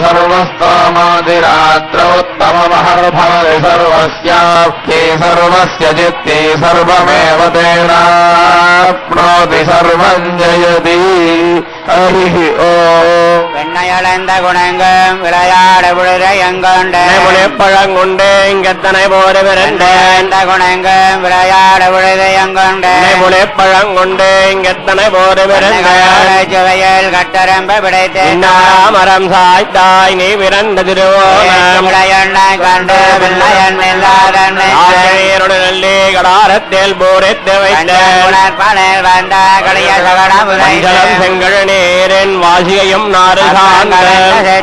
सर्वस्तोमादिरात्रोत्तममहर्भवति सर्वस्याप्ये सर्वस्य चित्ते सर्वमेव तेनाप्नोति सर्वम् जयति हरिः ओम् வெண்ணையளந்த குணங்கும் விளையாட விழுதையங்கொண்டு புளிப்பழங்குண்டு இங்கத்தனை போரு விரண்டு குணங்கும் விளையாட விழுதையங்கொண்டு புளிப்பழங்குண்டு இங்கத்தனை போரு விரண்டு சுவையில் கட்டரம்ப பிடித்து மரம் சாய்த்தாய் நீ விரண்ட திருவோணாய் கண்டு வெள்ளையன் நல்லி கடாரத்தில் போரித்து வைத்தேன் வந்த கடைய சகடம் செங்கழ் நீரின் வாசியையும் நாறு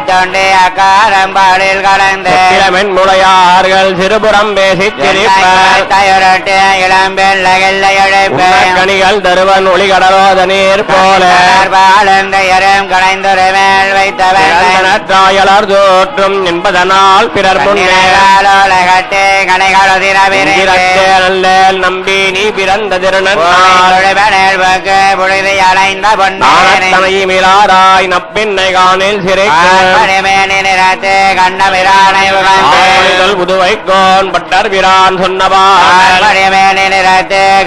தொண்டே அக்காரம்பாடில் கலந்து முளையார்கள் சிறுபுறம் பேசி திரிப்பரட்டு இளம்பெல்லைகள் தருவன் ஒளி கடலோத நீர் போல பாலந்தையரும் கடைந்தொரு மேல் வைத்தவர்களர் தோற்றும் என்பதனால் பிறர் முன்னேகட்டே கடைகள நம்பி நீ பிறந்த திருநல் பொழுது அலைந்த பொன்னாராய் நப்பின்னை காணில் சிறை கண்ணபிரானை புதுவைக்கோன் பட்டர் பிரான் சொன்னவாள்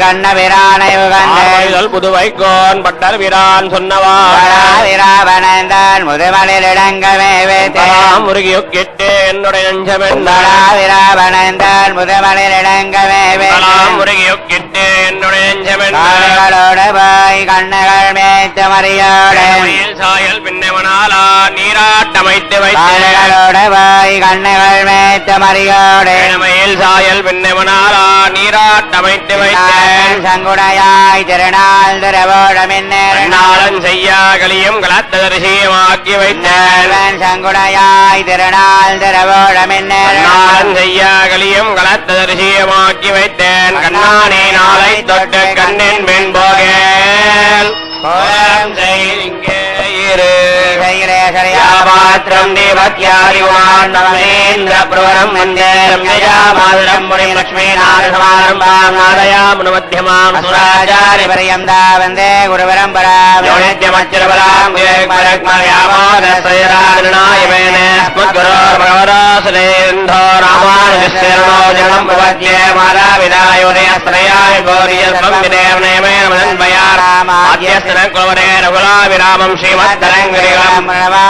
கண்ணபிரானை புதுவைக்கோன் பட்டர் பிரான் சொன்னவாள் முதுமலில் இடங்கமே முருகியொக்கிட்டு என்னுடைய நெஞ்சமென்றாவிராவணந்தால் முதுமலில் இடங்கமே முருகியொக்கிட்டு என்னுடைய நெஞ்சமென்றோடு போய் கண்ணுகள் மேய்த்த மறியோடு சாயல் பின்னவனாலா நீராட்டமைத்து வைத்தோடு போய் கண்ணுகள் மேய்த்த மறியோடு சாயல் பின்னவனாலா நீராட்டமைத்து வைத்தேன் சங்குடையாய் திருநாள் திருவோடமின்னாலும் செய்யா கலியும் கலத்ததரிசியமாக்கி வைத்தேன் சங்குடையாய் திருநாள் திருவோடமின்னாலும் செய்யா கலியும் கலத்ததரிசியமாக்கி வைத்தேன் கண்ணானே நாளை தொட்டு கண்ணின் பின் போகேன் பாத்திரம் தேவத்யாரிகுமாரேந்திரபுரம் வந்தேரம் மாதுரம் முனி லட்சுமி நாரசமாரம்பாதயாமுனு மத்தியமாம் சுராச்சாரி பரியந்தா வந்தே குருபரம்பராமச்சிரபராம் பகவராசுரேந்தோ ராமானுஜஸ்யரணோ ஜனம் பிரபத்யே மாதாபிதாயோதயஸ்ரயாய கௌரியஸ்வம் விதேவனேமேனமதன்வயாராமாத்யஸ்தன குலவரே ரகுலாவிராமம் ஸ்ரீமத்தரங்கிரிகம்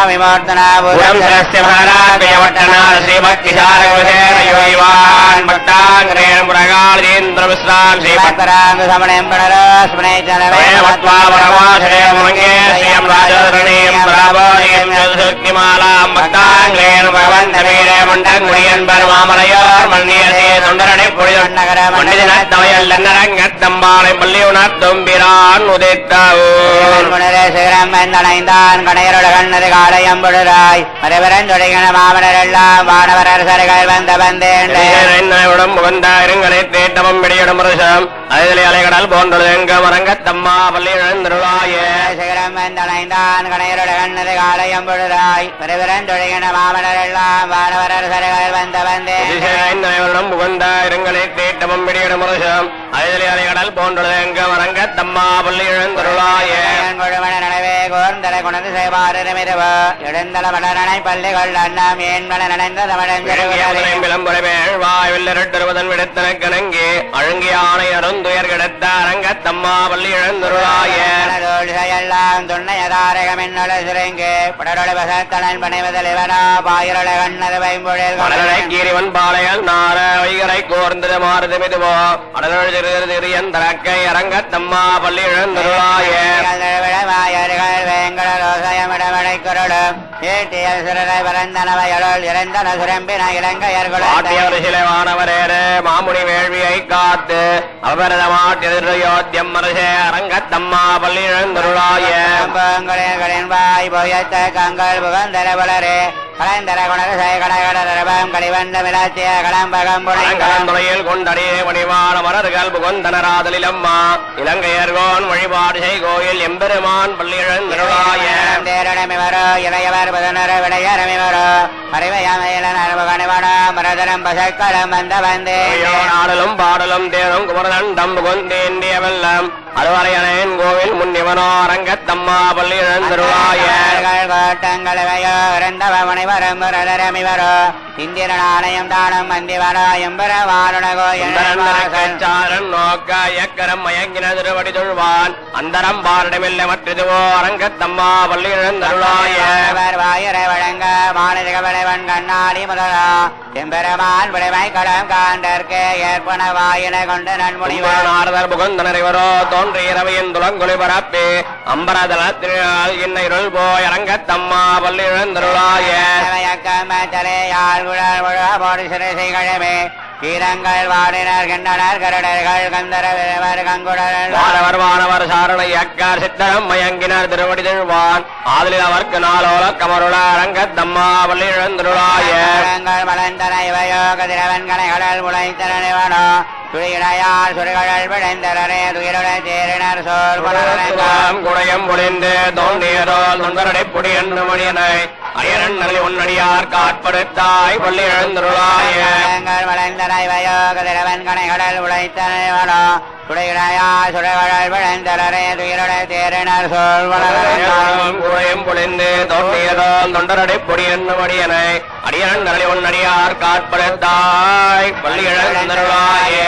விமோர்த்தனாபுரம் சரஸ்ய மகாராஜயவட்டனார் ஸ்ரீபக்திசாரகுலேன யோகிவான் பக்தாங்கிரேண புரகாளேந்திர விஸ்ராம் ஸ்ரீபக்தராங்க சமணம் பிரணரஸ்மனே ஜனவேமத்வா பரமாசரேம் மங்கேஸ்யம் ராஜதரணீம் பிராபோயம் யதுசக்திமாலாம் பக்தாங்கிரேண பகவந்தவீரே மண்டங்குடியன் பரமாமரையோர் மன்னியசே சுந்தரணி புரிதொன்னகர மண்டிதினத்தவயல் லன்னரங்கத்தம்பாளை பள்ளியுணர்த்தும் பிரான் உதித்தாவூர் குணரேசரம் வந்தனைந்தான் கணையரோட கண்ணது காளையம்புழராய் மறைவரஞ்சொடிகண மாமனரெல்லாம் வானவரரசர்கள் வந்த வந்தேன் உகந்தாயிருங்களை தேட்டமும் பிடியிடும் அதிலே அலைகடல் போன்றது எங்க மரங்கத்தம்மா பள்ளி எழுந்தருளாயே சிகரம் வந்தனைந்தான் கணையருட கண்ணது காலையம் பொழுதாய் பெருவிரந்தொழுகின மாமலர் எல்லாம் வானவரர் சரைகள் வந்த வந்தே வருடம் புகழ்ந்த இருங்களை கேட்டமும் பிடியிட முருஷம் அதிலே அலைகடல் போன்றது எங்க மரங்கத்தம்மா பள்ளி எழுந்தருளாயே கொழுமன நனவே கோர்ந்தலை குணந்து செய்வாரிரமிரவ எழுந்தல வளரனை பள்ளிகள் அண்ணாம் ஏன்மல நனைந்த தமிழஞ்செருவாய்வில்லிருவதன் விடுத்தனக்கணங்கே அழுங்கிய ஆணை அருந்துயர் கிடத்த அரங்கத்தம்மா பள்ளி எழுந்தருளாயே எல்லாம் துண்ணையதாரகம் என்னுள்ள சுரங்கு படரொளி வசத்தனன் பணிவதல் இவனா பாயிரொள கண்ணது வைம்பொழில் கீரிவன் பாளையல் நார வைகரை கோர்ந்தது மாறுது மிதுவோ அடலொழி திரியந்தரக்கை அரங்கத்தம்மா பள்ளி எழுந்தருளாயே வாயர்கள் வேங்கட ரோசயமிடமடை குரலும் ஏட்டியல் சிறரை பரந்தனவையலுள் இறந்தன சுரம்பின இலங்கையர்களும் சிலைவானவரேறு மாமுனி வேள்வியை காத்து அவரதமாட்டியோத்தியம் மருசே அரங்கத்தம்மா பள்ளி எழுந்தருளாயே வாய் போயத்த கங்கள் புகந்தர வளரே கலைந்தர குணரசை கடகடரபம் கலிவண்ட விளாத்திய கடம்பகம்புலையில் கொண்டடியே மணிவான மலர்கள் புகந்தனராதலிலம்மா இலங்கையர்கோன் வழிபாடு செய் கோயில் எம்பெருமான் பள்ளி எழுந்தருளாயே தேரணமிவரோ இளையவர் புதனர விடையரமிவரோ அறிவையமையிலன் அனுபகணிவனோ மரதரம் பசக்களம் வந்த வந்தே ஆடலும் பாடலும் தேரும் குமரதண்டம் புகுந்தேண்டிய வெள்ளம் அதுவரையனேன் கோவில் முன்னிவனோ அரங்கத்தம்மா பள்ளி எழுந்தருளாயே கோட்டங்களையோ இறந்தவனை வரும் முரதரமிவரோ இந்திரன் ஆலயம் தானம் வந்திவனோ எம்பரவானுனகோ சாரன் நோக்க எக்கரம் மயங்கின திருவடி தொழுவான் அந்தரம் பாரிடமில்லை மற்றதுவோ அரங்கத்தம்மா பள்ளி எழுந்தருளாயே வாயுரை வழங்க மாநில விளைவன் கண்ணாடி முதலா எம்பெருமான் விளைவை கடம் காண்டற்கு ஏற்பன வாயினை கொண்டு நன்முனிவர் நாரதர் புகந்தனரிவரோ தோன்றியரவையின் துளங்கொலி பரப்பி அம்பரதளத்தினால் இன்னருள் போய் அரங்கத்தம்மா பள்ளி எழுந்தருளாயே கீரங்கள் வாடினர் கிண்ணனர் கருடர்கள் கந்தரவர் கங்குடர் வானவர் வானவர் சாரணை அக்கார் சித்தரம் மயங்கினர் திருவடி திழ்வான் ஆதலில் அவர்க்கு நாளோல கமருள அரங்கத்தம்மா பள்ளி எழுந்தருளாயே மலந்தன இவையோ கதிரவன் கனைகளல் முளைத்தனவனோ துளியிடையார் சுரிகள் விளைந்தரே துயிலுடைய தேரினர் சோர் குடையம் பொழிந்து தோன்றியரோல் தொண்டரடை பொடி என்று மணியனை அயரன் நல்லி உன்னடியார் காட்படுத்தாய் பள்ளி எழுந்தருளாயே வளைந்தன இவையோ கதிரவன் கனைகளல் உழைத்தனவனோ துளியிடையார் சுரிகள் விளைந்தரே துயிலுடைய தேரினர் சோர் குடையம் பொழிந்து தோன்றியரோல் தொண்டரடை பொடி என்று மணியனை அடியரன் நல்லி உன்னடியார் காட்படுத்தாய் பள்ளி எழுந்தருளாயே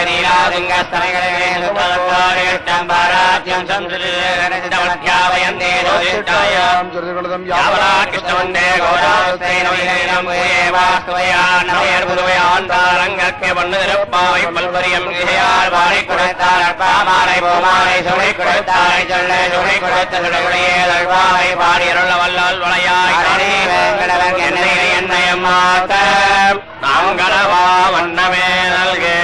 வல்லால் வளையாய் நாங்களவா வண்ணமே நல்கே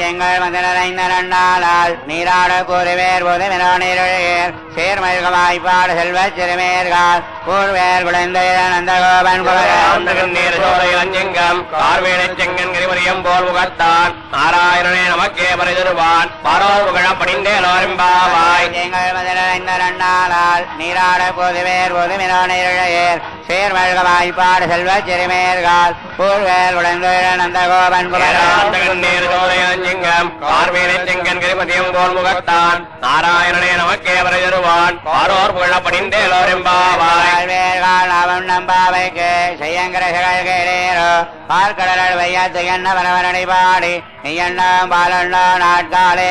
எங்கள் மதனைந்த நன்னாளால் நீராட கூறுவேர் பொதுமினோ நீருழேர் சேர்மல்க வாய்ப்பாடு செல்வச் சிறுமேர்கள் கூர்வேர் குழந்தை நந்தகோபன் நீர் சோலை இளஞ்செங்கம் பார்வேனை செங்கன் கிரிமரியம் போல் முகத்தான் நாராயணனே நமக்கே பரிதருவான் பாரோர் புகழ படிந்தேலோரிம்பாவாய் எங்கள் மதனைந்த நன்னாளால் நீராட கூறுவேர் பொதுமினோ நீருழேர் சேர்மல்க வாய்ப்பாடு செல்வச் சிறுமேர்கள் கூர்வேர் குழந்தை நந்தகோபன் நீர் சோலை இளஞ்செங்கம் பார்வேனை செங்கன் கிரிமரியம் போல் முகத்தான் நாராயணனே நமக்கே பரிதருவான் பாரோர் புகழ படிந்தேலோரிம்பாவாய் அவன் நம்பாவைக்கு செய்யங்கிரோ பார்க்கடல் வையத்து என்ன வரவனடி பாடி நீ எண்ணம் பாலண்ணோ நாட்காலே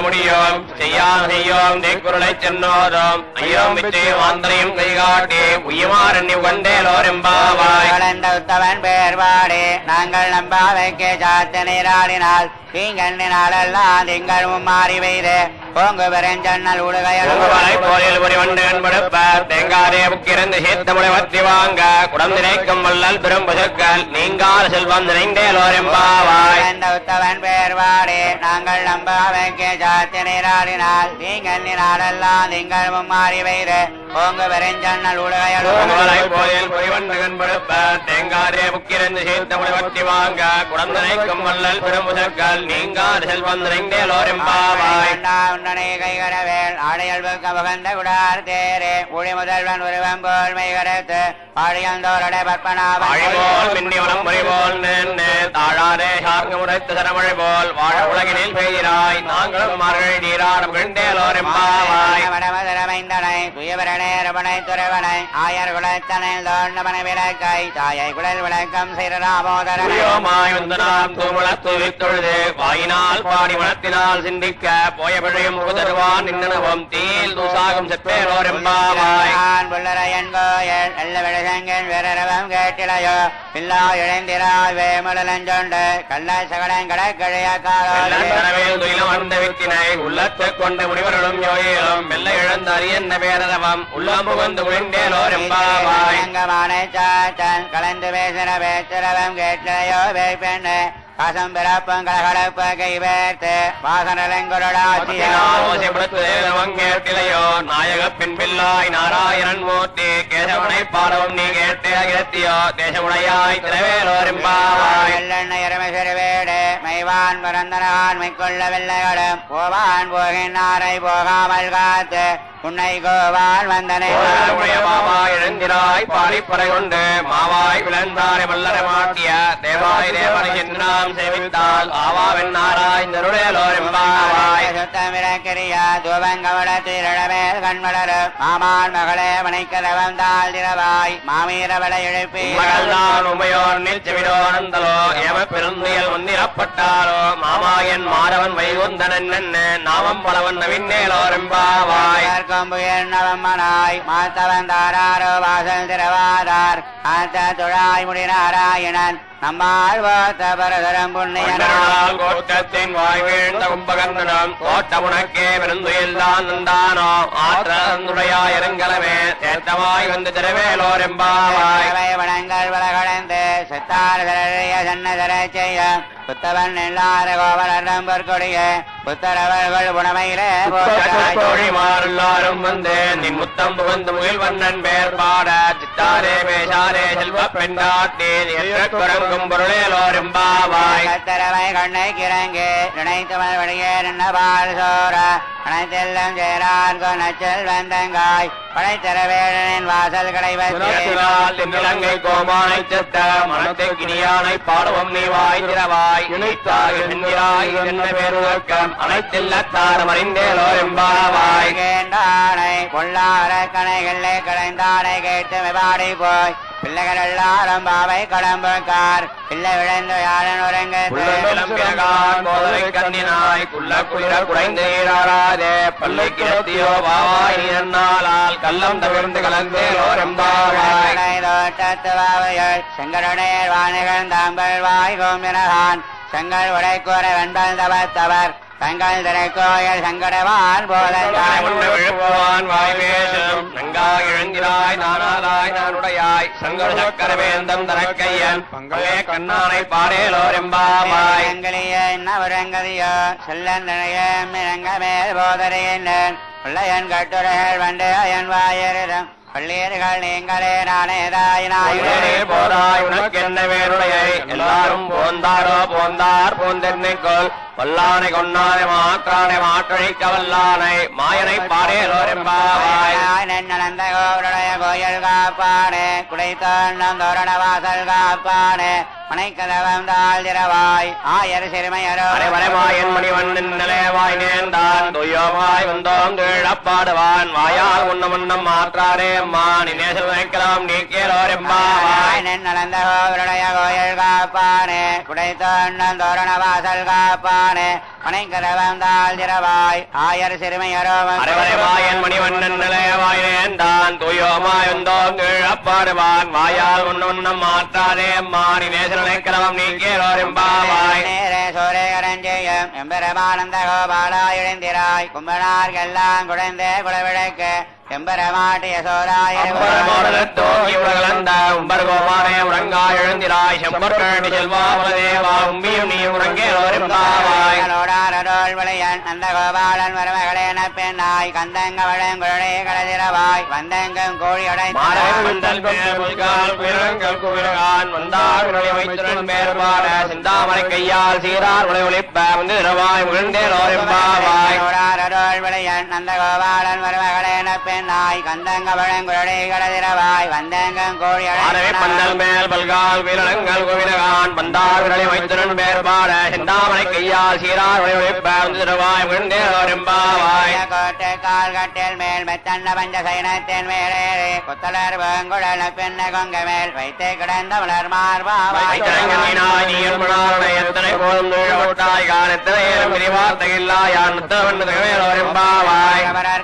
முடியும் செய்யாம் செய்யோம் தேக்குருளை சென்னோதும் ஐயோம் விச்சயம் ஆந்தரையும் கைகாட்டி உயமாறி உகந்தேலோரெம்பாவாய் உத்தவன் பேர் பாடி நாங்கள் நம்பாவைக்கு சாத்த நீராடினால் தீங்கண்ணினாலெல்லாம் திங்கள் மும்மாறி பெய்து பொங்கு பெருஞ்சன்னல் உடுகையலும் உங்கவலை போலில் புரிவண்டு என்படுப்ப தேங்காதே புக்கிருந்து சேர்த்தமுறை வற்றி வாங்க குடம் நினைக்கும் வல்லல் பெரும் பசுக்கள் நீங்கால் செல்வம் நிறைந்தேலோரெம்பாவாய் உத்தவன் பேர்வாடே நாங்கள் நம்பாவைக்கு சாத்தி நீராடினால் நீங்கள் நீராடெல்லாம் நீங்கள் மும்மாறி வைத்து பொங்கு பெருஞ்சன்னல் உடுகையலும் உங்கவலை போலில் புரிவண்டு என்படுப்ப தேங்காதே புக்கிருந்து சேர்த்தமுறை வற்றி வாங்க குடம் நினைக்கும் வல்லல் பெரும் பசுக்கள் நீங்கால் செல்வம் நிறைந்தேலோரெம்பாவாய் உன்னனை கைகரவேல் ஆடையல் பகந்த குடார் தேரே ஒளி முதல்வன் உருவம் போல் மெய்கரத்து பாழியந்தோருடைய பத்மநாபன் அழிபோல் மின்னிவனம் மொழிபோல் நின்று தாழாதே சார்ந்து உரைத்து சரமழை போல் வாழ உலகினில் பெய்கிறாய் நாங்களும் மார்கழி நீராடும் கிண்டேலோரெம்பாவாய் வடமதுரமைந்தனை துயவரனே ரமணை துறவனை ஆயர் குலத்தனில் தோண்டமனை விளக்கை தாயை குழல் விளக்கம் சிறராமோதரனை புரியோமாய் வந்து நாம் தூமுளத்து வித்தொழுது வாயினால் பாடி மனத்தினால் சிந்திக்க போய பிழையும் முகதருவான் நின்னனவும் தீல் தூசாகும் செப்பேலோரெம்பாவாய் புள்ளரையன் கோயல் எல்ல விழகங்கள் விரரவம் கேட்டிலையோ பில்லா இழைந்திராய் வேமுலஞ்சொண்டு கள்ள சகடன் கடற்கழையாக்காரோ வந்த வித்தினை உள்ளத்தை கொண்டு முடிவர்களும் யோயிலும் மெல்ல இழந்த அரியன்ன பேரதவம் உள்ளம் புகுந்து உழிந்தேலோரெம்பாவாய் சாத்தன் கலந்து பேசின பேச்சுரவம் கேட்டிலையோ வேப்பெண்ணு காசம் பிறப்பம் கலகலப்ப கை வேர்த்து கேட்டிலையோ நாயக பின் பில்லாய் நாராயணன் மூர்த்தி கேசவனை பாடவும் நீ கேட்டே அகிரத்தியோ தேசமுடையாய் திரவேலோரெம்பாவாய் சிறுவேடு மைவான் பிறந்தனான் மைக்கொள்ள வெள்ளைகளும் போவான் போகின்றாரை போகாமல் காத்து உன்னை கோவான் வந்தனை எழுந்திராய் பாடிப்பறை கொண்டு மாவாய் விளந்தாரை வல்லரை மாட்டிய தேவாய் தேவனை என்றாம் சேவித்தால் ஆவாவென்னாராய் நருளேலோரெம்பாவாய் சுத்தமிரக்கிரியா துவங்கமலத்திரமேல் கண்மலரு மாமான் மகளே மனைக்கதவம் தாழ் திரவாய் மாமீரவளை எழுப்பி மகள்தான் உமையோர் நிச்சவிடோனந்தலோ ஏம பெருந்தியல் முன்னிறப்பட்டாரோ மாமாயன் மாறவன் வைகுந்தனன் நாமம் பலவன் நவின்னேலோரெம்பாவாய் நவம்மனாய் மாத்தவன் தாராரோ வாசல் திரவாதார் ஆத்த துழாய் முடி நாராயணன் நம்மால் வாத்த பரதரம் புண்ணியனால் கோட்டத்தின் வாய் வீழ்ந்த கும்பகந்தனம் கோட்ட உனக்கே விருந்துயில் தான் நந்தானோ ஆற்றந்துடையாய் இருங்கலமே சேத்தமாய் வந்து திரவேலோரெம்பாவாய் வனங்கள் வளகடந்து சித்தார் திரைய சன்னதர செய்ய புத்தவன் எல்லார கோவலம் பொற்கொடிய புத்தரவர்கள் உணமையிலே தோழிமாரெல்லாரும் வந்து நின் முத்தம் புகுந்து முகில் வண்ணன் பேர் பாட சித்தாரே பேசாரே செல்வ பெண்டாட்டி குரங்கும் பொருளேலோரெம்பாவாய் கத்தரவை கண்ணை கிறங்கு நினைத்தவன் வழியே நின்னபால் சோர அனைத்தெல்லாம் சேரான் நச்சல் வந்தங்காய் படைத்தரவேழனின் வாசல் கடைவங்கை கோமானை செத்த மனத்தை கிணியானை பாடுவோம் நீ வாய் திரவாய் இணைத்தாய் என்ன பேருக்கம் அனைத்தெல்லாத்தாரம் அறிந்தேலோரெம்பாவாய் கேண்டானை பொல்லார கணைகளை கடைந்தானை கேட்டு மெபாடி போய் பிள்ளைகள் எல்லாரும் பாவை கடம்புக்கார் பிள்ளை விளைந்து யாழன் கண்ணினாய் குள்ள குளிர குறைந்து நீராறாதே பல்லை கிடத்தியோ பாவாய் நீரால் கள்ளம் தவிர்ந்து கலந்தேலோரெம்பாவாய் தோட்டத்துவாவையள் செங்கருடைய வாணிகள் தாம்பல் வாய் கோமினகான் செங்கல் உடைக்கூற வெண்பல் தவத்தவர் தங்கள் திரைக்கோயில் சங்கடவான் போல விழுப்புவான் வாய்வேசும் நங்காய் இழந்திராய் நானாலாய் நானுடையாய் சங்கர சக்கரவேந்தம் தனக்கையன் பங்களே கண்ணானை பாடேலோரெம்பாவாய் என்னவரங்கதியோ செல்லந்தனையங்க மேல் போதரையின் பிள்ளையன் கட்டுரைகள் வண்டு அயன் வாயரிடம் பள்ளியர்கள் நீங்களே நானேதாயினாய் போதாய் உனக்கு என்ன வேறுடைய எல்லாரும் போந்தாரோ போந்தார் போந்தென்னைக்கோள் வல்லானை கொண்டானை மாற்றானை மாற்றழிக்க வல்லானை மாயனை பாடேலோரெம்பாவாய் நந்த கோருடைய கோயில் காப்பானே குடைத்தோண்டம் தோரண வாசல் காப்பானே மனைக்கதவம் தாழ் திரவாய் ஆயர் சிறுமையரோ மாயன் மணிவண்ணன் நிலையவாய் நேர்ந்தான் துயோமாய் வந்தோம் கீழப்பாடுவான் வாயால் உண்ணம் மாற்றாரே அம்மா நினேசல் வைக்கலாம் நீக்கேலோரெம்பாவாய் நந்த கோருடைய கோயில் காப்பானே குடைத்தோண்டம் தோரண வாசல் காப்பானே மனைக்கதவம் தாழ் திரவாய் ஆயர் சிறுமையரோ மாயன் மணிவண்ணன் நிலையவாய் நேர்ந்தான் துயோமாய் வந்தோம் கீழப்பாடுவான் வாயால் உண்ணம் மாற்றாரே அம்மா நினேசல் கிளவம் நீக்கேலோரெம்பாவாய் நேரே சோரே கரஞ்செய்ய வாழும் எம்பெருமானந்த கோபாலாய் எழுந்திராய் கும்பனார்கெல்லாம் குழந்தை குலவிளக்கு எம்பெருமாட்டு யசோதாய் உம்பர்கோமானே உறங்காய் எழுந்திராய் செம்பர்கழனி செல்வாவதேவா உம்பியும் நீ உறங்கேலோரிம்பாவாய் விளையன் அந்த கோபாலன் மருமகளேன பெண்ணாய் கந்தங்க வழங்குழலே கடதிரவாய் வந்தங்கும் கோழியடை சிந்தாமரை கையால் சீரார் உலை ஒளிப்ப வந்து இரவாய் முகழ்ந்தேலோரிம்பாவாய் விளையன் அந்த கோபாலன் மருமகளேன பெண்ணாய் கந்தங்க வழங்குழலே கடதிரவாய் வந்தங்கும் கோழியடை பந்தல் மேல் பல்கால் வீரங்கள் கோவிலகான் பந்தார்களை வைத்திரன் மேற்பாட சிந்தாமரை கையால் சீரார் உலை ஒளிப்ப வந்து இரவாய் முகழ்ந்தேலோரிம்பாவாய் கோட்டை கால் கட்டில் மேல் மெத்தன்ன பஞ்ச சைனத்தின் மேலேறி குத்தலர் வேங்குழல பெண்ண கொங்க மேல் வைத்து கிடந்த மலர் மார்பாவாய் எத்தனை போதும் தொழில்பட்டாய் காலத்தினை விரிவார்த்தையில்லாயான்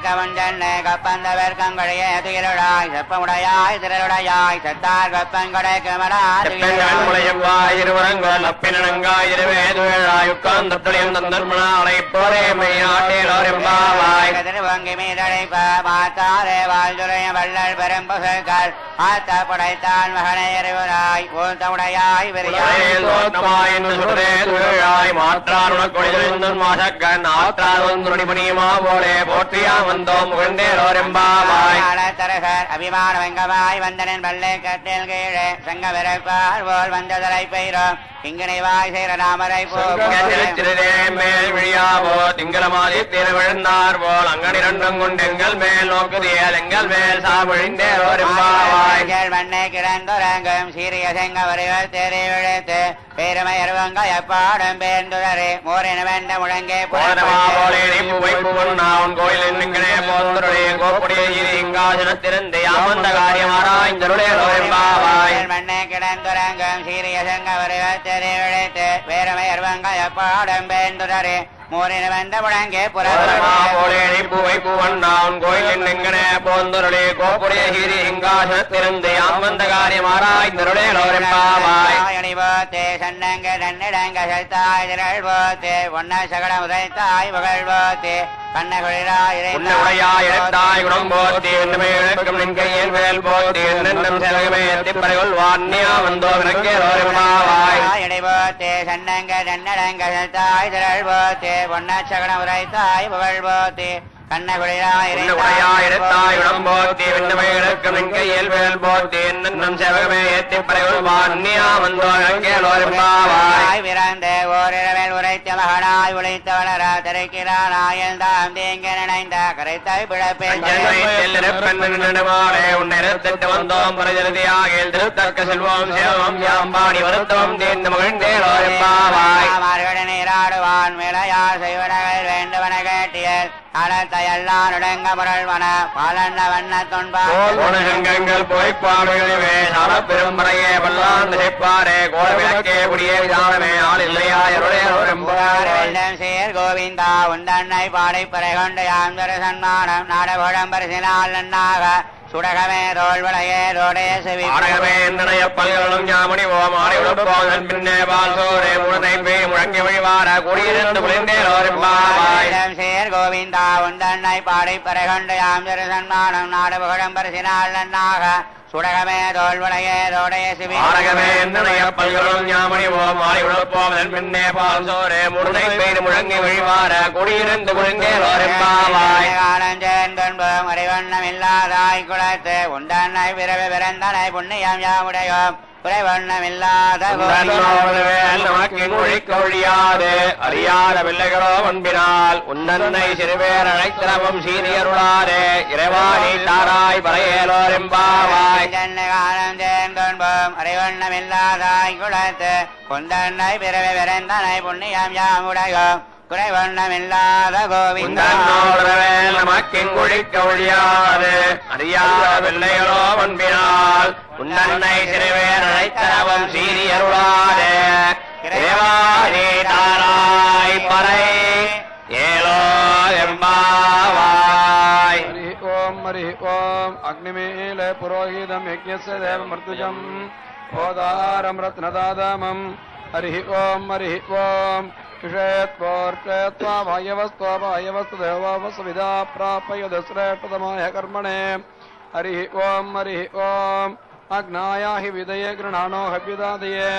கவஞ்சன்னை கப்பந்தவர் கங்கழையே துயிலுடாய் செப்பமுடையாய் திரளுடையாய் செத்தார் கப்பன் கொடைக்கு மலாய் இருவரங்கள் அப்பினங்காய் இருவே துழாய் உட்கார்ந்த தொழில் தந்தர்மனாலை போரே மையாட்டேலோரிம்பாவாய் வங்கி மீதழைப்ப மாத்தாரே வாழ்துறைய வள்ளல் பெரும் புகழ்கள் ஆத்த படைத்தான் மகனை அறிவுராய் ஊத்தமுடையாய் விரியாய் மாற்றார் உனக்கொழிதல் மாசக்கன் ஆற்றார் ஒன்றுணிபணியுமா போலே போற்றியா வந்தோம் முகழ்ந்தேலோரிம்பாவாய் தரகர் அபிமான வெங்கவாய் வந்தனின் வல்லை கட்டில் கீழே சங்க விரைப்பார் போல் வந்ததலை பெய்ரோம் இங்கனைவாய் செய்கிற நாமரை மேல் விழியாவோ திங்களமாதி தீர விழுந்தார் போல் அங்கனிரண்டும் கொண்டு எங்கள் மேல் நோக்குதியல் எங்கள் மேல் சாவிழிந்தேலோரிம்பாவாய் மண்ணை கிடந்துறங்கும் சீரிய செங்க வரிகள் தேறி விழுத்து பேருமை அருவங்க எப்பாடும் பேர்ந்துடரே மோரின வேண்ட முழங்கே உன் கோயில் என்னே போந்தருடைய கோப்புடைய இங்காசனத்திருந்து யாமந்த காரியமாராய்ந்தருளேலோரிம்பாவாய் மண்ணை கிடந்துறங்கும் சீரிய செங்க வரிகள் தேறி விழுத்து பேருமை அருவங்க எப்பாடும் பேர்ந்துடரே மோரின வேண்ட முழங்கே புறப்போலேடி பூவை பூவண்ணான் கோயில் எங்கனே போந்தருளே கோப்புடைய ஹீரி இங்காசனத்திருந்து யாமந்த காரியமாராய்ந்தருளேலோரிம்பாவாய் போத்தே சன்னங்க தன்னிடங்க சைத்தாய் திரள் போத்தே ஒன்ன சகட உதைத்தாய் புகழ் போத்தே கண்ணகுழையாய் குணம் போத்தி என்னும் நின்கையில் வேல் போத்தி என்னும் செலகமே எத்திப்பறைகள் வான்யா வந்தோ விளக்கேலோரிம்பாவாய் போத்தே சன்னங்க தன்னடங்க சைத்தாய் திரள் போத்தே ஒன்ன சகட உதைத்தாய் புகழ் போத்தே கண்ணகுழையாயிரத்தாயுடம் போத்தி விண்ணமைகளுக்கும் நின்கையில் வேல் போத்தி என்னும் செலகமே எத்திப்பறைகள் வான்யா வந்தோ விளக்கேலோரிம்பாவாய் விரந்தே ஓரிரவேல் உரைத்த மகனாய் உழைத்த வளர திரைக்கிறானாயில் தாம் தீங்க நினைந்த கரைத்தாய் பிழப்பேன்மாறே உன்னிறத்திட்டு வந்தோம் பரஜலதியாகில் திருத்தக்க செல்வம் சேவம் யாம்பாடி வருத்தம் தீர்ந்து மகிழ்ந்தேலோரிம்பாவாய் நீராடுவான் மேலையார் செய்வனகள் வேண்டுவன கேட்டியல் அலத்தையெல்லாம் நுடங்க முரள்வன பாலண்ண வண்ண துன்பங்கள் போய்ப்பாடுகளிவே நல பெரும்பறையே வல்லாண்டு செய்ப்பாரே கோவிலக்கே குடியே விதானமே ஆள் இல்லையாயிரம் சேர் கோவிந்தா உண்டன்னை பாடைப்பறை கொண்டு யாந்தர சன்மானம் நாடகோடம் பரிசினால் நன்னாக சுடகமே தோல்வளையே ரோடே செவி ஆடகமே என்னைய பல்களும் ஞாமணி ஓமாடி உடப்போதன் பின்னே பால் சோரே முழனை போய் முழங்கி வழிவார குடியிருந்து குளிர்ந்தேலோரிம்பாவாய் சேர் கோவிந்தா உண்டன்னை பாடைப்பறை கொண்டு யாந்தர சன்மானம் நாடகோடம் பரிசினால் நன்னாக சுடகமே தோல்வளையே ரோடே சிவி ஆடகமே என்னைய பல்களும் ஞாமணி ஓமாடி உடப்போதன் பின்னே பால் சோரே முழனை போய் முழங்கி வழிவார குடியிருந்து குளிர்ந்தேலோரிம்பாவாய் காலஞ்சேன்பம் அறிவண்ணம் இல்லாதாய் குலத்து உண்டன்னை பிறவி பிறந்தனை புண்ணியம் யாமுடையோம் குறைவண்ணமில்லாத ஒழியாது அறியாத பிள்ளைகளோ அன்பினால் உன்னன்னை சிறுவேர் அழைத்திரவும் சீரியருளாரே இறைவாணி தாராய் பறையேலோரிம்பாவாய் காலம் தேர்ந்தொன்போம் அறிவண்ணமில்லாதாய் குலத்து குந்தன்னை பிறவி பிறந்தனை புண்ணியம் யாமுடையோம் குறைவண்ணமில்லாத கோவிந்தோடவேல் நமக்கின் குழிக்க ஒழியாது அறியாத பிள்ளைகளோ அன்பினால் உன்னன்னை சிறுவேர் அழைத்தரவும் சீரியருளாரே இறைவாணி தாராய் பறை ஏலோ எம்பாவாய் ஓம் ஹரி ஓம் அக்னிமீல புரோஹிதம் யஜ்ஞஸ்ய தேவமர்த்துஜம் ஓதாரம் ரத்னதாதமம் ஹரி ஓம் इषेत्वोर्षेत्वा वायवस्त्वायवस्तु देवावस्विदा प्रापयदश्रेष्ठतमाय कर्मणे हरिः ओम् अग्नाया हि विदये गृणानो हव्युदादये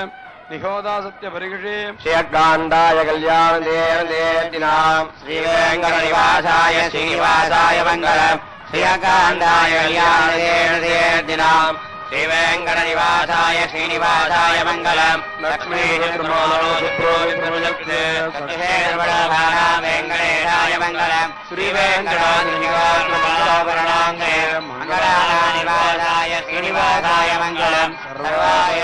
निहोदा सत्यपरिषि श्रीअग्गान्धाय कल्याणदेवदेवतिनाम् श्रीवेङ्कटनिवासाय श्रीनिवासाय मङ्गलम् श्रीअग्गान्धाय कल्याणदेवदेवतिनाम् श्रीवेङ्कटनिवासाय श्रीनिवासाय मङ्गलम् लक्ष्मीवेङ्कटेशाय मङ्गलम् श्रीवेङ्कटाद्रिनिवासाय मङ्गलानिवासाय श्रीनिवासाय मङ्गलम् सर्वाय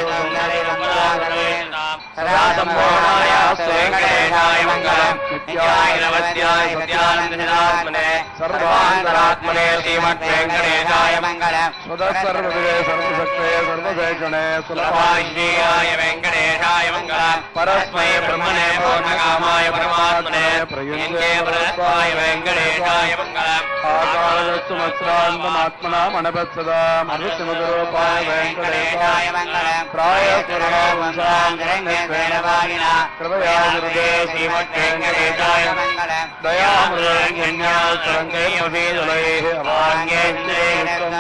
सदासम्पूर्णाय वेङ्कटेशाय मङ्गलम् नित्याय नवत्याय सत्यानन्दनिधात्मने सर्वान्तरात्मने श्रीमद्वेङ्कटेशाय मङ्गलम् सर्वविदे सर्वशक्ते सर्वशेषणे सुलभाय वेङ्कटेशाय मङ्गलम् परस्मै ब्रह्मणे पूर्णकामाय परमात्मने प्रयुञ्जे परस्माय वेङ्कटेशाय मङ्गलम् आकाशस्तुमस्रान्तमात्मना मनपत्सदा मरुत्तमगुरूपाय वेङ्कटेशाय मङ्गलम् प्रायस्वरणावंसाङ्गरण्यवेणवागिना कृपया गुरुदे श्रीमद्वेङ्कटेशाय मङ्गलम् दयामृतरङ्गैर्महीदलैः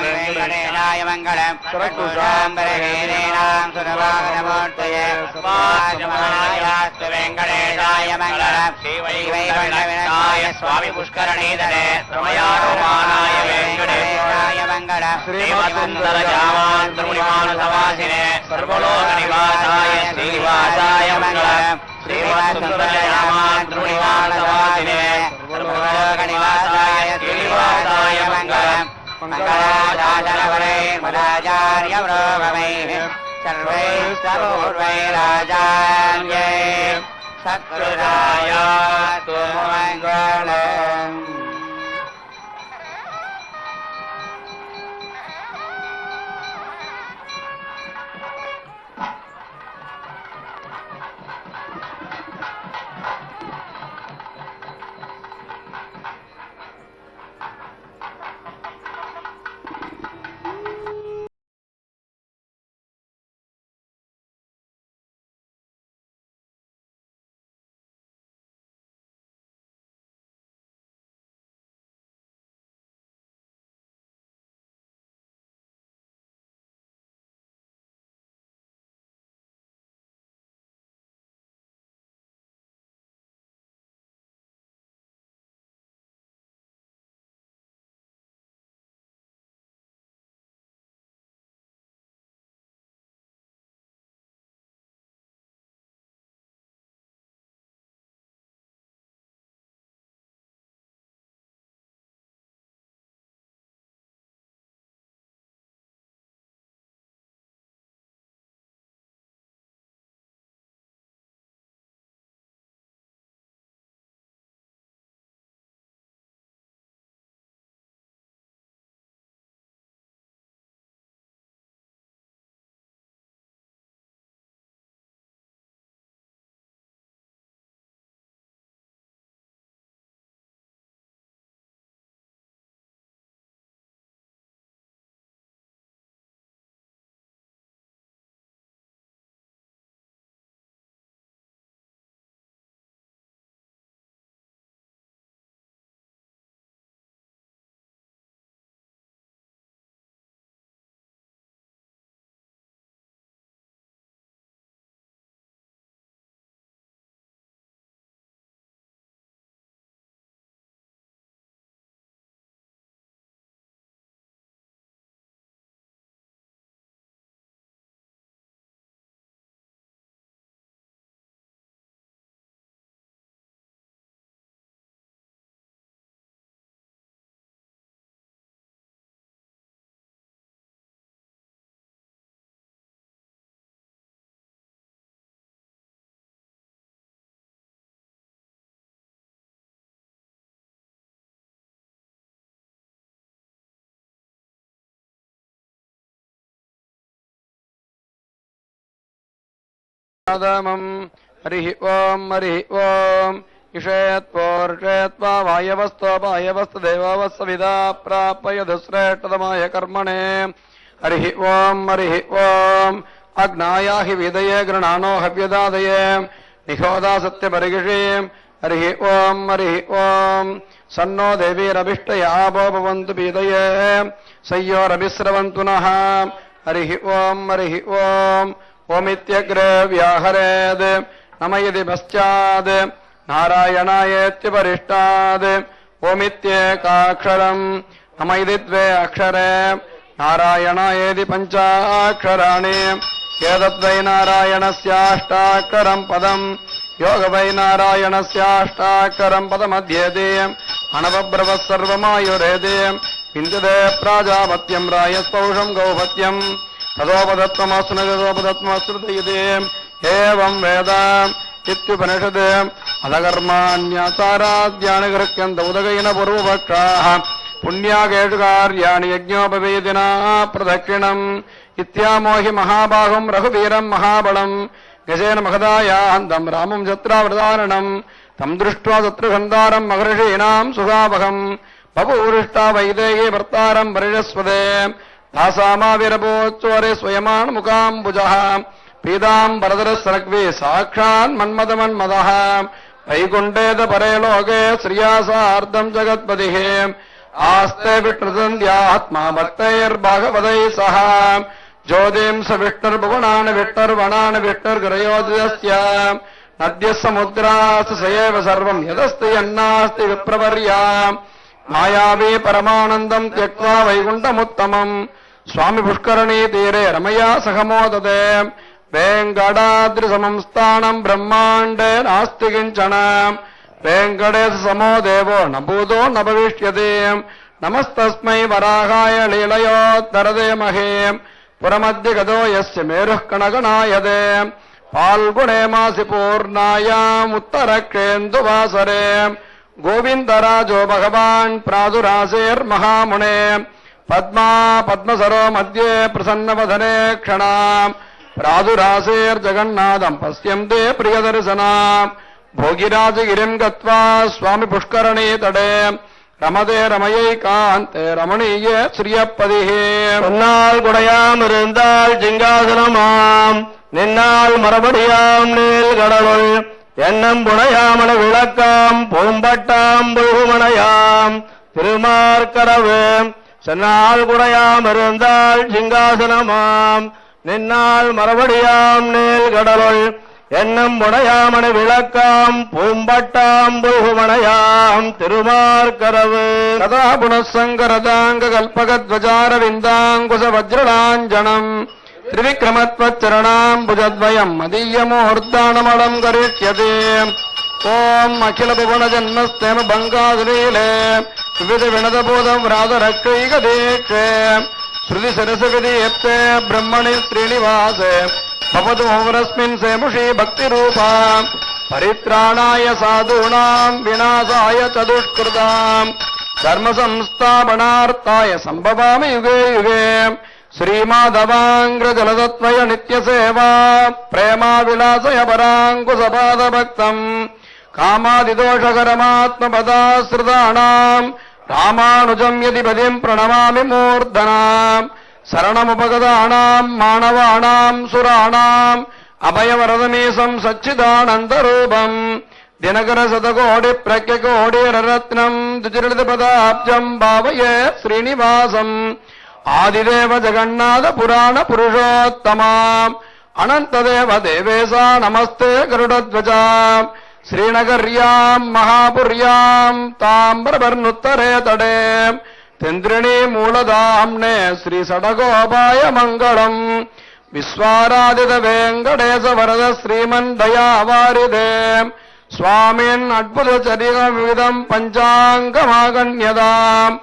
वेङ्कटेशाय मङ्गलम् सरकुशाम्बरगेरीणाम् सुरवाहनमूर्तये स्वाजमानायास्तु वेङ्कटेशाय मङ्गलम् श्रीवैकुण्ठविनाशाय स्वामि पुष्करणीधरे रमयारोमाणाय वेङ्कटेशाय मङ्गलम् श्रीमत्सुन्दरजामान्तमुनिमानसवासिने सर्वलोकनिवासाय श्रीनिवासाय मङ्गलम् श्रीमत्सुन्दरजामान्तमुनिमानसवासिने सर्वलोकनिवासाय श्रीनिवासाय मङ्गलम् मङ्गलाचार्यवरैर्मदाचार्यवरोगमैः सर्वैः सर्वैराचार्यैः सत्कृतायास्तु मङ्गलम् हरिः ओम् इषेत्वोर्षेत्वा वायवस्त्वायवस्तु देवावस्विदा प्रापयदश्रेष्ठतमाय कर्मणे हरिः ओम् अग्नाया हि विदये गृणानो हव्यदादये निहोदा सत्यपरिगिषीम् हरिः ओम् हरिः ओम् सन्नो देवीरभिष्टयापो भवन्तु पीतये सय्योरभिस्रवन्तु नः हरिः ओम् हरिः ओम् ओमित्यग्रे व्याहरेद् नम यदि पश्चाद् नारायणायेत्युपरिष्टाद् ओमित्येकाक्षरम् नम इति द्वे अक्षरे नारायणायेति पञ्चाक्षराणि एतद्वै नारायणस्याष्टाक्षरम् पदम् योग वै नारायणस्याष्टाक्षरम् पदमध्येति अनवब्रवः सर्वमायुरेति विन्दते प्राजापत्यम् रायस्पौषम् गौपत्यम् तदोपदत्वमस्नुतोपदत्वमश्रुतयति एवम् वेद इत्युपनिषत् अधकर्माण्याचाराद्यानि गृह्यन्त उदगेन पूर्वपक्षाः पुण्याकेषु कार्याणि यज्ञोपवेदिना प्रदक्षिणम् इत्यामोहि महाबाहुम् रघुवीरम् महाबलम् गजेन महदायाहन्तम् रामम् शत्रावृतारणम् तम् दृष्ट्वा शत्रुघन्तारम् महर्षीणाम् सुगावहम् बभूरिष्टा वैदेही भर्तारम् परिषस्वते दासामाविरपोच्चोरे स्वयमाणमुखाम्बुजः पीताम्बरधरस्सर्ग्वे साक्षान्मन्मदमन्मदः वैकुण्ठेत परे लोके श्रिया सार्धम् जगत्पतिः आस्ते विष्णुसन्ध्यात्मा भक्तैर्भागवतैः सह ज्योतिंस विष्णुर्भुवनानि विष्णुर्वणानि विष्णुर्गरयोजस्य नद्यः समुद्रास्तु स एव सर्वम् यदस्ति यन्नास्ति विप्रवर्या मायावी परमानन्दम् त्यक्त्वा वैकुण्ठमुत्तमम् स्वामि पुष्करणी तीरे रमया सह मोदते वेङ्कटाद्रिसमम् स्थानम् ब्रह्माण्डे नास्ति किञ्चन वेङ्कटेश समो देवो न भूतो न भविष्यति नमस्तस्मै वराहाय लीलयोत्तरदे महे पुरमद्य गतो यस्य मेरुः कणगणायते फाल्गुणे मासि पूर्णायाम् उत्तरक्षेन्दुवासरे गोविन्दराजो भगवान् प्रादुरासेर्महामुने पद्मा पद्मसरो मध्ये प्रसन्नवदने क्षणा प्रादुरासेर्जगन्नाथम् पश्यन्ते प्रियदर्शना भोगिराजगिरिम् गत्वा स्वामि पुष्करणी तटे रमते रमयैकान्ते रमणीये श्रियपदिः பொன்னால் குடையாம் இருந்தால் சிங்காசனமாம் நின்னால் மறுபடியாம் நீல் கடவுள் எண்ணம் புனையாமல விளக்காம் பூம்பட்டாம் புழுமணையாம் திருமார்கடவு சென்னால் குடையாம் இருந்தால் சிங்காசனமாம் நின்னால் மறுபடியாம் நீல் கடவுள் எண்ணம் புனையாமணி விளக்காம் பூம்பட்டாம் புழுமணையாம் திருமார்கடவு கதா புனசங்கரதாங்க கல்பகத்வஜார விந்தாங்குச வஜ்ரலாஞ்சனம் त्रिविक्रमत्वच्चरणाम् भुजद्वयम् मदीयमुहूर्तानमलम् करिष्यते ओम् अखिलभुवनजन्मस्तेम बङ्गाधुलीले विविधविणतबोधव्रातरक्षैकदीक्षे श्रुतिसरसविधीयत्ते ब्रह्मणि श्रीनिवासे भवतु मोहरस्मिन् सेमुषी भक्तिरूपा परित्राणाय साधूनाम् विनाशाय च दुष्कृताम् धर्मसंस्थापनार्थाय सम्भवामि युगे युगे श्रीमाधवाङ्ग्रजलदत्वय नित्यसेवा प्रेमा विलासय पराङ्कुशपादभक्तम् कामादिदोषकरमात्मपदाश्रितानाम् रामानुजम् यदिपदिम् प्रणमामि मूर्धनाम् शरणमुपगतानाम् मानवानाम् सुराणाम् अभयवरदमीशम् सच्चिदानन्दरूपम् दिनकरशतकोटिप्रज्ञकोटिरत्नम् द्विजलितपदाब्जम् भावये श्रीनिवासम् आदिदेव जगन्नाथ पुराण पुरुषोत्तमा अनन्तदेव देवेशा नमस्ते गरुडध्वजा श्रीनगर्याम् महापुर्याम् ताम्रपर्णुत्तरे तटे तिन्द्रिणी मूलधाम्ने श्रीषडगोपाय मङ्गलम् विश्वाराधित वेङ्कटेश वरद श्रीमन्दयावारिदे स्वामिन् अद्भुतचरितमिदम् पञ्चाङ्गमागण्यताम्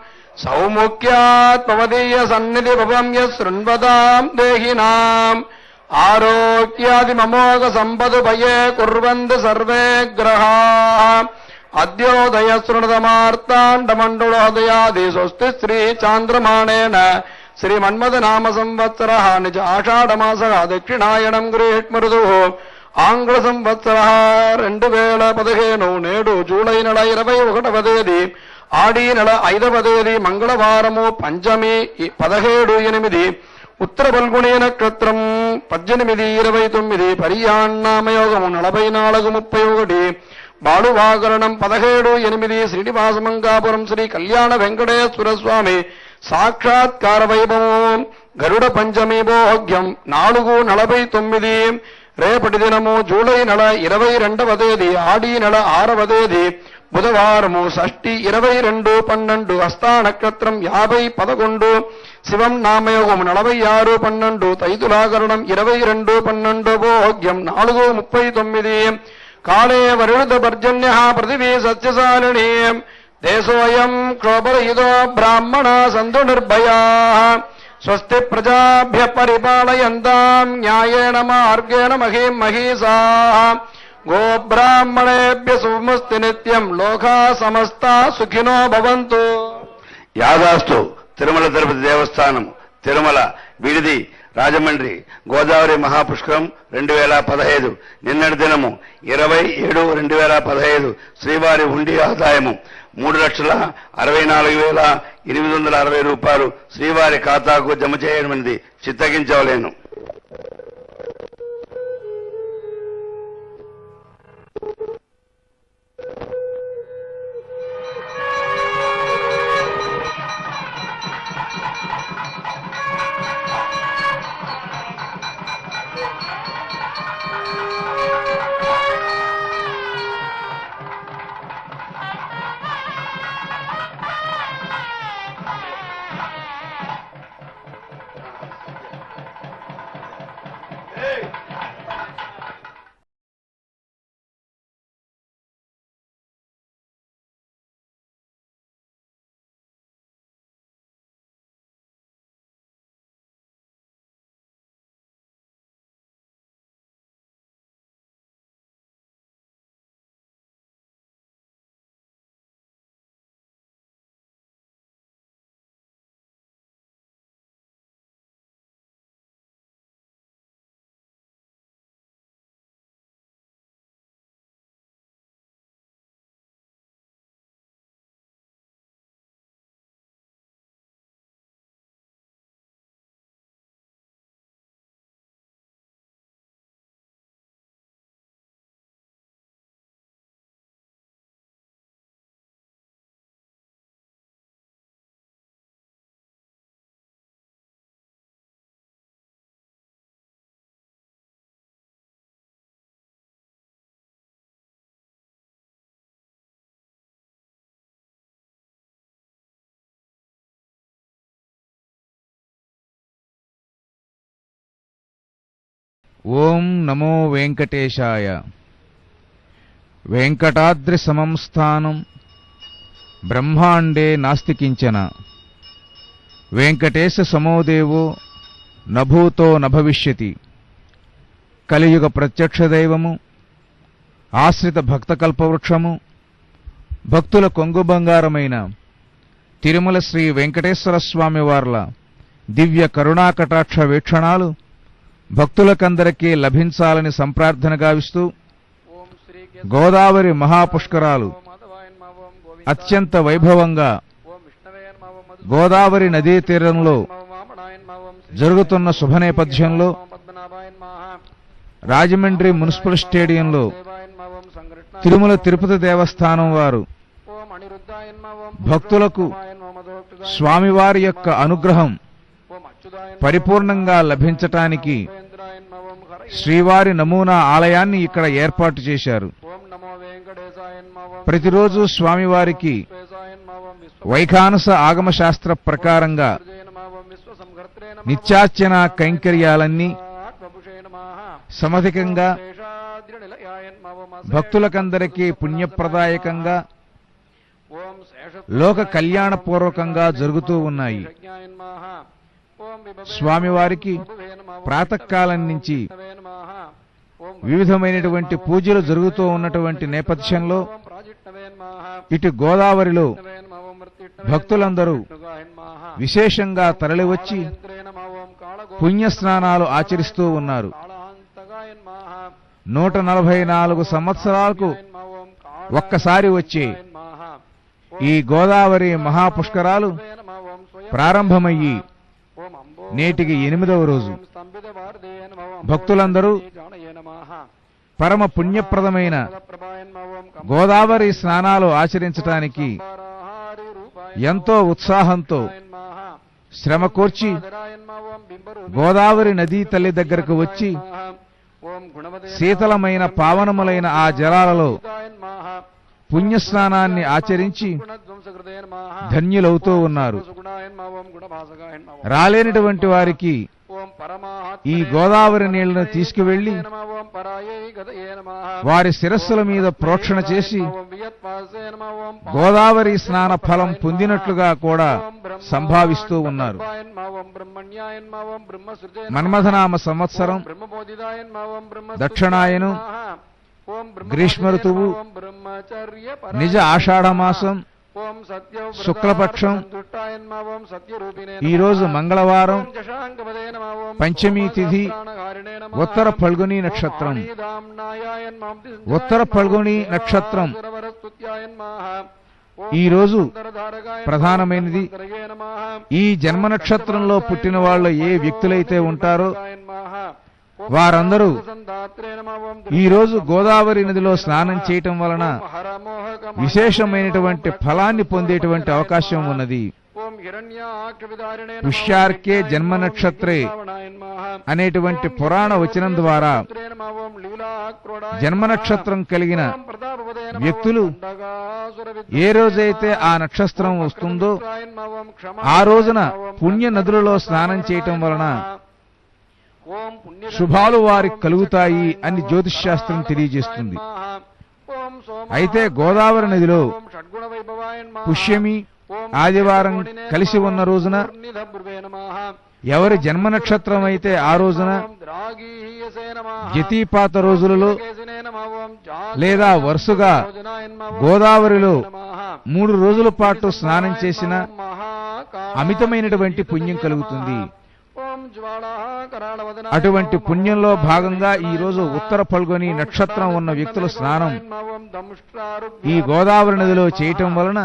सौमुख्यात्मवदीय सन्निधि भवम्य शृण्वताम् देहिनाम् आरोग्यादिममोघ सम्पदुभये कुर्वन्तु सर्वे ग्रहाः अद्योदय शृणुतमार्ताण्डमण्डलोदयादि स्वस्ति श्रीचान्द्रमाणेन श्रीमन्मथनाम संवत्सरः निज आषाढमासः दक्षिणायनम् ग्रीष्मऋतुः आङ्ग्ल संवत्सरः 2015 నేడు జూలై నెల 21వ తేదీ ఆడి నెల 5వ తేదీ మంగళవారము పంచమి 17/8 ఉత్తర ఫల్గుణే నక్షత్రం 18-29 పర్యాణామయోగము 44-31 బాళువాకరణం 17-8 శ్రీనివాసమంగాపురం శ్రీ కళ్యాణ వెంకటేశ్వర స్వామి సాక్షాత్కార వైభవం గరుడ పంచమి భోగ్యం 4-49 రేపటి దినము జూలై నెల 22వ తేదీ ఆడి నెల 6వ తేదీ బుధవారము షష్ఠి 22-12 హస్తా నక్షత్రం 50-11 శివం నామయోగం 46-12 తైతులాకరణం 22-12 భోగ్యం 4-39 కాళే వరుణత పర్జన్య పృథివీ సస్యశాలిని దేశోయం క్షోభరహితో బ్రాహ్మణ సంతు నిర్భయా స్వస్తి ప్రజాభ్య పరిపాలయంతాం న్యాయేన మార్గేణ మహీం మహీసా గోబ్రాహ్మణేభ్య శుభమస్తి నిత్యం లోకా సమస్తా సుఖినో భవంతు. యాదాస్తు తిరుమల తిరుపతి దేవస్థానం తిరుమల విడిది రాజమండ్రి గోదావరి మహాపుష్కరం 2015 నిన్నటి దినము 27/2015 శ్రీవారి హుండీ ఆదాయము 3,64,860 రూపాయలు శ్రీవారి ఖాతాకు జమ చేయడమైనది. చిత్తగించవలేను. ఓం నమో వెంకటేశాయ. వెంకటాద్రి సమం స్థానం బ్రహ్మాండే నాస్తి కించన. వెంకటేశ సమోదేవో నభూతో నభవిష్యతి. కలియుగ ప్రత్యక్ష దైవము, ఆశ్రిత భక్త కల్పవృక్షము, భక్తుల కొంగు బంగారమైన తిరుమల శ్రీ వెంకటేశ్వర స్వామి వార్ల దివ్య కరుణాకటాక్ష వీక్షణాలు భక్తులకందరికీ లభించాలని సంప్రార్థన గావిస్తూ గోదావరి మహాపుష్కరాలు అత్యంత వైభవంగా గోదావరి నదీ తీరంలో జరుగుతున్న శుభ నేపథ్యంలో రాజమండ్రి మున్సిపల్ స్టేడియంలో తిరుమల తిరుపతి దేవస్థానం వారు భక్తులకు స్వామివారి యొక్క అనుగ్రహం పరిపూర్ణంగా లభించటానికి శ్రీవారి నమూనా ఆలయాన్ని ఇక్కడ ఏర్పాటు చేశారు. ప్రతిరోజు స్వామివారికి వైఖానస ఆగమ శాస్త్ర ప్రకారంగా నిత్యార్చన కైంకర్యాలన్నీ సమధికంగా భక్తులకందరికీ పుణ్యప్రదాయకంగా లోక కళ్యాణపూర్వకంగా జరుగుతూ ఉన్నాయి. స్వామివారికి ప్రాతకాలం నుంచి వివిధమైనటువంటి పూజలు జరుగుతూ ఉన్నటువంటి నేపథ్యంలో ఇటు గోదావరిలో భక్తులందరూ విశేషంగా తరలివచ్చి పుణ్యస్నానాలు ఆచరిస్తూ ఉన్నారు. 144 సంవత్సరాలకు ఒక్కసారి వచ్చే ఈ గోదావరి మహాపుష్కరాలు ప్రారంభమయ్యి నేటికి 8వ రోజు. భక్తులందరూ పరమ పుణ్యప్రదమైన గోదావరి స్నానాలు ఆచరించటానికి ఎంతో ఉత్సాహంతో శ్రమ కోర్చి గోదావరి నదీ తల్లి దగ్గరకు వచ్చి శీతలమైన పావనములైన ఆ జలాలలో పుణ్యస్నానాన్ని ఆచరించి ధన్యులవుతూ ఉన్నారు. రాలేనటువంటి వారికి ఈ గోదావరి నీళ్లను తీసుకువెళ్లి వారి శిరస్సుల మీద ప్రోక్షణ చేసి గోదావరి స్నాన ఫలం పొందినట్లుగా కూడా సంభావిస్తూ ఉన్నారు. మన్మథనామ సంవత్సరం దక్షిణాయను గ్రీష్మ ఋతువు నిజ ఆషాఢమాసం శుక్లపక్షం ఈ రోజు మంగళవారం పంచమీ తిథి ఉత్తర ఫల్గుని నక్షత్రం. ఉత్తర ఫల్గుని నక్షత్రం ఈ రోజు ప్రధానమైనది. ఈ జన్మ నక్షత్రంలో పుట్టిన వాళ్ళు ఏ వ్యక్తులైతే ఉంటారో వారందరూ ఈ రోజు గోదావరి నదిలో స్నానం చేయటం వలన విశేషమైనటువంటి ఫలాన్ని పొందేటువంటి అవకాశం ఉన్నది. పుష్యార్కే జన్మ నక్షత్రే అనేటువంటి పురాణ వచనం ద్వారా జన్మ నక్షత్రం కలిగిన వ్యక్తులు ఏ రోజైతే ఆ నక్షత్రం వస్తుందో ఆ రోజున పుణ్య నదులలో స్నానం చేయటం వలన శుభాలు వారికి కలుగుతాయి అని జ్యోతిష్శాస్త్రం తెలియజేస్తుంది. అయితే గోదావరి నదిలో పుష్యమి ఆదివారం కలిసి ఉన్న రోజున ఎవరి జన్మ నక్షత్రం అయితే ఆ రోజున జతీపాత రోజులలో లేదా వరుసగా గోదావరిలో 3 రోజుల పాటు స్నానం చేసిన అమితమైనటువంటి పుణ్యం కలుగుతుంది. అటువంటి పుణ్యంలో భాగంగా ఈ రోజు ఉత్తర ఫల్గుని నక్షత్రం ఉన్న వ్యక్తుల స్నానం ఈ గోదావరి నదిలో చేయటం వలన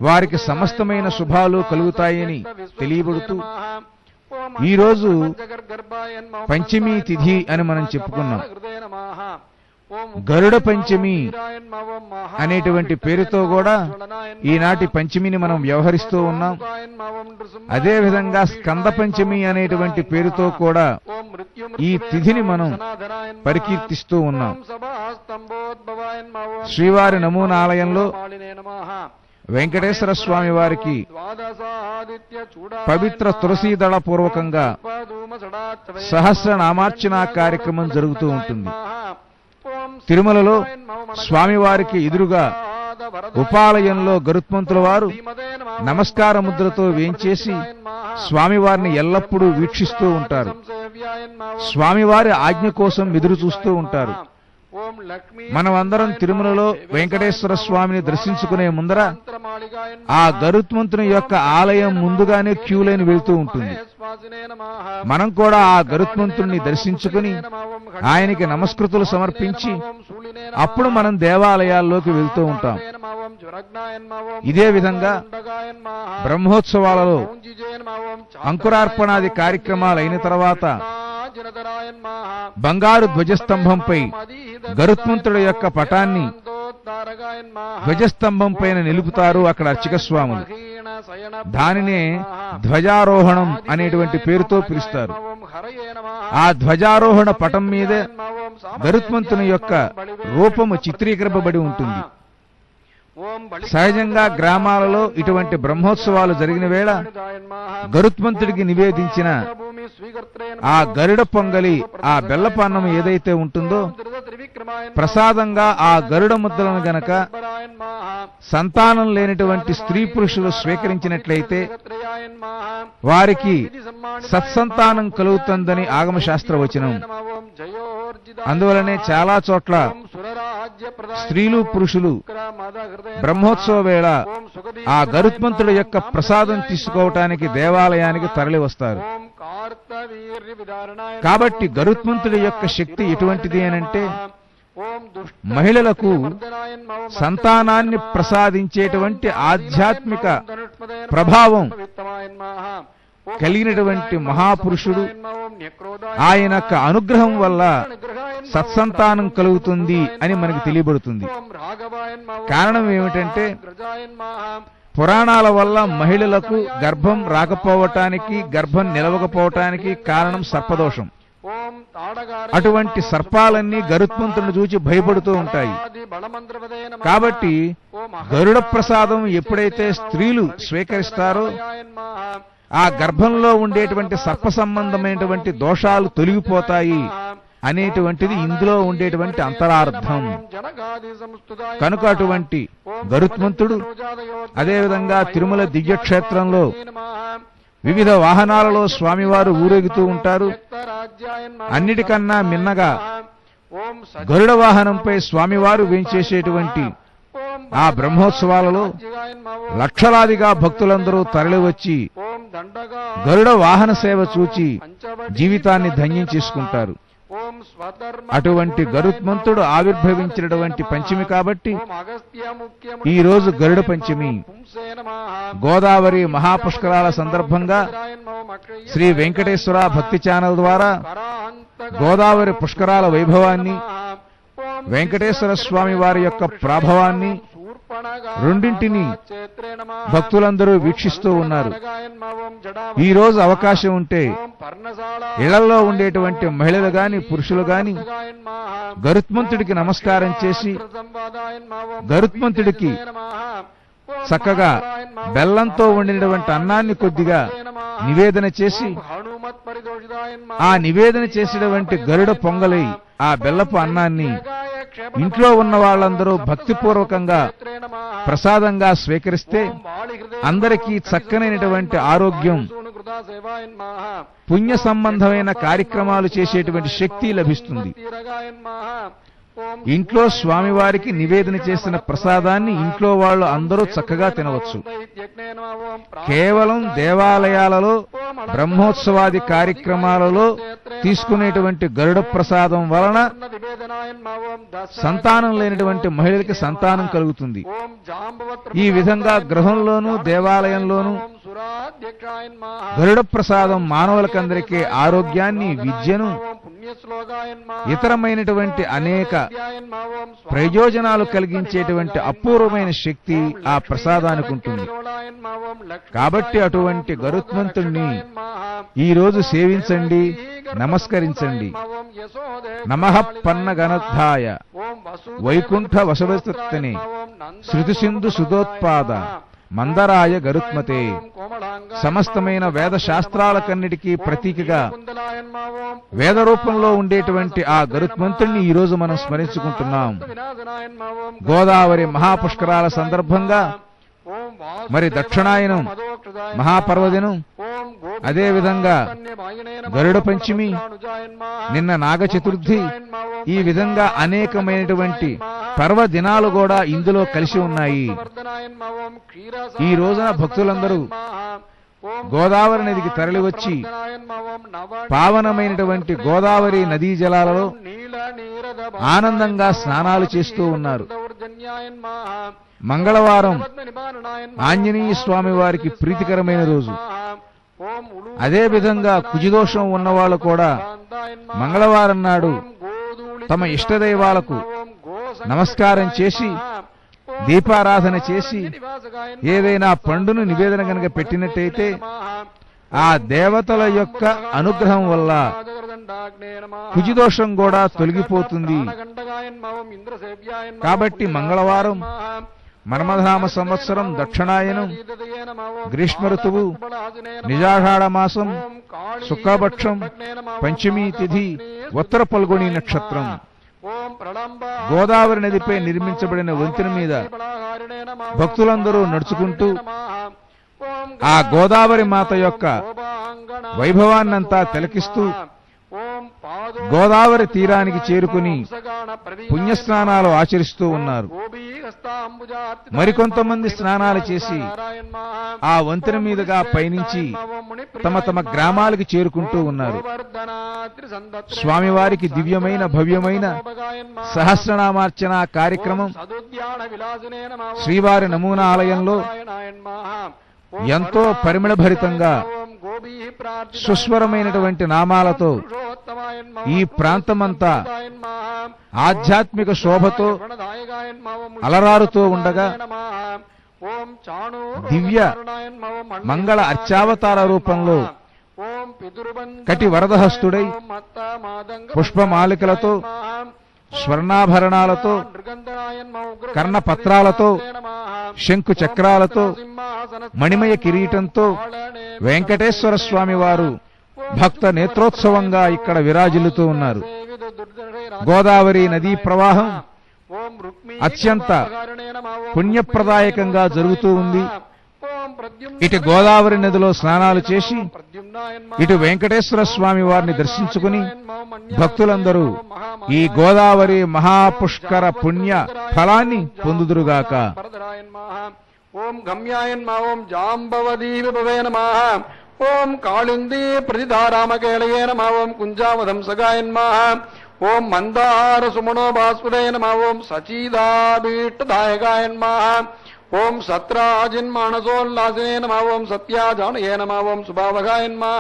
వారికి సమస్తమైన శుభాలు కలుగుతాయని తెలియబడుతూ ఈ రోజు పంచమీ తిథి అని మనం చెప్పుకున్నాం. గరుడ పంచమి అనేటువంటి పేరుతో కూడా ఈనాటి పంచమిని మనం వ్యవహరిస్తూ ఉన్నాం. అదేవిధంగా స్కంద పంచమి అనేటువంటి పేరుతో కూడా ఈ తిథిని మనం పరికీర్తిస్తూ ఉన్నాం. శ్రీవారి నమూనాలయంలో వెంకటేశ్వర స్వామి వారికి పవిత్ర తులసీదళ పూర్వకంగా సహస్రనామార్చన కార్యక్రమం జరుగుతూ ఉంటుంది. తిరుమలలో స్వామివారికి ఎదురుగా ఉపాలయంలో గరుత్మంతుల వారు నమస్కార ముద్రతో వేంచేసి స్వామివారిని ఎల్లప్పుడూ వీక్షిస్తూ ఉంటారు. స్వామివారి ఆజ్ఞ కోసం ఎదురు చూస్తూ ఉంటారు. మనమందరం తిరుమలలో వెంకటేశ్వర స్వామిని దర్శించుకునే ముందర ఆ గరుత్మంతుని యొక్క ఆలయం ముందుగానే క్యూ లైన్ వెళ్తూ ఉంటుంది. మనం కూడా ఆ గరుత్మంతుని దర్శించుకుని ఆయనకి నమస్కృతులు సమర్పించి అప్పుడు మనం దేవాలయాల్లోకి వెళ్తూ ఉంటాం. ఇదే విధంగా బ్రహ్మోత్సవాలలో అంకురార్పణాది కార్యక్రమాలు అయిన తర్వాత బంగారు ధ్వజస్తంభంపై గరుత్మంతుడి యొక్క పటాన్ని ధ్వజస్తంభం పైన నిలుపుతారు అక్కడ అర్చక స్వాములు. దానినే ధ్వజారోహణం అనేటువంటి పేరుతో పిలుస్తారు. ఆ ధ్వజారోహణ పటం మీదే గరుత్మంతుని యొక్క రూపము చిత్రీకరింపబడి ఉంటుంది. సహజంగా గ్రామాలలో ఇటువంటి బ్రహ్మోత్సవాలు జరిగిన వేళ గరుత్మంతుడికి నివేదించిన ఆ గరుడ పొంగలి, ఆ బెల్లపాన్నం ఏదైతే ఉంటుందో ప్రసాదంగా ఆ గరుడ ముద్దలను గనక సంతానం లేనటువంటి స్త్రీ పురుషులు స్వీకరించినట్లయితే వారికి సత్సంతానం కలుగుతుందని ఆగమశాస్త్ర వచనం. అందువలనే చాలా చోట్ల స్త్రీలు పురుషులు బ్రహ్మోత్సవ వేళ ఆ గరుత్మంతుడి యొక్క ప్రసాదం తీసుకోవటానికి దేవాలయానికి తరలి వస్తారు. కాబట్టి గరుత్మంతుడి యొక్క శక్తి ఎటువంటిది అనంటే మహిళలకు సంతానాన్ని ప్రసాదించేటువంటి ఆధ్యాత్మిక ప్రభావం కలిగినటువంటి మహాపురుషుడు. ఆయన యొక్క అనుగ్రహం వల్ల సత్సంతానం కలుగుతుంది అని మనకి తెలియబడుతుంది. కారణం ఏమిటంటే పురాణాల వల్ల మహిళలకు గర్భం రాకపోవటానికి, గర్భం నిలవకపోవటానికి కారణం సర్పదోషం. అటువంటి సర్పాలన్నీ గరుత్మంతుడిని చూచి భయపడుతూ ఉంటాయి. కాబట్టి గరుడ ప్రసాదం ఎప్పుడైతే స్త్రీలు స్వీకరిస్తారో ఆ గర్భంలో ఉండేటువంటి సర్ప సంబంధమైనటువంటి దోషాలు తొలగిపోతాయి అనేటువంటిది ఇందులో ఉండేటువంటి అంతరార్థం. కనుక అటువంటి గరుత్మంతుడు అదేవిధంగా తిరుమల దివ్యక్షేత్రంలో వివిధ వాహనాలలో స్వామివారు ఊరేగుతూ ఉంటారు. అన్నిటికన్నా మిన్నగా గరుడ వాహనంపై స్వామివారు వేంచేసేటువంటి ఆ బ్రహ్మోత్సవాలలో లక్షలాదిగా భక్తులందరూ తరలివచ్చి గరుడ వాహన సేవ చూచి జీవితాన్ని ధన్యం చేసుకుంటారు. అటువంటి గరుత్మంతుడు ఆవిర్భవించినటువంటి పంచమి కాబట్టి ఈ రోజు గరుడ పంచమి. గోదావరి మహాపుష్కరాల సందర్భంగా శ్రీ వెంకటేశ్వర భక్తి ఛానల్ ద్వారా గోదావరి పుష్కరాల వైభవాన్ని, వెంకటేశ్వర స్వామి వారి యొక్క ప్రాభవాన్ని రెండింటిని భక్తులందరూ వీక్షిస్తూ ఉన్నారు. ఈ రోజు అవకాశం ఉంటే ఇళ్లలో ఉండేటువంటి మహిళలు గాని పురుషులు గాని గరుత్మంతుడికి నమస్కారం చేసి గరుత్మంతుడికి చక్కగా బెల్లంతో వండినటువంటి అన్నాన్ని కొద్దిగా నివేదన చేసి ఆ నివేదన చేసినటువంటి గరుడ పొంగలై ఆ బెల్లపు అన్నాన్ని ఇంట్లో ఉన్న వాళ్ళందరూ భక్తిపూర్వకంగా ప్రసాదంగా స్వీకరిస్తే అందరికీ చక్కనైనటువంటి ఆరోగ్యం, పుణ్య సంబంధమైన కార్యక్రమాలు చేసేటువంటి శక్తి లభిస్తుంది. ఇంట్లో స్వామివారికి నివేదన చేసిన ప్రసాదాన్ని ఇంట్లో వాళ్ళు అందరూ చక్కగా తినవచ్చు. కేవలం దేవాలయాలలో బ్రహ్మోత్సవాది కార్యక్రమాలలో తీసుకునేటువంటి గరుడ ప్రసాదం వలన సంతానం లేనటువంటి మహిళలకి సంతానం కలుగుతుంది. ఈ విధంగా గృహంలోనూ దేవాలయంలోనూ గరుడ ప్రసాదం మానవులకందరికీ ఆరోగ్యాన్ని, విద్యను, ఇతరమైనటువంటి అనేక ప్రయోజనాలు కలిగించేటువంటి అపూర్వమైన శక్తి ఆ ప్రసాదానికి ఉంటుంది. కాబట్టి అటువంటి గరుత్మంతుణ్ణి ఈ రోజు సేవించండి, నమస్కరించండి. నమః పన్నగనద్ధాయ వైకుంఠ వసవస్తనే శృతి సింధు సుధోత్పాద మందరాయ గరుత్మతే. సమస్తమైన వేద శాస్త్రాలకన్నిటికీ ప్రతీకగా వేద రూపంలో ఉండేటువంటి ఆ గరుత్మంతుణ్ణి ఈ రోజు మనం స్మరించుకుంటున్నాం. గోదావరి మహాపుష్కరాల సందర్భంగా మరి దక్షిణాయనం మహాపర్వదినం, అదేవిధంగా గరుడ పంచమి, నిన్న నాగ చతుర్థి, ఈ విధంగా అనేకమైనటువంటి పర్వదినాలు కూడా ఇందులో కలిసి ఉన్నాయి. ఈ రోజున భక్తులందరూ గోదావరి నదికి తరలివచ్చి పావనమైనటువంటి గోదావరి నదీ జలాలలో ఆనందంగా స్నానాలు చేస్తూ ఉన్నారు. మంగళవారం ఆంజనేయ స్వామి వారికి ప్రీతికరమైన రోజు. అదేవిధంగా కుజిదోషం ఉన్నవాళ్ళు కూడా మంగళవారం నాడు తమ ఇష్టదైవాలకు నమస్కారం చేసి దీపారాధన చేసి ఏదైనా పండును నివేదన గనక పెట్టినట్టయితే ఆ దేవతల యొక్క అనుగ్రహం వల్ల కుజిదోషం కూడా తొలగిపోతుంది. కాబట్టి మంగళవారం మన్మథనామ సంవత్సరం దక్షిణాయనం గ్రీష్మ ఋతువు నిజాషాఢ మాసం శుక్లపక్షం పంచమీ తిథి ఉత్తర పల్గొని నక్షత్రం గోదావరి నదిపై నిర్మించబడిన వంతెన మీద భక్తులందరూ నడుచుకుంటూ ఆ గోదావరి మాత యొక్క వైభవాన్నంతా తిలకిస్తూ గోదావరి తీరానికి చేరుకుని పుణ్యస్నానాలు ఆచరిస్తూ ఉన్నారు. మరికొంతమంది స్నానాలు చేసి ఆ వంతెన మీదుగా పయనించి తమ తమ గ్రామాలకు చేరుకుంటూ ఉన్నారు. స్వామివారికి దివ్యమైన భవ్యమైన సహస్రనామార్చన కార్యక్రమం శ్రీవారి నమూనా ఆలయంలో ఎంతో పరిమళభరితంగా సుస్వరమైనటువంటి నామాలతో ఈ ప్రాంతమంతా ఆధ్యాత్మిక శోభతో అలరారుతూ ఉండగా దివ్య మంగళ అర్చావతార రూపంలో కటి వరదహస్తుడై పుష్పమాలికలతో స్వర్ణాభరణాలతో కర్ణపత్రాలతో శంకు చక్రాలతో మణిమయ కిరీటంతో వెంకటేశ్వర స్వామి వారు భక్త నేత్రోత్సవంగా ఇక్కడ విరాజిల్లుతూ ఉన్నారు. గోదావరి నదీ ప్రవాహం అత్యంత పుణ్యప్రదాయకంగా జరుగుతూ ఉంది. ఇటు గోదావరి నదిలో స్నానాలు చేసి ఇటు వెంకటేశ్వర స్వామి వారిని దర్శించుకుని భక్తులందరూ ఈ గోదావరి మహాపుష్కర పుణ్య ఫలాన్ని పొందుదురుగాక. ఓం గమ్యాయన్మా ఓం జాంబవదీ విభవే నమః ఓం కాళిందీ ప్రతిధారామకేళయే నమః ఓం కుంజావధంసగాయన్మా ఓం మందార సుమనో భాస్వదే నమః ఓం సచీదాభీష్టదాయకాయన్మా ఓం సత్రాజిన్మానసోల్లాసినే నమః ఓం సత్యాజానయే నమః ఓం సుభావగాయన్మా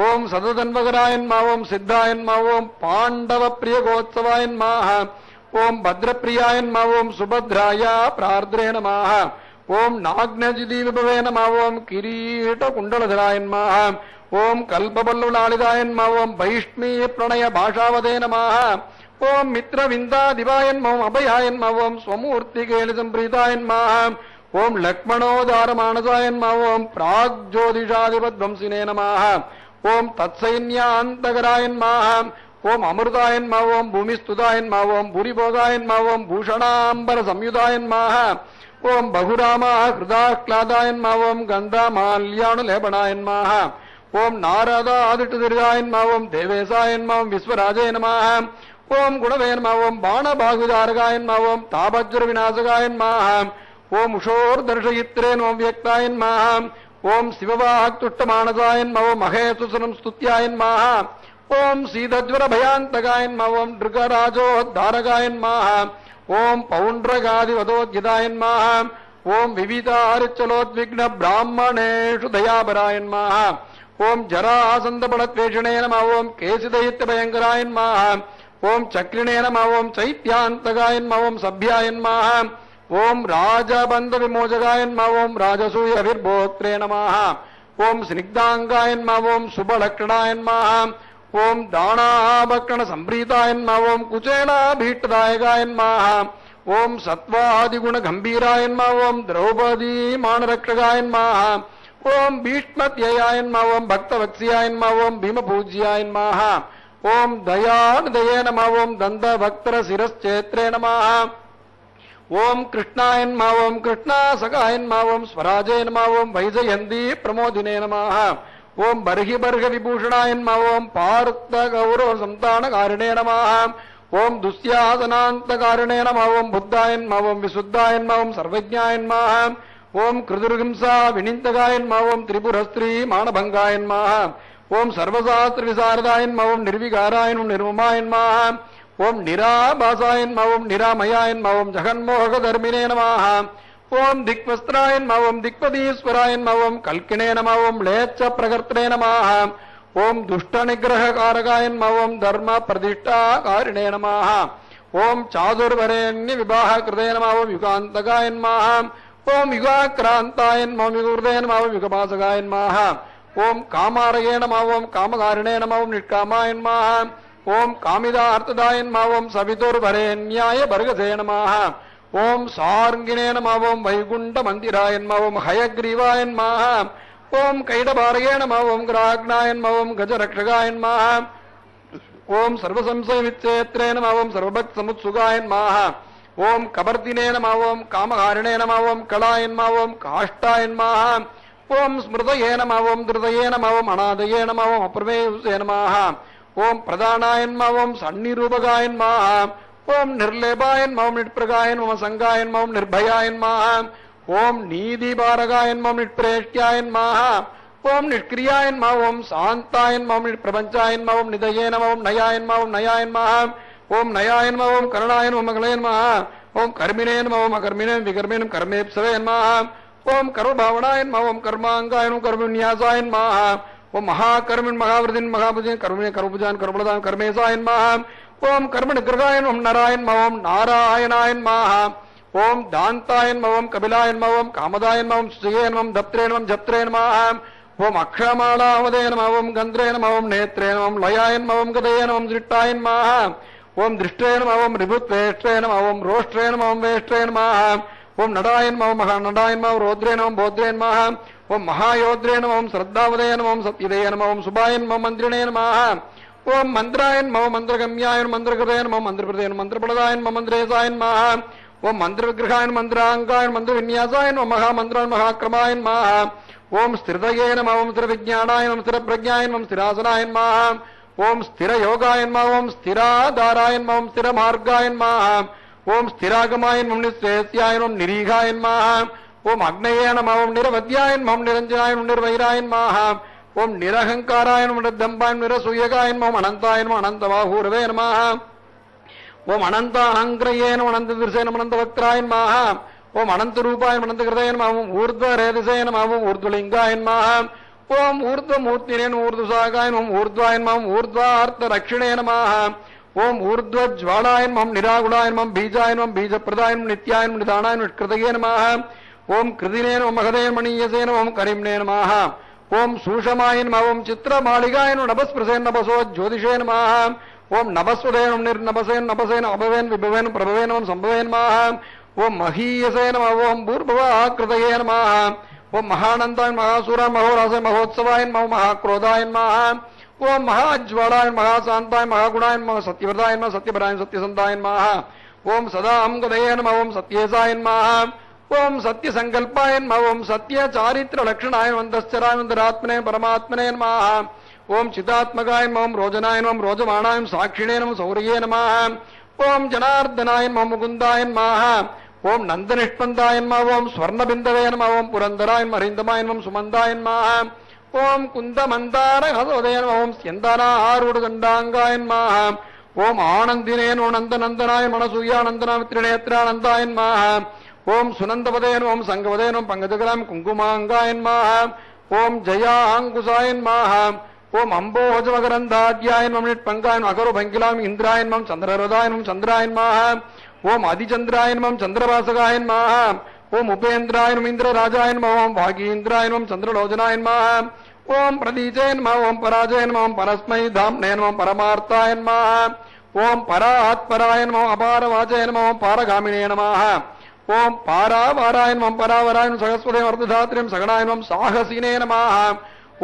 ఓం సతతన్వగరాయన్మా ఓం సిద్ధాయన్మా ఓం పాండవ ప్రియగోత్సవాయన్మా ఓం భద్రప్రియాయన్మా ఓం సుభద్రాయ ప్రార్ద్రే నమః ఓం నాగ్నజిదీ విభవే నమః ఓం కిరీట కుండలధరాయన్మా ఓం కల్పబల్లులాళిదాయన్మా ఓం వైష్ణీ ప్రణయ భాషావదే నమః ఓం మిత్రవిందాదివాయన్మా ఓం అభయాయన్మా ఓం స్వమూర్తికేళి సంప్రీతాయన్మా ఓం లక్ష్మణోదారమానసాయన్మా ఓం ప్రాగ్జ్యోతిషాధిపద్వంసినే నమః ఓం తత్సైన్యాంతకరాయన్మా ఓం అమృతాయన్మా ఓం భూమిస్తుతాయన్మా ఓం భూరిభోగాయన్మా ఓం భూషణాంబర సంయుతాయన్మా ఓం బహురామా హృదాహ్లాదాయన్మా ఓం గంధమాల్యాణులేపనాయన్మా ఓం నారదాదిటుదిర్గాయన్మా ఓం దేవేశాయన్మా ఓం విశ్వరాజయ నమః ఓం గుణవే నమః ఓం బాణబాహుదారగాయన్మా ఓం తాపజ్ర వినాశగాయన్మా ఓం ఉషోర్దర్శయిత్రే ఓం వ్యక్తాయన్మా ఓం శివవాక్తుష్టమానసాయన్మా ఓం మహేశ్వరం స్తుత్యాయన్మా ఓం సీతజ్వర భయాంతగాయన్మా ఓం నృగరాజోద్ధారగాయన్మా ఓం పౌండ్రగాదివదోద్యదాయన్మా ఓం వివిధారిచ్చలోద్విగ్న బ్రాహ్మణేషు దయాపరాయన్మా ఓం జరాసందపడద్వేషిణే నమః ఓం కేశిదైత్యభయంకరాయన్మా ఓం చక్రిణే నమః ఓం చైత్యాంతగాయన్మా ఓం సభ్యాయన్మా ఓం రాజబంధ విమోచగాయన్మా ఓం రాజసూయభిర్భోక్త్రే నమః ఓం స్నిగ్ధాంగాయన్మా ఓం శుభలక్షణాయన్మా ఓం దానాభక్షణ సంప్రీతాయన్మా ఓం కుచేలాభీష్టదాయకాయన్మా ఓం సత్వాదిగుణ గంభీరాయన్మా ఓం ద్రౌపదీ మానరక్షగాయన్మా ఓం భీష్మత్యయాయన్మా ఓం భక్తవత్స్యాయన్మా ఓం భీమపూజ్యాయన్మా ఓం దయానిదయే నమః ఓం దందభక్తర శిరశ్చేత్రే నమః ఓం కృష్ణాయన్మా ఓం కృష్ణాసగాయన్మా ఓం స్వరాజయ నమః ఓం వైజయంతి ప్రమోదినే నమః ఓం బర్హి బర్హ విభూషణాయన్మా ఓం పార్త గౌరవ సంతానకారిణే నమః ఓం దుశ్యాసనాంతకారిణే నమః ఓం బుద్ధాయన్మా ఓం విశుద్ధాయన్మా ఓం సర్వజ్ఞాయన్మా ఓం కృదుర్హింసా వినింతగాయన్మా ఓం త్రిపురస్త్రీ మానభంగాయన్మా ఓం సర్వశాస్త్ర విశారదాయన్మా ఓం నిర్వికారాయన్ నిర్మమాయన్మా ఓం నిరాభాసాయన్మా ఓం నిరామయాయన్మా ఓం జగన్మోహకధర్మిణే నమః ఓం దిక్వస్త్రాయన్మా ఓం దిక్పదీశ్వరాయన్మా ఓం కల్కిణే నమః ఓం మ్లేచ్ఛ ప్రకర్తనే నమః ఓం దుష్ట నిగ్రహకారకాయన్మా ఓం ధర్మ ప్రతిష్టాకారిణే నమః ఓం చాదుర్వరేణ్య వివాహకృతే నమః ఓం యుగాంతకాయన్మా ఓం యుగాక్రాంతాయన్మా ఓం యుగృతే నమః ఓం యుగపాసగాయన్మా ఓం కామారయే నమః ఓం కామకారిణే నమః ఓం నిష్కామాయన్మా ఓం కామిదార్థదాయన్మా ఓం సవితుర్వరేణ్యాయ భర్గసే నమః ఓం సార్ంగిణే నమః ఓం వైకుంఠ మందిరాయన్మా ఓం హయగ్రీవాయన్మా ఓం కైడభారయే నమః ఓం గ్రాగ్నాయన్మా ఓం గజరక్షగాయన్మా ఓం సర్వసంశయ విచ్ఛేత్రే నమః ఓం సర్వభక్త సముత్సుగాయన్మా ఓం కబర్దినే నమః ఓం కామహారిణే నమః ఓం కళాయన్మా ఓం కాష్టాయన్మా ఓం స్మృతయే నమః ఓం ధృతయే నమః ఓం అనాదయే నమః ఓం అప్రమేయుసే నమః ఓం ప్రధానాయన్మా ఓం సన్నిరూపగాయన్మా ఓం నిర్లేపాయన్మా ఓం నిష్ప్రగాయన్ ఓం సంగాయన్మా ఓం నిర్భయాయన్మా ఓం నీతిభారగాయన్మా ఓం నిష్ప్రేష్ట్యాయన్మా ఓం నిష్క్రియాయన్మా ఓం శాంతాయన్మా ఓం నిష్ప్రపంచాయన్మా ఓం నిదయే నమః ఓం నయాయన్మా ఓం నయాయన్మా ఓం నయాయన్మా ఓం కరుణాయన్ ఓం మంగళయన్మా ఓం కర్మిణే నమః ఓం అకర్మిణే వికర్మిణం కర్మేప్సవే నమః ஓம் கர்மபாவனாய நம ஓம் கர்மாங்காய நம கர்மவிநியாசாய நம ஓம் மகாகர்மின் மகாவிருதின் மகாபுஜன் கர்மணி கர்மபுஜான் கர்மலதாம் கர்மேசாய நம ஓம் கர்மணி கிருகாய நம நாராயண நம ஓம் நாராயணாய நம ஓம் தாந்தாய நம ஓம் கபிலாய நம ஓம் காமதாய நம ஓம் சுஜயே நம தப்திரே நம ஜப்திரே நம ஓம் அக்ஷமாலாவதே நம ஓம் கந்திரே நம ஓம் நேத்ரே நம லயாய நம ஓம் கதயே நம திருஷ்டாய நம ஓம் திருஷ்டே நம ஓம் ரிபுத்வேஷ்டே நம ஓம் ரோஷ்டே நம ஓம் வேஷ்டே நம ஓம் நடாய நம ஓம் மகாநடாய நம ரோத்ரே நம போத்ரே நம ஓம் மகாயோத்ரே நம ஓம் ஸ்ரத்தாவதே நம ஓம் சத்யதே நம ஓம் சுபாய நம மந்திரிணே நம ஓம் மந்திராய நம ஓம் மந்திரகம்யாய மந்திரகிருதே நம மந்திரபிரதே மந்திரபலதாய நம மந்திரேசாய நம ஓம் மந்திரவிக்கிரகாய மந்திராங்காய மந்திரவிநியாசாய நம மகாமந்திராய மகாக்கிரமாய நம ஓம் ஸ்திரதயே நம ஓம் ஸ்திரவிஜானாய நம ஸ்திரப்பிரஜாய நம ஸ்திராசனாய நம ஓம் ஸ்திரயோகாய நம ஓம் ஸ்திராதாராய நம ஓம் ஸ்திரமார்காய நம ஓம் ஸ்திராகமாய நம நிஸ்வேஸ்யாய நம நிரீகாய நம ஓம் அக்னயே நம ஓம் நிரவத்யாய நம ஓம் நிரஞ்சனாய நம நிர்வைராய நம ஓம் நிரஹங்காராய நம நிர்தம்பாய நம நிரசூயகாய நம அனந்தாய நம அனந்தபாஹூரவே நம ஓம் அனந்தாங்கிரயே நம அனந்ததிர்சே நம அனந்தவக்ராய நம ஓம் அனந்தரூபாய நம அனந்தகிருதய நம ஓம் ஊர்த்வரேதசே நம ஓம் ஊர்த்வலிங்காய நம ஓம் ஊர்த்வமூர்த்தினே நம ஊர்த்வசாகாய நம ஊர்த்வாய நம ஊர்த்வார்த்த ரக்ஷிணே நம ஓம் ஊர்த்வஜ்வாலாய நம நிராகுலாய நம பீஜாய நம பீஜப்பிரதாய நம நித்யாய நம நிதானாய நம கிருதயே நம ஓம் கிருதினே நம மகதே மணியசே நம ஓம் கரிம்னே நம ஓம் சூஷமாய நம ஓம் சித்திரமாளிகாய நம நபஸ்பிரசே நபசோ ஜோதிஷே நம ஓம் நபஸ்வதே நம நிர்நபசேன் நபசேன் அபவேன் விபவேன் பிரபவேன் நம சம்பவேன் நம ஓம் மகீயசே நம ஓம் பூர்பவ ஆக்கிருதயே நம ஓம் மகானந்தாய மகாசூராய மகோராசே மகோத்சவாய நம மகாக்ரோதாய நம ஓம் மகாஜ்வாலாய மகாசாந்தாய மகாகுணாய நம சத்யவதாய நம சத்யபராய சத்யசந்தாய நம ஓம் சதாம் கதயே நம ஓம் சத்யேசாய நம ஓம் சத்யசங்கல்பாய நம ஓம் சத்ய சாரித்திர லக்ஷணாய வந்தஸ்தராய வந்தராத்மனே பரமாத்மனே நம ஓம் சிதாத்மகாய நம ஓம் ரோஜனாய நம ரோஜமானாய சாட்சிணே நம சௌரியே நம ஓம் ஜனார்தனாய நம முகுந்தாய நம ஓம் நந்தனிஷ்பந்தாய நம ஓம் ஸ்வர்ணபிந்தவே நம ஓம் புரந்தராய நம ஹரிந்தமாய நம சுமந்தாய நம ஓம் குந்தமந்தார ஹசோதய நம ஓம் ஸ்யந்தானா ஆரூடு கண்டாங்காய நம ஓம் ஆனந்தினே நம நந்தநந்தனாய மனசூயானந்தனாய திரிநேத்ரானந்தாய நம ஓம் சுனந்தவதே நம ஓம் சங்கவதே நம பங்கஜகராம் குங்குமாங்காய நம ஓம் ஜயாங்குசாய நம ஓம் அம்போஜமகரந்தாத்யாய நம நிட்பங்காய நம அகரு பங்கிலாம் இந்திராய நம சந்திரரதாய நம சந்திராய நம ஓம் அதிச்சந்திராய நம சந்திரவாசகாய நம ஓம் உபேந்திராய நம இந்திரராஜாய நம ஓம் வாகீந்திராய நம சந்திரலோச்சனாய நம ஓம் பிரதீஜே நம ஓம் பராஜய நம ஓம் பரஸ்மை தாம்னே நம பரமார்த்தாய நம ஓம் பராத்பராய நம அபாரவாச்சய நம ஓம் பாரகாமினே நம ஓம் பாராவாராய நம பராவராய நம சகஸ்வதே அர்த்ததாத்ரியம் சகனாய நம சாகசினே நம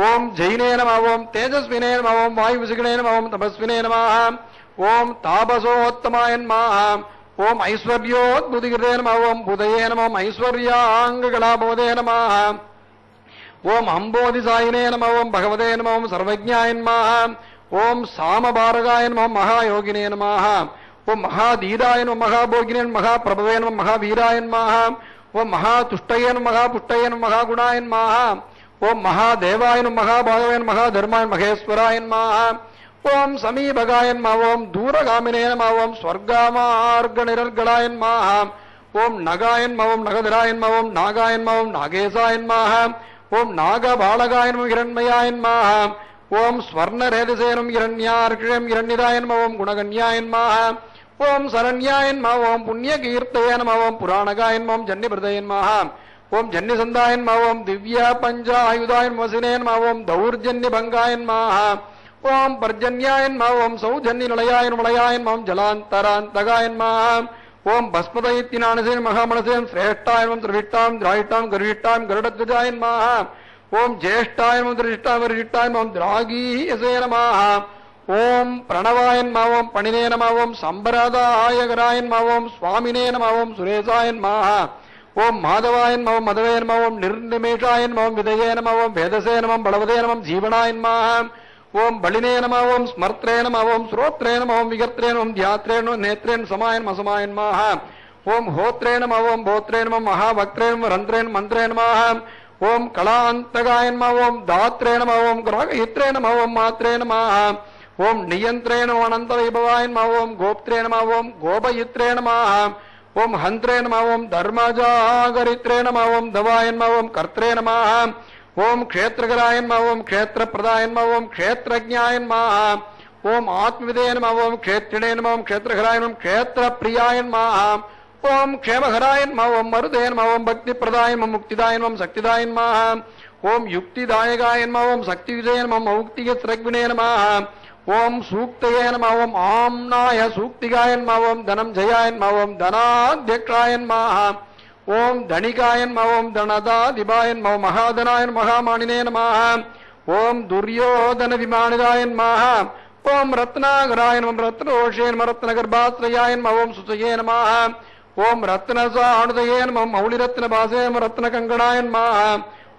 ஓம் ஜெயினே நம ஓம் தேஜஸ்வினே நம ஓம் வாயுவிசிகனே நம ஓம் தபஸ்வினே நம ஓம் தாபசோத்தமாய நம ஓம் ஐஸ்வர்யோத்புதிகிருதே நம ஓம் புதயே நம ஓம் ஐஸ்வர்யாங்ககலாபோதே நம ஓம் அம்போதிசாயினே நம ஓம் பகவதே நம ஓம் சர்வஜ்ஞாய நம ஓம் சாமபாரகாய நம மகாயோகினே நம ஓம் மகாதீராய நம மகாபோகினே நம மகாபிரபவே நம மகாவீராய நம ஓம் மகாதுஷ்டயே நம மகாபுஷ்டயே நம மகாகுணாய நம ஓம் மகாதேவாய நம மகாபாகவே நம மகாதர்மாய மகேஸ்வராய நம ஓம் சமீபகாய நம ஓம் தூரகாமினே நம ஓம் ஸ்வர்காமார்க நிரர்களாய நம ஓம் நகாய நம ஓம் நகதராய நம ஓம் நாகாய நம ஓம் நாகேசாய நம ஓம் நாகபாலகாய நம இரண்மயாய நம ஓம் ஸ்வர்ணரேதசே நம இரண்யார்ஷயம் இரண்யதாய நம ஓம் குணகன்யாய நம ஓம் சரண்யாய நம ஓம் புண்ணியகீர்த்தய நம ஓம் புராணகாய நம ஓம் ஜன்யபிரதய நம ஓம் ஜன்யசந்தாய நம ஓம் திவ்ய பஞ்சாயுதாய நம வசினே நம ஓம் தௌர்ஜன்யபங்காய நம ஓம் பர்ஜன்யாய நம ஓம் சௌஜன்ய நிலையாய நிலையாய நம ஓம் ஜலாந்தராந்தகாய நம ஓம் பஸ்மதயித்தினானசே மகாமனசேம் சிரேஷ்டாய நம திரவிட்டாம் திராயிட்டாம் கருவிட்டாம் கருடத்வஜாய நம ஓம் ஜேஷ்டாய நம திரிஷ்டாம் வரிஷ்டாய நம திராகீயசே நம ஓம் பிரணவாய நம ஓம் பணினே நம ஓம் சம்பிரதாயகராய நம ஓம் சுவாமினே நம ஓம் சுரேசாய நம ஓம் மாதவாய நம ஓம் மதவே நம ஓம் நிர்நிமேஷாய நம ஓம் விதயே நம ஓம் வேதசே நம பலவதே நம ஜீவனாய நம ஓம் பலினே நம ஓம் ஸ்மர்த்ரே நம ஓம் ஸ்ரோத்ரே நம ஓம் விகர்த்ரே நம தியாத்ரே நம நேத்ரே சமாய நம சமாய நம ஓம் ஹோத்ரே நம ஓம் போத்ரே நம மகாவக்ரே நம ரந்திரே மந்திரே நம ஓம் கலாந்தகாய நம ஓம் தாத்ரே நம ஓம் கிராகயித்ரே நம ஓம் மாத்ரே நம ஓம் நியந்திரே நம அனந்த வைபவாய நம ஓம் கோப்திரே நம ஓம் கோபயித்ரே நம ஓம் ஹந்திரே நம ஓம் தர்மஜாகரித்ரே நம ஓம் தவாய நம ஓம் கர்த்ரே நம ஓம் க்ஷேத்ரகராய நம ஓம் க்ஷேத்ரப்பிரதாய நம ஓம் க்ஷேத்ரஜ்ஞாய நம ஓம் ஆத்மவிதே நம ஓம் க்ஷேத்ரிணே நம ஓம் க்ஷேத்ரகராய நம க்ஷேத்ரப்பிரியாய நம ஓம் க்ஷேமகராய நம ஓம் மருதே நம ஓம் பக்திப்பிரதாய நம முக்திதாய நம சக்திதாய நம ஓம் யுக்திதாயகாய நம ஓம் சக்தி விஜய நம மௌக்திகத்ரக்வினே நம ஓம் சூக்தயே நம ஓம் ஆம்னாய சூக்திகாய நம ஓம் தனம் ஜயாய நம ஓம் தனாத்யக்ஷாய நம ஓம் தணிகாய நம ஓம் தனதாதிபாய நம மகாதனாய மகாமானினே நம ஓம் துரியோதன விமானிதாய நம ஓம் ரத்னாகராய நம ரத்னோஷே நம ரத்னகர்பாஸ்ரயாய நம ஓம் சுசயே நம ஓம் ரத்னசாணுதயே நம மௌலிரத்ன பாசே நம ரத்னகங்கணாய நம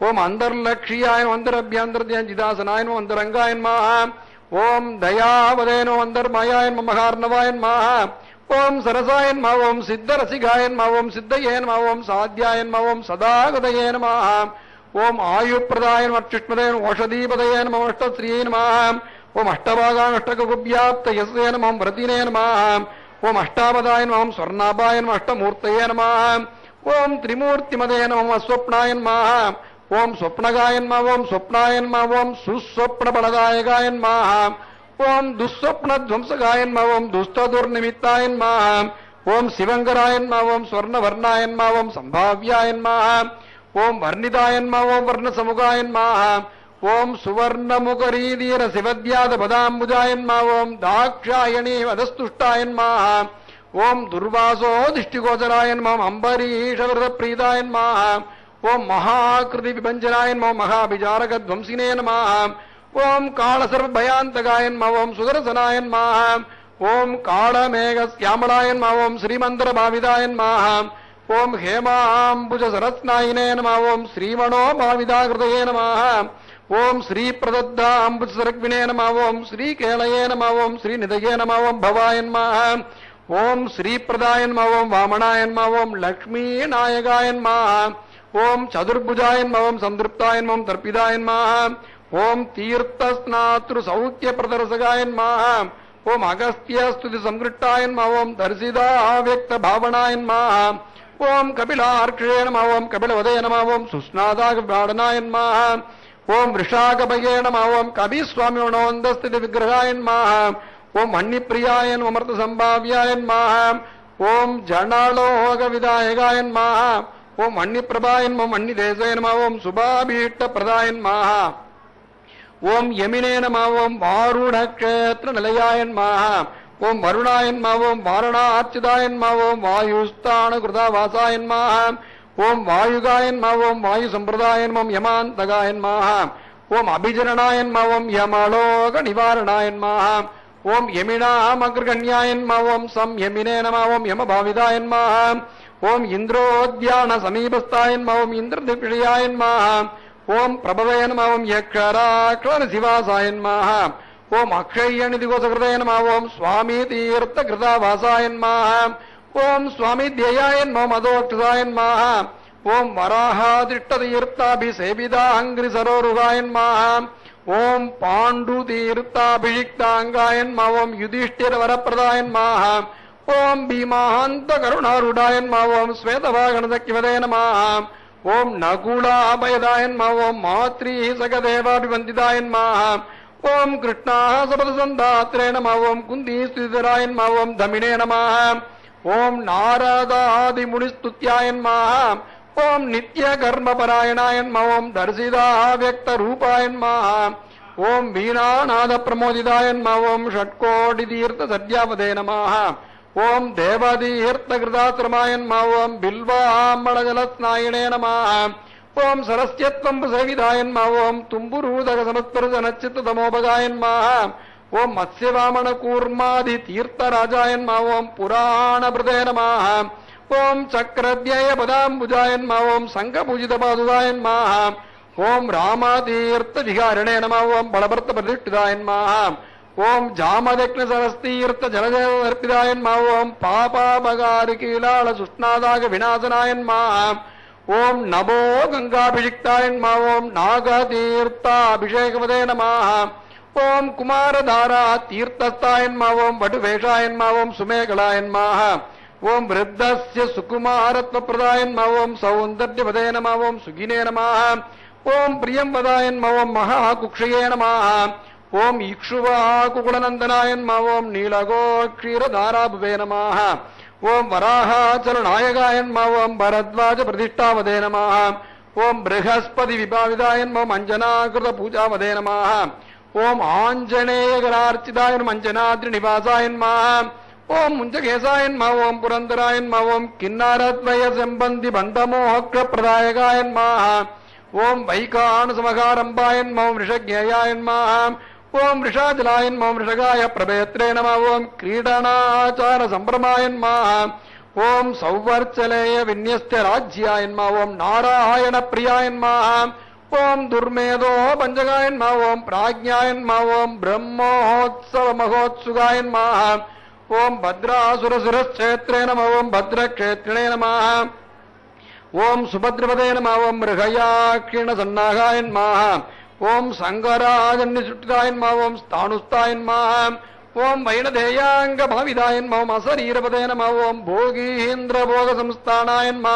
ஓம் அந்தர்லக்ஷியாய அந்தரபியந்தர்ஜிதாசனாய நம அந்தரங்காய நம ஓம் தயாவதே நம அந்தர்மயாய நம மகார்ணவாய நம ஓம் சரசாய நம ஓம் சித்தரசிகாய நம ஓம் சித்தயே நம ஓம் சாத்யாய நம ஓம் சதாகதயே நம ஓம் ஆயுப்பிரதாய நம அச்சுஷ்மதே ஓஷதீபதயே நம அஷ்டஸ்ரீயே நம ஓம் அஷ்டபாகாஷ்டகுப்யாப்தயஸ்யே நம விரதினே நம ஓம் அஷ்டாபதாய நம ஓம் ஸ்வர்ணாபாய நம அஷ்டமூர்த்தயே நம ஓம் திரிமூர்த்திமதே நம ஸ்வப்னாய நம ஓம் ஸ்வப்னகாய நம ஓம் ஸ்வப்னாய நம ஓம் சுஸ்வப்னபலதாயகாய நம ஓம் துஸ்வப்னத்வம்சகாய நம ஓம் துஸ்ததுர்நிமித்தாய நம ஓம் சிவங்கராய நம ஓம் ஸ்வர்ணவர்ணாய நம ஓம் சம்பாவ்யாய நம ஓம் வர்ணிதாய நம ஓம் வர்ணசமுகாய நம ஓம் சுவர்ணமுகரீதீர சிவத்யாத பதாம்புஜாய நம ஓம் தாக்ஷாயணீ வதஸ்துஷ்டாய நம ஓம் துர்வாசோ திஷ்டிகோச்சராய நம அம்பரீஷவிரதப்ரீதாய நம ஓம் மகாகிருதி விபஞ்சனாய நம மகாபிஜாரகத்வம்சினே நம ஓம் காளசர்வபயாந்தகாய நம ஓம் சுதர்சனாய நம ஓம் காளமேகஸ்யாமளாய நம ஓம் ஸ்ரீமந்திர பாவிதாய நம ஓம் ஹேமாம்புஜ சரஸ்நாயினே நம ஓம் ஸ்ரீமணோ பாவிதாகிருதயே நம ஓம் ஸ்ரீ பிரதத்தா அம்புஜ சரக்வினே நம ஓம் ஸ்ரீ கேளயே நம ஓம் ஸ்ரீ நிதயே நம ஓம் பவாய நம ஓம் ஸ்ரீ பிரதாய நம ஓம் வாமனாய நம ஓம் லக்ஷ்மீ நாயகாய நம ஓம் சதுர்புஜாய நம ஓம் சந்திருப்தாய நம ஓம் தர்ப்பிதாய நம ஓம் தீர்த்தஸ்நாத்ரு சௌக்கிய பிரதர்சகாய நம ஓம் அகஸ்திய ஸ்துதி சம்கிருஷ்டாய நம ஓம் தரிசிதா வியக்த பாவனாய நம ஓம் கபிலார்க்ஷே நம ஓம் கபிலவதே நம ஓம் சுஸ்நாதாகபாடனாய நம ஓம் ரிஷாகபயே நம ஓம் கபிஸ்வாமி மனோந்தஸ்திதி விக்கிரகாய நம ஓம் மன்னிப்பிரியாய நம அமிர்த சம்பாவ்யாய நம ஓம் ஜனலோக விதாயகாய நம ஓம் மன்னிப்பிரபாய நம மன்னிதேசாய நம ஓம் சுபாபீட்ட பிரதாய நம ஓம் யமினே நம ஓம் வாருணக்ஷேத்திர நிலையாய நம ஓம் வருணாய நம ஓம் வாரணார்ச்சிதாய நம ஓம் வாயுஸ்தான கிருதா வாசாய நம ஓம் வாயுகாய நம ஓம் வாயு சம்பிரதாய நம யமாந்தகாய நம ஓம் அபிஜனனாய நம ஓம் யமலோக நிவாரணாய நம ஓம் யமினாமக்ரகண்யாய நம ஓம் சம்யமினே நம ஓம் யமபாவிதாய நம ஓம் இந்திரோத்யான சமீபஸ்தாய நம ஓம் இந்திரதிபிஷயாய நம ஓம் பிரபவே நம ஓம் யக்ஷராக்ஷர சிவாசாய நம ஓம் அக்ஷயநிதிகோசகிருதய நம ஓம் சுவாமி தீர்த்த கிருதாவாசாய நம ஓம் சுவாமி தியாய நம மதோக்ஷாய நம ஓம் வராஹாதிஷ்டதீர்த்தாபிசேபிதாங்கிரி சரோருகாய நம ஓம் பாண்டு தீர்த்தாபிஷிக்தாங்காய நம ஓம் யுதிஷ்டிர வரப்பிரதாய நம ஓம் பீமாந்த கருணாருடாய நம ஓம் ஸ்வேதவாகணதக்கிவதே நம ஓம் நகுலாபயதாய நம ஓம் மாத்ரீ சகதேவாபிவந்திதாய நம ஓம் கிருஷ்ணா சபதசந்தாத்ரே நம ஓம் குந்தி ஸ்துதிதராய நம ஓம் தமினே நம ஓம் நாரதாதிமுனிஸ்துத்யாய நம ஓம் நித்ய கர்மபராயணாய நம ஓம் தர்சிதா வியக்த ரூபாய நம ஓம் வீணாநாத பிரமோதிதாய நம ஓம் ஷட்கோடி தீர்த்த சத்யாவதே நம ஓம் தேவதீர்த்த கிருதாசிரமாய நம ஓம் பில்வாமளஜலஸ்நாயினே நம ஓம் சரஸ்யத்வம்பு சேவிதாய நம ஓம் தும்புரூதக சமஸ்பர்சனச்சித்த தமோபகாய நம ஓம் மத்ஸ்யவாமன கூர்மாதி தீர்த்தராஜாய நம ஓம் புராணபிருதே நம ஓம் சக்கரத்யய பதாம்புஜாய நம ஓம் சங்கபூஜித பாதுகாய நம ஓம் ராமதீர்த்த விகாரணே நம ஓம் பலபர்த்த பிரதிஷ்டிதாய நம ஓம் ஜாமதக்ன சரஸ்தீர்த்த ஜலஜர்ப்பிதாய நம ஓம் பாபாபகாரி கீலாள சுஷ்ணாதாக விநாசனாய நம ஓம் நபோ கங்காபிஷிக்தாய நம ஓம் நாகதீர்த்தாபிஷேகவதே நம ஓம் குமாரதாரா தீர்த்தஸ்தாய நம ஓம் வடுவேஷாய நம ஓம் சுமேகலாய நம ఓం వృద్ధస్య సుకుమారత్వ ప్రదాయన్మ ఓం సౌందర్యపదే నమ ఓం సుగినే నమ ఓం ప్రియం వదాయన్మ ఓం మహాకుక్షయే నమ ఓం ఇక్షువాకుకులనందనాయన్మ ఓం నీలగో క్షీరధారాభువే నమ ఓం వరాహాచలనాయకాయన్మ ఓం భరద్వాజ ప్రతిష్టావదే నమ ఓం బృహస్పతి విభావిదాయన్మ ఓం అంజనాకృత పూజావదే నమ ఓం ఆంజనేయగరార్చిదాయ నమ అంజనాద్రి నివాసాయన్మ ఓం ముంజకేశాయన్మ ఓం పురందరాయన్మ ఓం కిన్నారద్వయ సంబంధి బంధమోహక్ర ప్రదాయకాయన్మ ఓం వైకానుసమకారంభాయన్మ ఓం వృషజ్ఞేయాయన్మ ఓం వృషాచలాయన్మ ఓం వృషగాయ ప్రభేత్రే నమ ఓం క్రీడనాచార సంభ్రమాయన్మ ఓం సౌవర్చలేయ విన్యస్త రాజ్యాయన్మ ఓం నారాయణ ప్రియాయన్మ ఓం దుర్మేధో పంచగాయన్మ ఓం ప్రాజ్ఞాయన్మ ఓం బ్రహ్మోత్సవ మహోత్సుగాయన్మ ఓం భద్రాసురసురక్షేత్రే నమ ఓం భద్రక్షేత్రిణే నమ ఓం సుభద్రపదే నమ ఓం మృగయాక్షీణ సన్నాగాయన్మ ఓం సంగరాజన్యసుట్టిదాయన్మ ఓం స్థాణుస్థాయన్మ ఓం వైణధేయాంగ భావిదాయన్మ ఓం అశరీరపదే నమ ఓం భోగీంద్ర భోగ సంస్థానాయన్మ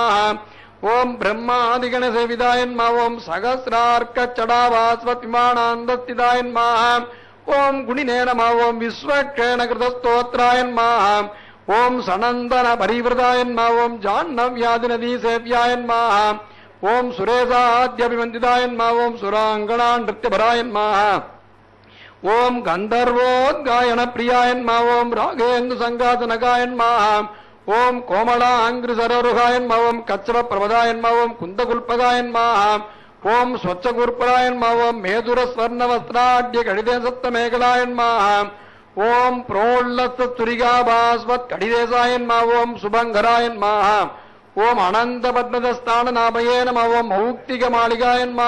ఓం బ్రహ్మాదిగణ సేవిదాయన్మ ఓం సహస్రార్క చడావాస్వతిమానాందస్థితాయన్మ ఓం గుణినే నమ ఓం విశ్వక్షేణ కృత స్తోత్రాయన్మ ఓం సనందన పరివృతాయన్మ ఓం జాహ్నవ్యాధి నదీ సేవ్యాయన్మ ఓం సురేశాద్యభివందితాయన్మ ఓం సురాంగణా నృత్యభరాయన్మ ఓం గంధర్వోద్గాయన ప్రియాయన్మ ఓం రాగేందు సంగాసనగాయన్మ ఓం కోమళాంగ్రి సరోరుగాయన్మ ఓం కచ్చవ ప్రవదాయన్మ ఓం కుందగుల్పగాయన్మ ఓం స్వచ్ఛగూర్పరాయన్మ ఓం మేధుర స్వర్ణ వస్త్రాఢ్య కడిదే సప్తమేకలాయన్మ ఓం ప్రోల్లస్తురిగాభాస్వత్ కడిదేశాయన్మ ఓం శుభంకరాయన్మ ఓం అనంత పద్మదస్థాననాభయే నమ ఓం మౌక్తికమాళిగాయన్మ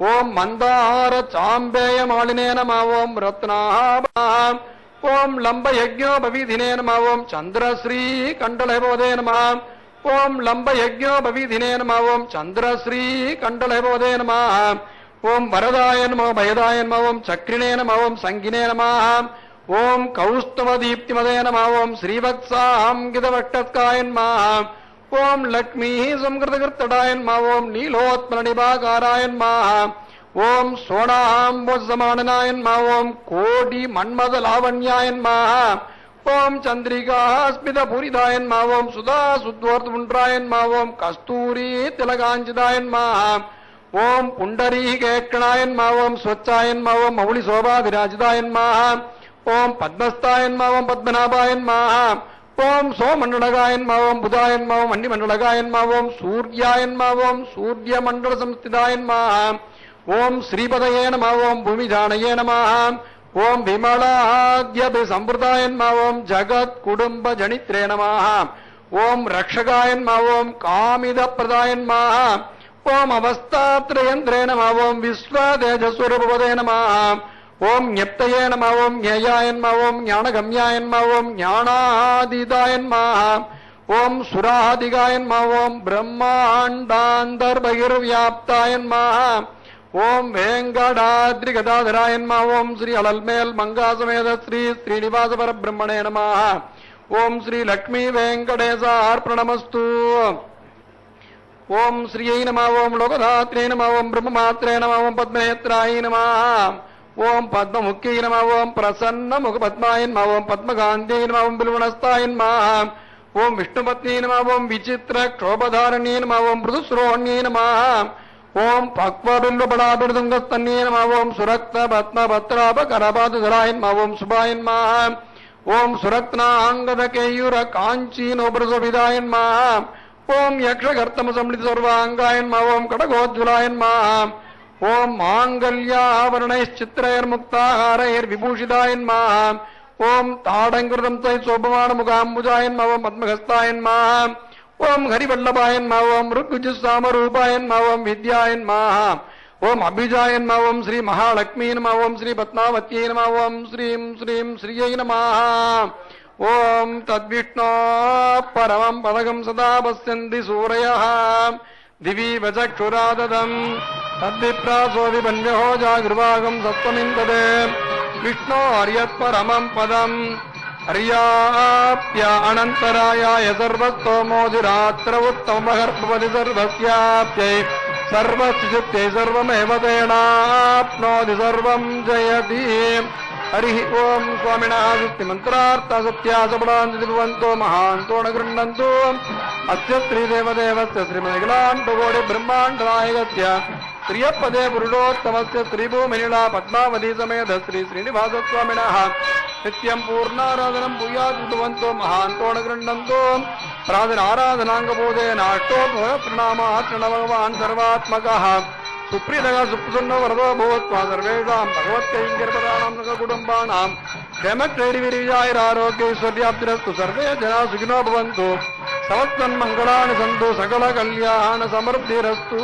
ఓం మందార చాంబేయ మాళినే నమ ఓం రత్నాభ ఓం లంబయజ్ఞోపవిధినే నమ ఓం చంద్రశ్రీ కండలభవదే నమ ఓం లంబయజ్ఞోపవిధినే నమ ఓం చంద్రశ్రీ కండలభవదే నమ ఓం వరదాయ నమ భయదాయ నమ ఓం చక్రిణే నమ ఓం సంగినే నమ ఓం కౌస్తవదీప్తిమదే నమ ఓం శ్రీవత్సాంగితవక్షస్కాయ నమ ఓం లక్ష్మీ సంకృతకృత్తడాయ నమ ఓం నీలోత్మలనిభాకారాయ నమ ఓం సోణాంబోజమాననాయ నమ ఓం కోటి మన్మద లావణ్యాయ నమ ఓం చంద్రికాస్మిత పూరిదాయ నమ ఓం సుధా సుద్వర్ధముండ్రాయ నమ ఓం కస్తూరీ తిలకాంచిదాయ నమ ఓం పుండరీకేక్షణాయ నమ ఓం స్వచ్ఛాయ నమ ఓం మౌళి శోభాభిరాజితాయ నమ ఓం పద్మస్థాయ నమ ఓం పద్మనాభాయ నమ ఓం సోమండలగాయ నమ ఓం బుధాయ నమ ఓం అన్నిమండలగాయ నమ ఓం సూర్యాయ నమ ఓం సూర్యమండల సంస్థితాయ నమ ఓం శ్రీపదయే నమ ఓం భూమిజానయే నమ ఓం విమలాద్యభి సంవృతాయ నమ ఓం జగత్ కుటుంబ జనిత్రే నమ ఓం రక్షగాయ నమ ఓం కామిద ప్రదాయ నమ ఓం అవస్థాత్రయంత్రే నమ ఓం విశ్వతేజస్వరూపదే నమ ఓం జ్ఞప్తయే నమ ఓం జ్ఞేయాయ నమ ఓం జ్ఞానగమ్యాయ నమ ఓం జ్ఞానాదిదాయ నమ ఓం సురాదిగాయ నమ ఓం బ్రహ్మాండాంతర్బహిర్వ్యాప్తాయ నమ ఓం వేంకటాద్రిగదాధరాయ నమ ఓం శ్రీ అలల్మేల్ మంగాసమేత శ్రీ శ్రీనివాస పరబ్రహ్మణే నమ ఓం శ్రీ లక్ష్మీ వెంకటేశార్పణమస్తు ఓం శ్రీయై నమ ఓం లోకధాత్రే నమ ఓం బ్రహ్మమాత్రే నమ ఓం పద్మనేత్రాయ నమ ఓం పద్మముఖ్యై నమ ఓం ప్రసన్న ముఖ పద్మాయ నమ ఓం పద్మకాంత్యై నమ ఓం బిల్వనస్తాయ నమ ఓం విష్ణుపత్న్యై నమ ఓం విచిత్ర క్షోభధారణ్యై నమ ఓం మృదుశ్రోణ్యై నమ ఓం పక్వబింబపడాభిమృదంగస్తన్యై నమ ఓం సురక్త పద్మభత్రాప కరపాదుధరాయ నమ ఓం శుభాయ నమ ఓం సురత్నాంగద కేయూర కాంచీనోబ్రజోభిదాయ నమ ఓం యక్షకర్తమ సంలిత సర్వాంగాయ నమ ఓం కటగోజ్వలాయ నమ ఓం మాంగళ్యాభరణైశ్చిత్రైర్ముక్తాహారైర్విభూషితాయ నమ ఓం తాడంకృతం చై శోభమానముఖాంబుజాయ నమ ఓం పద్మహస్తాయ నమ ఓం హరివల్లభాయ నమ ఓం ఋగ్గుజుసామరూపాయ నమ ఓం విద్యాయ నమ ఓం అభిజాయ నమ ఓం శ్రీ మహాలక్ష్మీ నమ ఓం శ్రీ పద్మావత్యై నమ ఓం శ్రీం శ్రీం శ్రీయై నమ ఓం తద్విష్ణో పరమం పదకం సదా పశ్యంతి సూరయః దివీవ చక్షురాదదం తద్విప్రాసోదిపన్యహో జాగృవాగం సత్వమిందదే విష్ణో హర్యత్పరమం పదం హర్యాప్య అనంతరాయాయ సర్వస్తోమోదిరాత్ర ఉత్తమహర్పది సర్వస్యాప్యై సర్వస్య సర్వమేవ తేనాప్నోతి సర్వం జయతి. హరి ఓం స్వామిన శక్తి మంత్రార్థ సత్యాసపడాంతి భవంతో మహాంతో న గృహ్ణంతు. అస్య శ్రీదేవదేవస్య శ్రీమదిగలాండకోటి బ్రహ్మాండనాయకస్య శ్రియపదే పురుషోత్తమస్య శ్రీభూమినిలా పద్మావతి సమేత శ్రీ శ్రీనివాసస్వామినః నిత్యం పూర్ణారాధనం భూయాద్భవంతో మహాంతో న గృహ్ణంతు. ప్రార్థనారాధనాంగబోధే నాష్టో ప్రణామాత్మ భగవాన్ సర్వాత్మకః సుప్రీతగా సుప్రసన్న వరదో భూత్వా సర్వేషాం భగవత్కైంకర్పదానాం కుటుంబానాం క్షేమక్షైర్విర్యాయురారోగ్యైశ్వర్యాప్తిరస్తు. సర్వే జనా సుఖినో భవంతు. సమస్తన్మంగళాని సంతు. సకల కళ్యాణ సమృద్ధిరస్తు.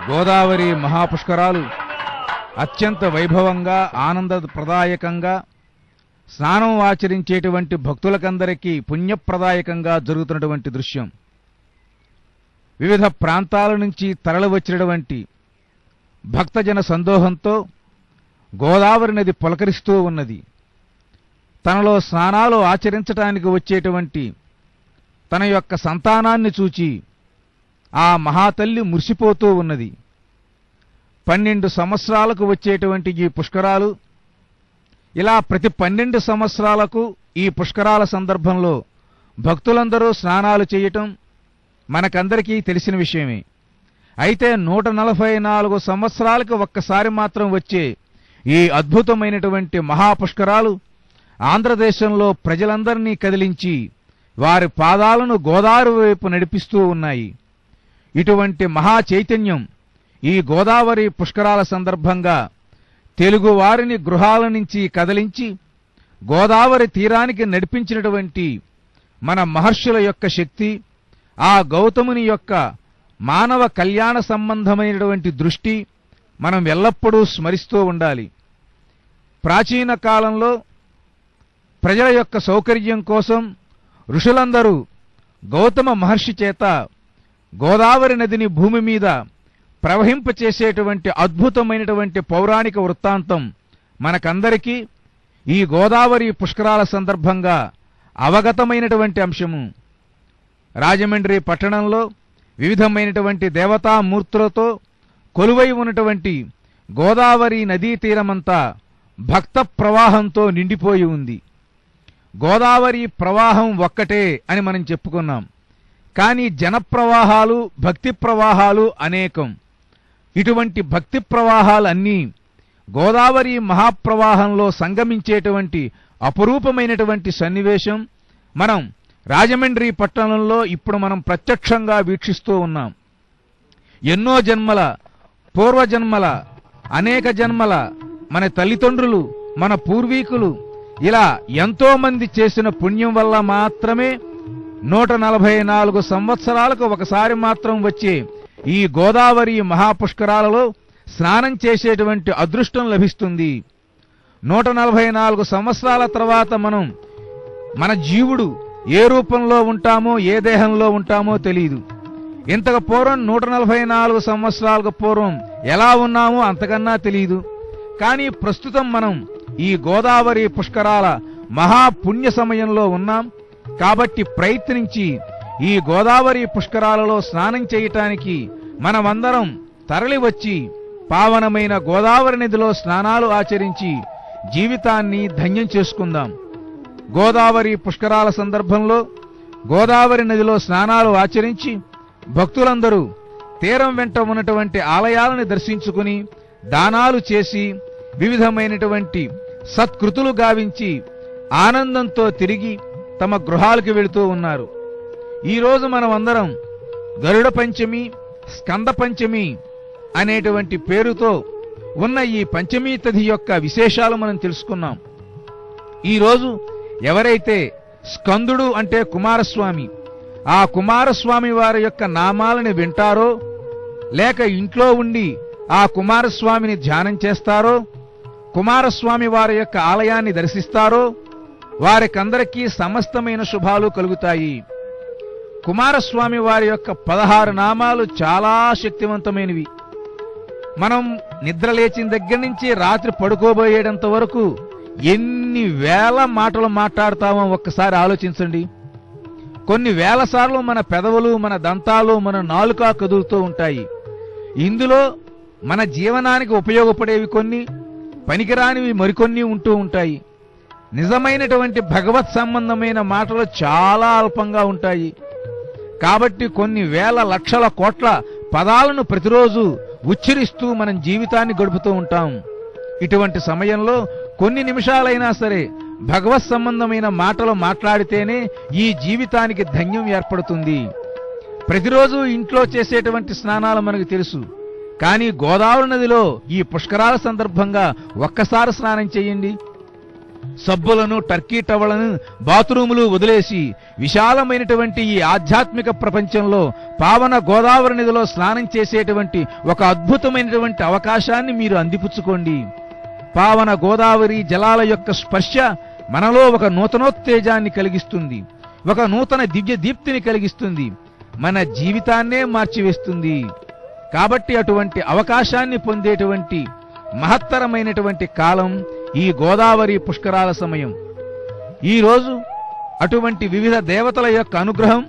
గోదావరి మహాపుష్కరాలు అత్యంత వైభవంగా ఆనందప్రదాయకంగా స్నానం ఆచరించేటువంటి భక్తులకందరికీ పుణ్యప్రదాయకంగా జరుగుతున్నటువంటి దృశ్యం. వివిధ ప్రాంతాల నుంచి తరలివచ్చినటువంటి భక్తజన సందోహంతో గోదావరి నది పులకరిస్తూ ఉన్నది. తనలో స్నానాలు ఆచరించటానికి వచ్చేటువంటి తన యొక్క సంతానాన్ని చూచి ఆ మహాతల్లి మురిసిపోతూ ఉన్నది. 12 సంవత్సరాలకు వచ్చేటువంటి ఈ పుష్కరాలు ఇలా ప్రతి 12 సంవత్సరాలకు ఈ పుష్కరాల సందర్భంలో భక్తులందరూ స్నానాలు చేయటం మనకందరికీ తెలిసిన విషయమే. అయితే 144 సంవత్సరాలకు ఒక్కసారి మాత్రం వచ్చే ఈ అద్భుతమైనటువంటి మహాపుష్కరాలు ఆంధ్రదేశంలో ప్రజలందరినీ కదిలించి వారి పాదాలను గోదావరి వైపు నడిపిస్తూ ఉన్నాయి. ఇటువంటి మహా చైతన్యం ఈ గోదావరి పుష్కరాల సందర్భంగా తెలుగు వారిని గృహాల నుంచి కదిలించి గోదావరి తీరానికి నడిపించినటువంటి మన మహర్షుల యొక్క శక్తి, ఆ గౌతముని యొక్క మానవ కళ్యాణ సంబంధమైనటువంటి దృష్టి మనం ఎల్లప్పుడూ స్మరిస్తూ ఉండాలి. ప్రాచీన కాలంలో ప్రజల యొక్క సౌకర్యం కోసం ఋషులందరూ గౌతమ మహర్షి చేత గోదావరి నదిని భూమి మీద ప్రవహింపచేసేటువంటి అద్భుతమైనటువంటి పౌరాణిక వృత్తాంతం మనకందరికీ ఈ గోదావరి పుష్కరాల సందర్భంగా అవగతమైనటువంటి అంశము. రాజమండ్రి పట్టణంలో వివిధమైనటువంటి దేవతామూర్తులతో కొలువై ఉన్నటువంటి గోదావరి నదీ తీరమంతా భక్త ప్రవాహంతో నిండిపోయి ఉంది. గోదావరి ప్రవాహం ఒక్కటే అని మనం చెప్పుకున్నాం. కానీ జనప్రవాహాలు, భక్తి ప్రవాహాలు అనేకం. ఇటువంటి భక్తి ప్రవాహాలన్నీ గోదావరి మహాప్రవాహంలో సంగమించేటువంటి అపురూపమైనటువంటి సన్నివేశం మనం రాజమండ్రి పట్టణంలో ఇప్పుడు మనం ప్రత్యక్షంగా వీక్షిస్తూ ఉన్నాం. ఎన్నో జన్మల, పూర్వజన్మల, అనేక జన్మల మన తల్లిదండ్రులు, మన పూర్వీకులు ఇలా ఎంతో మంది చేసిన పుణ్యం వల్ల మాత్రమే 144 సంవత్సరాలకు ఒకసారి మాత్రం వచ్చే ఈ గోదావరి మహాపుష్కరాలలో స్నానం చేసేటువంటి అదృష్టం లభిస్తుంది. 144 సంవత్సరాల తర్వాత మన జీవుడు ఏ రూపంలో ఉంటామో, ఏ దేహంలో ఉంటామో తెలియదు. ఇంతకు పూర్వం 144 సంవత్సరాలకు పూర్వం ఎలా ఉన్నామో అంతకన్నా తెలియదు. కానీ ప్రస్తుతం మనం ఈ గోదావరి పుష్కరాల మహాపుణ్య సమయంలో ఉన్నాం. కాబట్టి ప్రయత్నించి ఈ గోదావరి పుష్కరాలలో స్నానం చేయటానికి మనమందరం తరలివచ్చి పావనమైన గోదావరి నదిలో స్నానాలు ఆచరించి జీవితాన్ని ధన్యం చేసుకుందాం. గోదావరి పుష్కరాల సందర్భంలో గోదావరి నదిలో స్నానాలు ఆచరించి భక్తులందరూ తీరం వెంట ఉన్నటువంటి ఆలయాలను దర్శించుకుని దానాలు చేసి వివిధమైనటువంటి సత్కృతులు గావించి ఆనందంతో తిరిగి తమ గృహాలకు వెళుతూ ఉన్నారు. ఈరోజు మనమందరం గరుడ పంచమి, స్కంద పంచమి అనేటువంటి పేరుతో ఉన్న ఈ పంచమీ తిథి యొక్క విశేషాలు మనం తెలుసుకున్నాం. ఈరోజు ఎవరైతే స్కందుడు అంటే కుమారస్వామి, ఆ కుమారస్వామి వారి యొక్క నామాలని వింటారో, లేక ఇంట్లో ఉండి ఆ కుమారస్వామిని ధ్యానం చేస్తారో, కుమారస్వామి వారి యొక్క ఆలయాన్ని దర్శిస్తారో, వారికందరికీ సమస్తమైన శుభాలు కలుగుతాయి. కుమారస్వామి వారి యొక్క 16 నామాలు చాలా శక్తివంతమైనవి. మనం నిద్ర లేచిన దగ్గర నుంచి రాత్రి పడుకోబోయేటంత వరకు ఎన్ని వేల మాటలు మాట్లాడతామో ఒక్కసారి ఆలోచించండి. కొన్ని వేల సార్లు మన పెదవులు, మన దంతాలు, మన నాలుక కదులుతూ ఉంటాయి. ఇందులో మన జీవనానికి ఉపయోగపడేవి కొన్ని, పనికిరానివి మరికొన్ని ఉంటూ ఉంటాయి. నిజమైనటువంటి భగవత్ సంబంధమైన మాటలు చాలా అల్పంగా ఉంటాయి. కాబట్టి కొన్ని వేల లక్షల కోట్ల పదాలను ప్రతిరోజు ఉచ్చరిస్తూ మనం జీవితాన్ని గడుపుతూ ఉంటాం. ఇటువంటి సమయంలో కొన్ని నిమిషాలైనా సరే భగవత్ సంబంధమైన మాటలు మాట్లాడితేనే ఈ జీవితానికి ధన్యం ఏర్పడుతుంది. ప్రతిరోజు ఇంట్లో చేసేటువంటి స్నానాలు మనకు తెలుసు. కానీ గోదావరి నదిలో ఈ పుష్కరాల సందర్భంగా ఒక్కసారి స్నానం చేయండి. సబ్బులను, టర్కీ టవలను, బాత్రూములు వదిలేసి విశాలమైనటువంటి ఈ ఆధ్యాత్మిక ప్రపంచంలో పావన గోదావరి నదిలో స్నానం చేసేటువంటి ఒక అద్భుతమైనటువంటి అవకాశాన్ని మీరు అందిపుచ్చుకోండి. పావన గోదావరి జలాల యొక్క స్పర్శ మనలో ఒక నూతనోత్తేజాన్ని కలిగిస్తుంది, ఒక నూతన దివ్య దీప్తిని కలిగిస్తుంది, మన జీవితాన్నే మార్చివేస్తుంది. కాబట్టి అటువంటి అవకాశాన్ని పొందేటువంటి మహత్తరమైనటువంటి కాలం ఈ గోదావరి పుష్కరాల సమయం. ఈరోజు అటువంటి వివిధ దేవతల యొక్క అనుగ్రహం,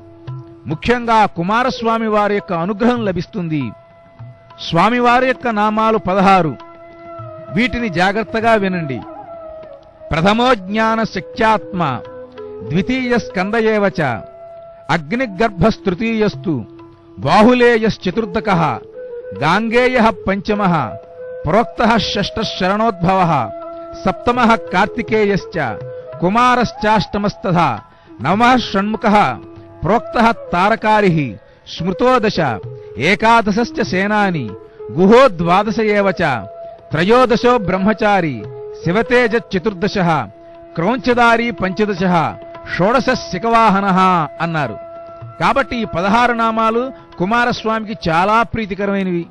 ముఖ్యంగా కుమారస్వామి వారి యొక్క అనుగ్రహం లభిస్తుంది. స్వామివారి యొక్క నామాలు 16. వీటిని జాగ్రత్తగా వినండి. ప్రథమో జ్ఞాన శక్త్యాత్మ, ద్వితీయ స్కందయేవచ, అగ్నిగర్భస్తృతీయస్తు, బాహులేయశ్చతుర్దకః, గాంగేయః పంచమః, ప్రోక్తః షష్ఠః శరణోద్భవః, సప్తమః కార్తికేయశ్చ, కుమారశ్చాష్టమస్తథా, నవమః షణ్ముఖః, ప్రోక్తః తారకారిః, స్మృతో దశ, ఏకాదశశ్చ సేనాని, గుహో ద్వాదశ ఏవచ, త్రయోదశో బ్రహ్మచారి, శివతేజ చతుర్దశః, క్రౌంచదారి పంచదశః, షోడశ శిఖవాహనః అన్నారు. కాబట్టి ఈ 16 నామాలు కుమారస్వామికి చాలా ప్రీతికరమైనవి.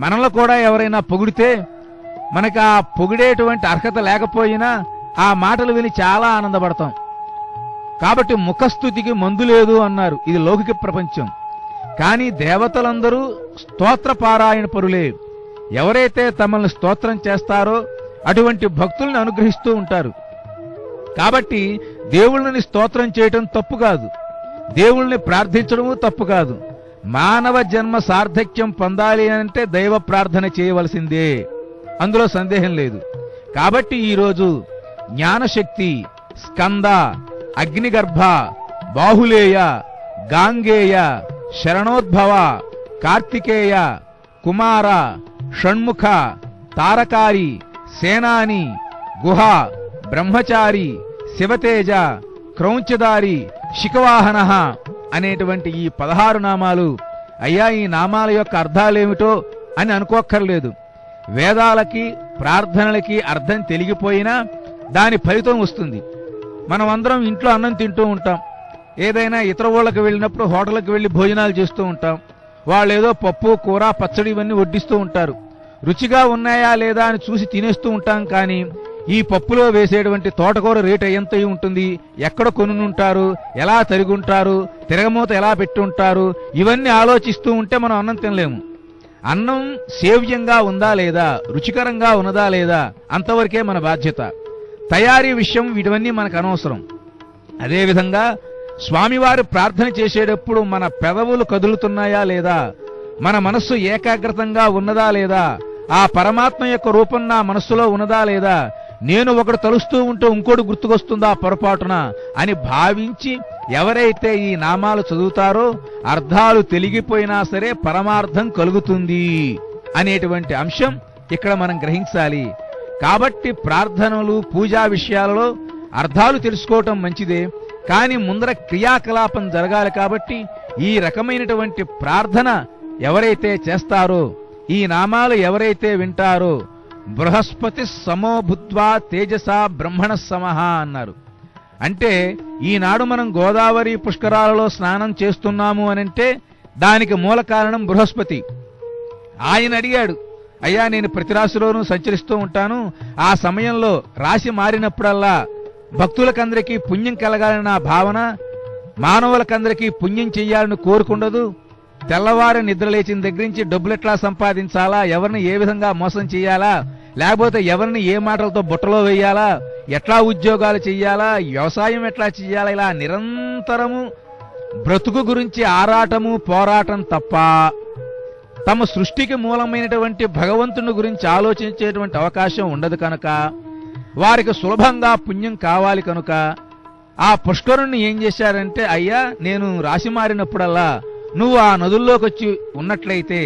మనలో కూడా ఎవరైనా పొగిడితే మనకు ఆ పొగిడేటువంటి అర్హత లేకపోయినా ఆ మాటలు విని చాలా ఆనందపడతాం. కాబట్టి ముఖస్థుతికి మందు లేదు అన్నారు. ఇది లౌకిక ప్రపంచం. కానీ దేవతలందరూ స్తోత్ర పారాయణ పరులే. ఎవరైతే తమల్ని స్తోత్రం చేస్తారో అటువంటి భక్తుల్ని అనుగ్రహిస్తూ ఉంటారు. కాబట్టి దేవుళ్ళని స్తోత్రం చేయటం తప్పు కాదు, దేవుళ్ళని ప్రార్థించడము తప్పు కాదు. మానవ జన్మ సార్థక్యం పొందాలి అంటే దైవ ప్రార్థన చేయవలసిందే, అందులో సందేహం లేదు. కాబట్టి ఈరోజు జ్ఞానశక్తి, స్కంద, అగ్నిగర్భ, బాహులేయ, గాంగేయ, శరణోద్భవ, కార్తికేయ, కుమార, షణ్ముఖ, తారకారి, సేనాని, గుహ, బ్రహ్మచారి, శివతేజ, క్రౌంచదారి, శిఖవాహన అనేటువంటి ఈ 16 నామాలు. అయ్యా, ఈ నామాల యొక్క అర్థాలేమిటో అని అనుకోక్కర్లేదు. వేదాలకి ప్రార్థనలకి అర్థం తెలిగిపోయినా దాని ఫలితం వస్తుంది. మనం అందరం ఇంట్లో అన్నం తింటూ ఉంటాం. ఏదైనా ఇతర ఊళ్ళకి వెళ్ళినప్పుడు హోటల్కి వెళ్ళి భోజనాలు చేస్తూ ఉంటాం. వాళ్ళు ఏదో పప్పు, కూర, పచ్చడి ఇవన్నీ వడ్డిస్తూ ఉంటారు. రుచిగా ఉన్నాయా లేదా అని చూసి తినేస్తూ ఉంటాం. కానీ ఈ పప్పులో వేసేటువంటి తోటకూర రేటు ఎంత అయి ఉంటుంది, ఎక్కడ కొనుంటారు, ఎలా తరిగుంటారు, తిరగమూత ఎలా పెట్టుంటారు, ఇవన్నీ ఆలోచిస్తూ ఉంటే మనం అన్నం తినలేము. అన్నం సేవ్యంగా ఉందా లేదా, రుచికరంగా ఉన్నదా లేదా, అంతవరకే మన బాధ్యత. తయారీ విషయం వీటివన్నీ మనకు అనవసరం. అదేవిధంగా స్వామివారు ప్రార్థన చేసేటప్పుడు మన పెదవులు కదులుతున్నాయా లేదా, మన మనస్సు ఏకాగ్రతంగా ఉన్నదా లేదా, ఆ పరమాత్మ యొక్క రూపం నా మనస్సులో ఉన్నదా లేదా, నేను ఒకడు తలుస్తూ ఉంటే ఇంకోటి గుర్తుకొస్తుందా పొరపాటున అని భావించి ఎవరైతే ఈ నామాలు చదువుతారో అర్థాలు తెలిగిపోయినా సరే పరమార్థం కలుగుతుంది అనేటువంటి అంశం ఇక్కడ మనం గ్రహించాలి. కాబట్టి ప్రార్థనలు పూజా విషయాలలో అర్థాలు తెలుసుకోవటం మంచిదే, కానీ ముందర క్రియాకలాపం జరగాలి. కాబట్టి ఈ రకమైనటువంటి ప్రార్థన ఎవరైతే చేస్తారో, ఈ నామాలు ఎవరైతే వింటారో, బృహస్పతి సమో భూత్వా తేజసా బ్రహ్మణ సమః అన్నారు. అంటే ఈనాడు మనం గోదావరి పుష్కరాలలో స్నానం చేస్తున్నాము అనంటే దానికి మూల కారణం బృహస్పతి. ఆయన అడిగాడు, అయ్యా నేను ప్రతి రాశిలోనూ సంచరిస్తూ ఉంటాను, ఆ సమయంలో రాశి మారినప్పుడల్లా భక్తులకందరికీ పుణ్యం కలగాలని నా భావన, మానవులకందరికీ పుణ్యం చెయ్యాలని కోరుకుండదు. తెల్లవారి నిద్రలేచిన దగ్గర నుంచి డబ్బులెట్లా సంపాదించాలా, ఎవరిని ఏ విధంగా మోసం చెయ్యాలా, లేకపోతే ఎవరిని ఏ మాటలతో బుట్టలో వేయాలా, ఎట్లా ఉద్యోగాలు చెయ్యాలా, వ్యవసాయం ఎట్లా చెయ్యాలా, ఇలా నిరంతరము బ్రతుకు గురించి ఆరాటము పోరాటం తప్ప తమ సృష్టికి మూలమైనటువంటి భగవంతుని గురించి ఆలోచించేటువంటి అవకాశం ఉండదు కనుక, వారికి సులభంగా పుణ్యం కావాలి కనుక ఆ పుష్కరుణ్ణి ఏం చేశారంటే, అయ్యా నేను రాశి మారినప్పుడల్లా నువ్వు ఆ నదుల్లోకి వచ్చి ఉన్నట్లయితే,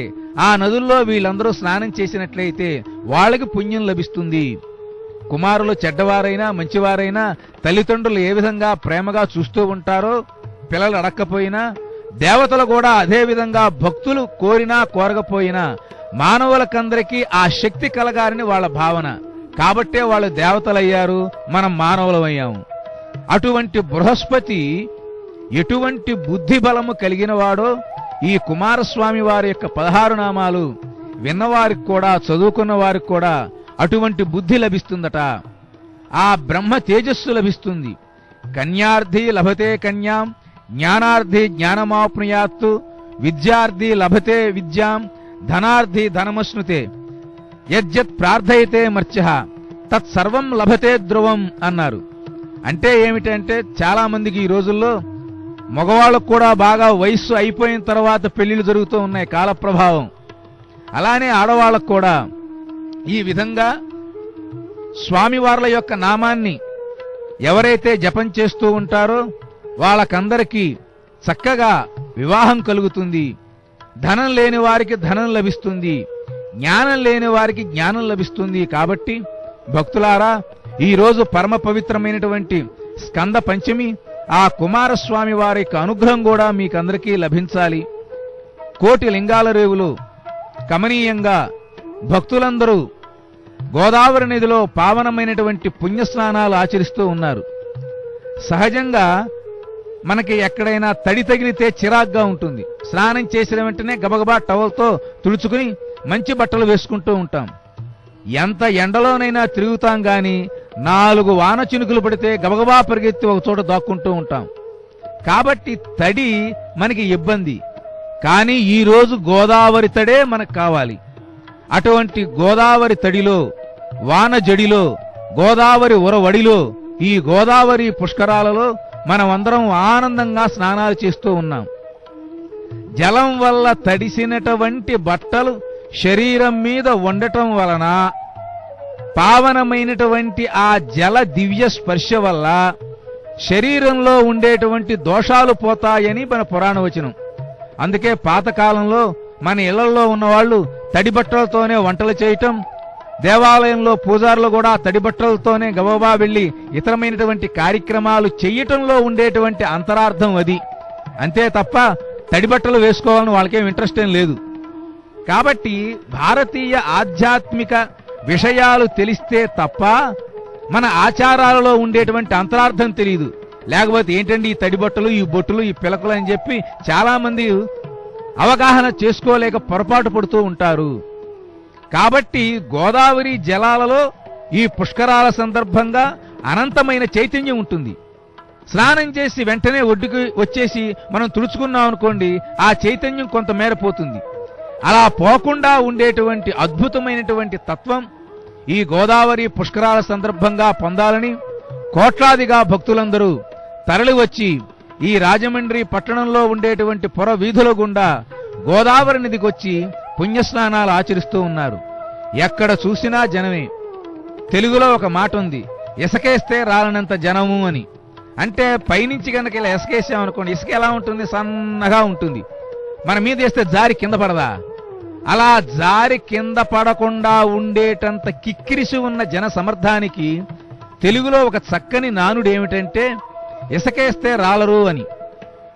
ఆ నదుల్లో వీళ్ళందరూ స్నానం చేసినట్లయితే వాళ్ళకి పుణ్యం లభిస్తుంది. కుమారులు చెడ్డవారైనా మంచివారైనా తల్లిదండ్రులు ఏ విధంగా ప్రేమగా చూస్తూ ఉంటారో, పిల్లలు అడక్కపోయినా దేవతలు కూడా అదే విధంగా భక్తులు కోరినా కోరకపోయినా మానవులకందరికీ ఆ శక్తి కలగాలని వాళ్ళ భావన. కాబట్టే వాళ్ళు దేవతలయ్యారు, మనం మానవులమయ్యాము. అటువంటి బృహస్పతి ఎటువంటి బుద్ధి బలము కలిగిన వాడో ఈ కుమారస్వామి వారి యొక్క 16 నామాలు విన్నవారికి కూడా చదువుకున్న వారికి కూడా అటువంటి బుద్ధి లభిస్తుందట. ఆ బ్రహ్మ తేజస్సు లభిస్తుంది. కన్యార్థి లభతే కన్యాం, జ్ఞానార్థి జ్ఞానమాప్నుయాత్తు, విద్యార్థి లభతే విద్యాం, ధనార్థి ధనమశ్నుతే, యజ్జత్ ప్రార్థయతే మర్త్యః తత్సర్వం లభతే ధ్రువం అన్నారు. అంటే ఏమిటంటే చాలా మందికి ఈ రోజుల్లో మగవాళ్ళకు కూడా బాగా వయస్సు అయిపోయిన తర్వాత పెళ్లిళ్ళు జరుగుతూ ఉన్నాయి, కాలప్రభావం. అలానే ఆడవాళ్ళకు కూడా ఈ విధంగా స్వామివార్ల యొక్క నామాన్ని ఎవరైతే జపం చేస్తూ ఉంటారో వాళ్ళకందరికీ చక్కగా వివాహం కలుగుతుంది. ధనం లేని వారికి ధనం లభిస్తుంది, జ్ఞానం లేని వారికి జ్ఞానం లభిస్తుంది. కాబట్టి భక్తులారా, ఈరోజు పరమ పవిత్రమైనటువంటి స్కంద పంచమి, ఆ కుమారస్వామి వారి యొక్క అనుగ్రహం కూడా మీకందరికీ లభించాలి. కోటి లింగాల రేవులు కమనీయంగా భక్తులందరూ గోదావరి నదిలో పావనమైనటువంటి పుణ్యస్నానాలు ఆచరిస్తూ ఉన్నారు. సహజంగా మనకి ఎక్కడైనా తడి తగిలితే చిరాగ్గా ఉంటుంది. స్నానం చేసిన వెంటనే గబగబా టవల్తో తుడుచుకుని మంచి బట్టలు వేసుకుంటూ ఉంటాం. ఎంత ఎండలోనైనా తిరుగుతాం గాని 4 వాన చినుకులు పడితే గబగబా పరిగెత్తి ఒక చోట దాక్కుంటూ ఉంటాం. కాబట్టి తడి మనకి ఇబ్బంది. కానీ ఈరోజు గోదావరి తడే మనకు కావాలి. అటువంటి గోదావరి తడిలో, వాన జడిలో, గోదావరి ఉరవడిలో, ఈ గోదావరి పుష్కరాలలో మనమందరం ఆనందంగా స్నానాలు చేస్తూ ఉన్నాం. జలం వల్ల తడిసినటువంటి బట్టలు శరీరం మీద ఉండటం వలన పావనమైనటువంటి ఆ జల దివ్య స్పర్శ వల్ల శరీరంలో ఉండేటువంటి దోషాలు పోతాయని మన పురాణ వచనం. అందుకే పాతకాలంలో మన ఇళ్లలో ఉన్నవాళ్లు తడి బట్టలతోనే వంటలు చేయటం, దేవాలయంలో పూజారులు కూడా తడి బట్టలతోనే గబగబా వెళ్లి ఇతరమైనటువంటి కార్యక్రమాలు చెయ్యటంలో ఉండేటువంటి అంతరార్థం అది. అంతే తప్ప తడి బట్టలు వేసుకోవాలని వాళ్ళకేం ఇంట్రెస్ట్ ఏం లేదు. కాబట్టి భారతీయ ఆధ్యాత్మిక విషయాలు తెలిస్తే తప్ప మన ఆచారాలలో ఉండేటువంటి అంతరార్థం తెలియదు. లేకపోతే ఏంటండి ఈ తడి బట్టలు, ఈ బొట్టులు, ఈ పిలకలు అని చెప్పి చాలా మంది అవగాహన చేసుకోలేక పొరపాటు పడుతూ ఉంటారు. కాబట్టి గోదావరి జలాలలో ఈ పుష్కరాల సందర్భంగా అనంతమైన చైతన్యం ఉంటుంది. స్నానం చేసి వెంటనే ఒడ్డుకు వచ్చేసి మనం తుడుచుకున్నాం అనుకోండి, ఆ చైతన్యం కొంతమేర పోతుంది. అలా పోకుండా ఉండేటువంటి అద్భుతమైనటువంటి తత్వం ఈ గోదావరి పుష్కరాల సందర్భంగా పొందాలని కోట్లాదిగా భక్తులందరూ తరలివచ్చి ఈ రాజమండ్రి పట్టణంలో ఉండేటువంటి పుర వీధుల గుండా గోదావరి నదికొచ్చి పుణ్యస్నానాలు ఆచరిస్తూ ఉన్నారు. ఎక్కడ చూసినా జనమే. తెలుగులో ఒక మాట ఉంది, ఇసుకేస్తే రాలనంత జనము అని. అంటే పైనుంచి కనుక ఇలా ఇసుకేసామనుకోండి, ఇసుక ఎలా ఉంటుంది? సన్నగా ఉంటుంది. మన మీద వేస్తే జారి కింద పడదా? అలా జారి కింద పడకుండా ఉండేటంత కిక్కిరిసి ఉన్న జన సమర్థానికి తెలుగులో ఒక చక్కని నానుడు ఏమిటంటే, ఇసుకేస్తే రాలరు అని.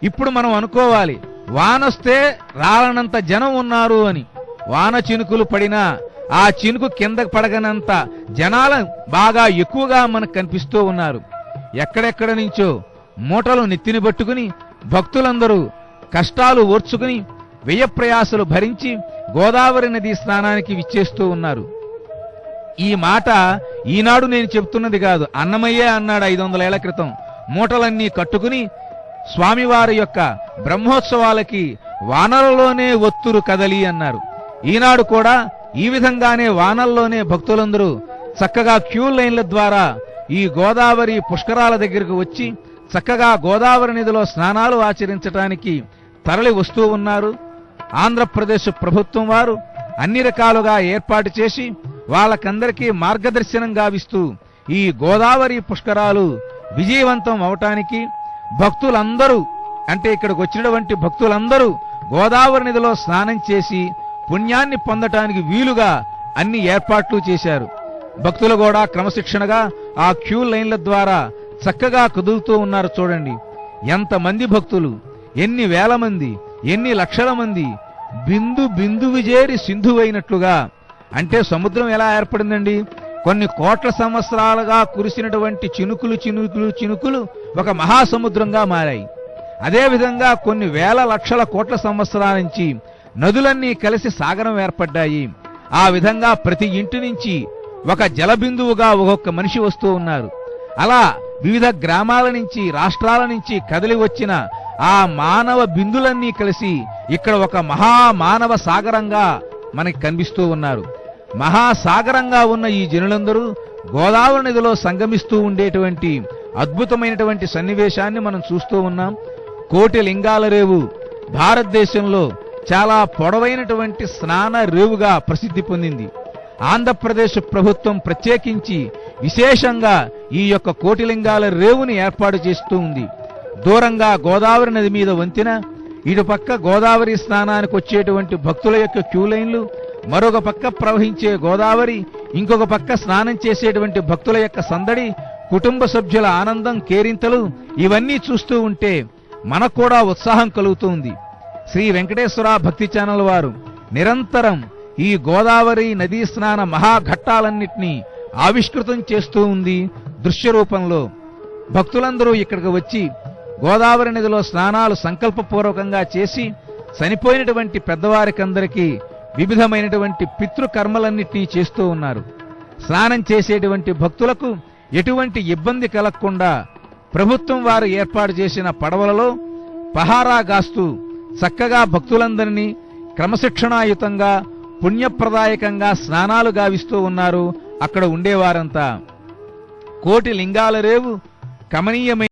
ఇప్పుడు మనం అనుకోవాలి, వానొస్తే రాలనంత జనం ఉన్నారు అని. వాన చినుకులు పడినా ఆ చినుకు కిందకు పడగనంత జనాలు బాగా ఎక్కువగా మనకు కనిపిస్తూ ఉన్నారు. ఎక్కడెక్కడ నుంచో మూటలు నెత్తిని పట్టుకుని భక్తులందరూ కష్టాలు ఓర్చుకుని వ్యయప్రయాసలు భరించి గోదావరి నది స్నానానికి విచ్చేస్తూ ఉన్నారు. ఈ మాట ఈనాడు నేను చెప్తున్నది కాదు, అన్నమయ్యే అన్నాడు 500 ఏళ్ల క్రితం. మూటలన్నీ కట్టుకుని స్వామివారి యొక్క బ్రహ్మోత్సవాలకి వానలలోనే ఒత్తురు కదలి అన్నారు. ఈనాడు కూడా ఈ విధంగానే వానల్లోనే భక్తులందరూ చక్కగా క్యూ లైన్ల ద్వారా ఈ గోదావరి పుష్కరాల దగ్గరకు వచ్చి చక్కగా గోదావరి నదిలో స్నానాలు ఆచరించడానికి తరలి వస్తూ ఉన్నారు. ఆంధ్రప్రదేశ్ ప్రభుత్వం వారు అన్ని రకాలుగా ఏర్పాటు చేసి వాళ్ళకందరికీ మార్గదర్శనం గావిస్తూ ఈ గోదావరి పుష్కరాలు విజయవంతం అవటానికి భక్తులందరూ, అంటే ఇక్కడికి వచ్చినటువంటి భక్తులందరూ గోదావరి నదిలో స్నానం చేసి పుణ్యాన్ని పొందటానికి వీలుగా అన్ని ఏర్పాట్లు చేశారు. భక్తులు కూడా క్రమశిక్షణగా ఆ క్యూ లైన్ల ద్వారా చక్కగా కదులుతూ ఉన్నారు. చూడండి ఎంతమంది భక్తులు, ఎన్ని వేల మంది, ఎన్ని లక్షల మంది బిందువు చేరి సింధువైనట్లుగా. అంటే సముద్రం ఎలా ఏర్పడిందండి? కొన్ని కోట్ల సంవత్సరాలుగా కురిసినటువంటి చినుకులు చినుకులు చినుకులు ఒక మహాసముద్రంగా మారాయి. అదేవిధంగా కొన్ని వేల లక్షల కోట్ల సంవత్సరాల నుంచి నదులన్నీ కలిసి సాగరం ఏర్పడ్డాయి. ఆ విధంగా ప్రతి ఇంటి నుంచి ఒక జలబిందువుగా ఒక్కొక్క మనిషి వస్తూ ఉన్నారు. అలా వివిధ గ్రామాల నుంచి, రాష్ట్రాల నుంచి కదిలి వచ్చిన ఆ మానవ బిందులన్నీ కలిసి ఇక్కడ ఒక మహామానవ సాగరంగా మనకి కనిపిస్తూ ఉన్నారు. మహాసాగరంగా ఉన్న ఈ జనులందరూ గోదావరి నదిలో సంగమిస్తూ ఉండేటువంటి అద్భుతమైనటువంటి సన్నివేశాన్ని మనం చూస్తూ ఉన్నాం. కోటి లింగాల రేవు భారతదేశంలో చాలా పొడవైనటువంటి స్నాన రేవుగా ప్రసిద్ధి పొందింది. ఆంధ్రప్రదేశ్ ప్రభుత్వం ప్రత్యేకించి విశేషంగా ఈ యొక్క కోటిలింగాల రేవుని ఏర్పాటు చేస్తూ ఉంది. దూరంగా గోదావరి నది మీద వంతెన, ఇటుపక్క గోదావరి స్నానానికి వచ్చేటువంటి భక్తుల యొక్క క్యూ లైన్లు, మరొక పక్క ప్రవహించే గోదావరి, ఇంకొక పక్క స్నానం చేసేటువంటి భక్తుల యొక్క సందడి, కుటుంబ సభ్యుల ఆనందం, కేరింతలు ఇవన్నీ చూస్తూ ఉంటే మనకు కూడా ఉత్సాహం కలుగుతుంది. శ్రీ వెంకటేశ్వర భక్తి ఛానల్ వారు నిరంతరం ఈ గోదావరి నదీ స్నాన మహాఘట్టాలన్నింటినీ ఆవిష్కృతం చేస్తూ ఉంది దృశ్య రూపంలో. భక్తులందరూ ఇక్కడికి వచ్చి గోదావరి నదిలో స్నానాలు సంకల్పపూర్వకంగా చేసి చనిపోయినటువంటి పెద్దవారికందరికీ వివిధమైనటువంటి పితృకర్మలన్నింటినీ చేస్తూ ఉన్నారు. స్నానం చేసేటువంటి భక్తులకు ఎటువంటి ఇబ్బంది కలగకుండా ప్రభుత్వం వారు ఏర్పాటు చేసిన పడవలలో పహారా గాస్తూ చక్కగా భక్తులందరినీ క్రమశిక్షణాయుతంగా పుణ్యప్రదాయకంగా స్నానాలు గావిస్తూ ఉన్నారు అక్కడ ఉండేవారంతా. కోటి లింగాల రేవు కమనీయమైన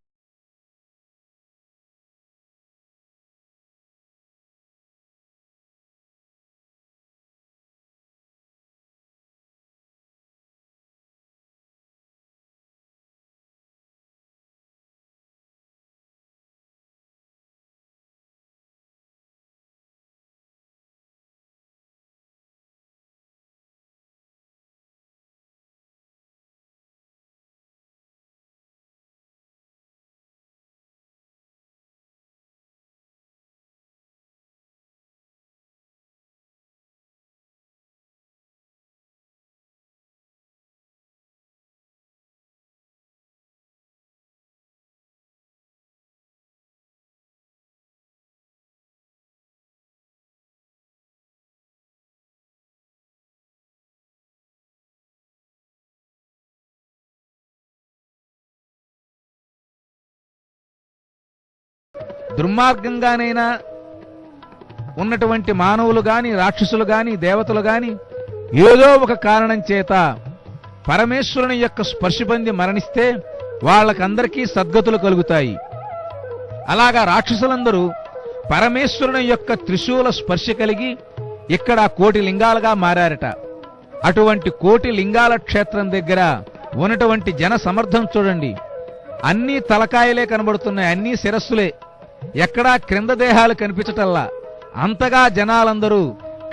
దుర్మార్గంగానైనా ఉన్నటువంటి మానవులు గాని, రాక్షసులు గాని, దేవతలు గాని ఏదో ఒక కారణం చేత పరమేశ్వరుని యొక్క స్పర్శ పొంది మరణిస్తే వాళ్ళకందరికీ సద్గతులు కలుగుతాయి. అలాగా రాక్షసులందరూ పరమేశ్వరుని యొక్క త్రిశూల స్పర్శ కలిగి ఇక్కడ 1,000,000 లింగాలుగా మారారట. అటువంటి 1,000,000 లింగాల క్షేత్రం దగ్గర ఉన్నటువంటి జన సమర్థం చూడండి. అన్నీ తలకాయలే కనబడుతున్నాయి, అన్నీ శిరస్సులే, ఎక్కడా క్రింద దేహాలు కనిపించటల్లా. అంతగా జనాలందరూ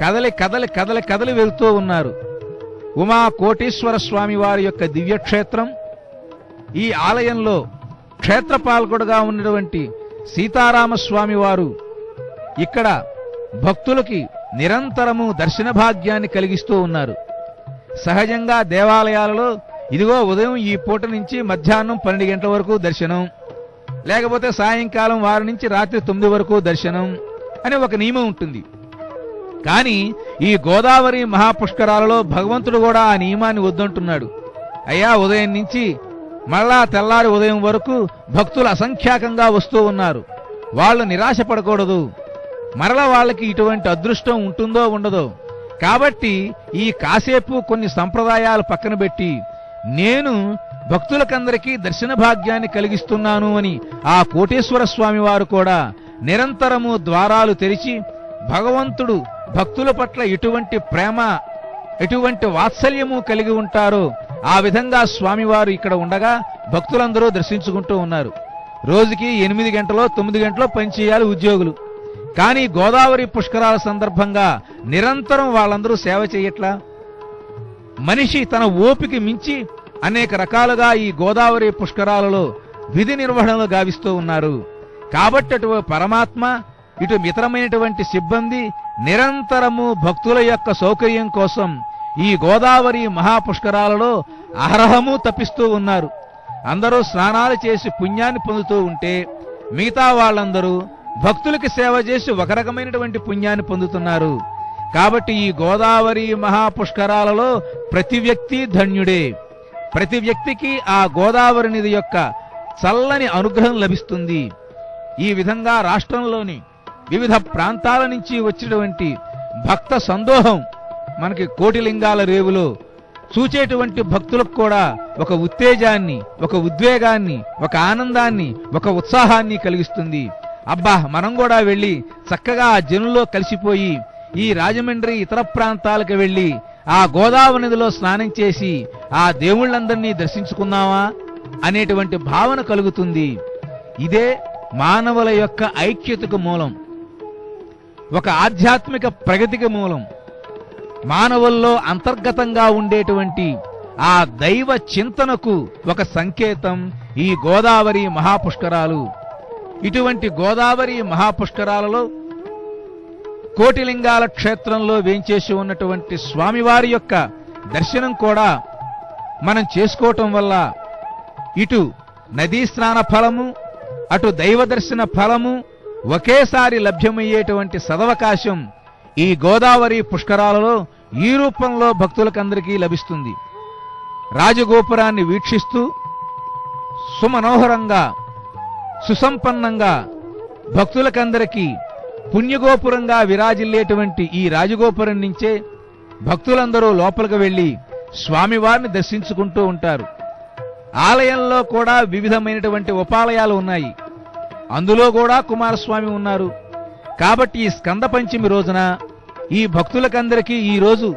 కదలి కదలి కదలి కదలి వెళ్తూ ఉన్నారు. ఉమా కోటీశ్వర స్వామి వారి యొక్క దివ్యక్షేత్రం. ఈ ఆలయంలో క్షేత్రపాలకుడుగా ఉన్నటువంటి సీతారామస్వామి వారు ఇక్కడ భక్తులకి నిరంతరము దర్శన భాగ్యాన్ని కలిగిస్తూ ఉన్నారు. సహజంగా దేవాలయాలలో ఇదిగో ఉదయం ఈ పూట నుంచి మధ్యాహ్నం 12 గంటల వరకు దర్శనం, లేకపోతే సాయంకాలం 6 నుంచి రాత్రి 9 వరకు దర్శనం అని ఒక నియమం ఉంటుంది. కానీ ఈ గోదావరి మహాపుష్కరాలలో భగవంతుడు కూడా ఆ నియమాన్ని వద్దంటున్నాడు. అయ్యా, ఉదయం నుంచి మళ్ళా తెల్లారి ఉదయం వరకు భక్తులు అసంఖ్యాకంగా వస్తూ ఉన్నారు, వాళ్ళు నిరాశపడకూడదు. మరల వాళ్ళకి ఇటువంటి అదృష్టం ఉంటుందో ఉండదో. కాబట్టి ఈ కాసేపు కొన్ని సంప్రదాయాలు పక్కన పెట్టి నేను భక్తులకందరికీ దర్శన భాగ్యాన్ని కలిగిస్తున్నాను అని ఆ కోటేశ్వర స్వామి వారు కూడా నిరంతరము ద్వారాలు తెరిచి భగవంతుడు భక్తుల పట్ల ఎటువంటి ప్రేమ, ఎటువంటి వాత్సల్యము కలిగి ఉంటారో ఆ విధంగా స్వామివారు ఇక్కడ ఉండగా భక్తులందరూ దర్శించుకుంటూ ఉన్నారు. రోజుకి 8 గంటలో 9 గంటలో పనిచేయాలి ఉద్యోగులు. కానీ గోదావరి పుష్కరాల సందర్భంగా నిరంతరం వాళ్ళందరూ సేవ చేయట్లా. మనిషి తన ఓపిక మించి అనేక రకాలుగా ఈ గోదావరి పుష్కరాలలో విధి నిర్వహణలు గావిస్తూ ఉన్నారు. కాబట్టి అటు పరమాత్మ, ఇటు మితరమైనటువంటి సిబ్బంది నిరంతరము భక్తుల యొక్క సౌకర్యం కోసం ఈ గోదావరి మహాపుష్కరాలలో అహరహము తప్పిస్తూ ఉన్నారు. అందరూ స్నానాలు చేసి పుణ్యాన్ని పొందుతూ ఉంటే మిగతా వాళ్ళందరూ భక్తులకి సేవ చేసి ఒక రకమైనటువంటి పుణ్యాన్ని పొందుతున్నారు. కాబట్టి ఈ గోదావరి మహాపుష్కరాలలో ప్రతి వ్యక్తి ధన్యుడే. ప్రతి వ్యక్తికి ఆ గోదావరి నది యొక్క చల్లని అనుగ్రహం లభిస్తుంది. ఈ విధంగా రాష్ట్రంలోని వివిధ ప్రాంతాల నుంచి వచ్చినటువంటి భక్త సందోహం మనకి కోటిలింగాల రేవులో చూచేటువంటి భక్తులకు కూడా ఒక ఉత్తేజాన్ని, ఒక ఉద్వేగాన్ని, ఒక ఆనందాన్ని, ఒక ఉత్సాహాన్ని కలిగిస్తుంది. అబ్బా, మనం కూడా వెళ్ళి చక్కగా ఆ జనుల్లో కలిసిపోయి ఈ రాజమండ్రి ఇతర ప్రాంతాలకు వెళ్ళి ఆ గోదావరి నదిలో స్నానం చేసి ఆ దేవుళ్ళందరినీ దర్శించుకుందామా అనేటువంటి భావన కలుగుతుంది. ఇదే మానవుల యొక్క ఐక్యతకు మూలం, ఒక ఆధ్యాత్మిక ప్రగతికి మూలం. మానవుల్లో అంతర్గతంగా ఉండేటువంటి ఆ దైవ చింతనకు ఒక సంకేతం ఈ గోదావరి మహాపుష్కరాలు. ఇటువంటి గోదావరి మహాపుష్కరాలలో కోటిలింగాల క్షేత్రంలో వేంచేసి ఉన్నటువంటి స్వామివారి యొక్క దర్శనం కూడా మనం చేసుకోవటం వల్ల ఇటు నదీ స్నాన ఫలము, అటు దైవ దర్శన ఫలము ఒకేసారి లభ్యమయ్యేటువంటి సదవకాశం ఈ గోదావరి పుష్కరాలలో ఈ రూపంలో భక్తులకందరికీ లభిస్తుంది. రాజగోపురాన్ని వీక్షిస్తూ సుమనోహరంగా, సుసంపన్నంగా భక్తులకందరికీ పుణ్యగోపురంగా విరాజిల్లేటువంటి ఈ రాజగోపురం నుంచే భక్తులందరూ లోపలికి వెళ్లి స్వామివారిని దర్శించుకుంటూ ఉంటారు. ఆలయంలో కూడా వివిధమైనటువంటి ఉపాలయాలు ఉన్నాయి. అందులో కూడా కుమారస్వామి ఉన్నారు. కాబట్టి ఈ స్కంద పంచమి రోజున ఈ భక్తులకందరికీ ఈ రోజు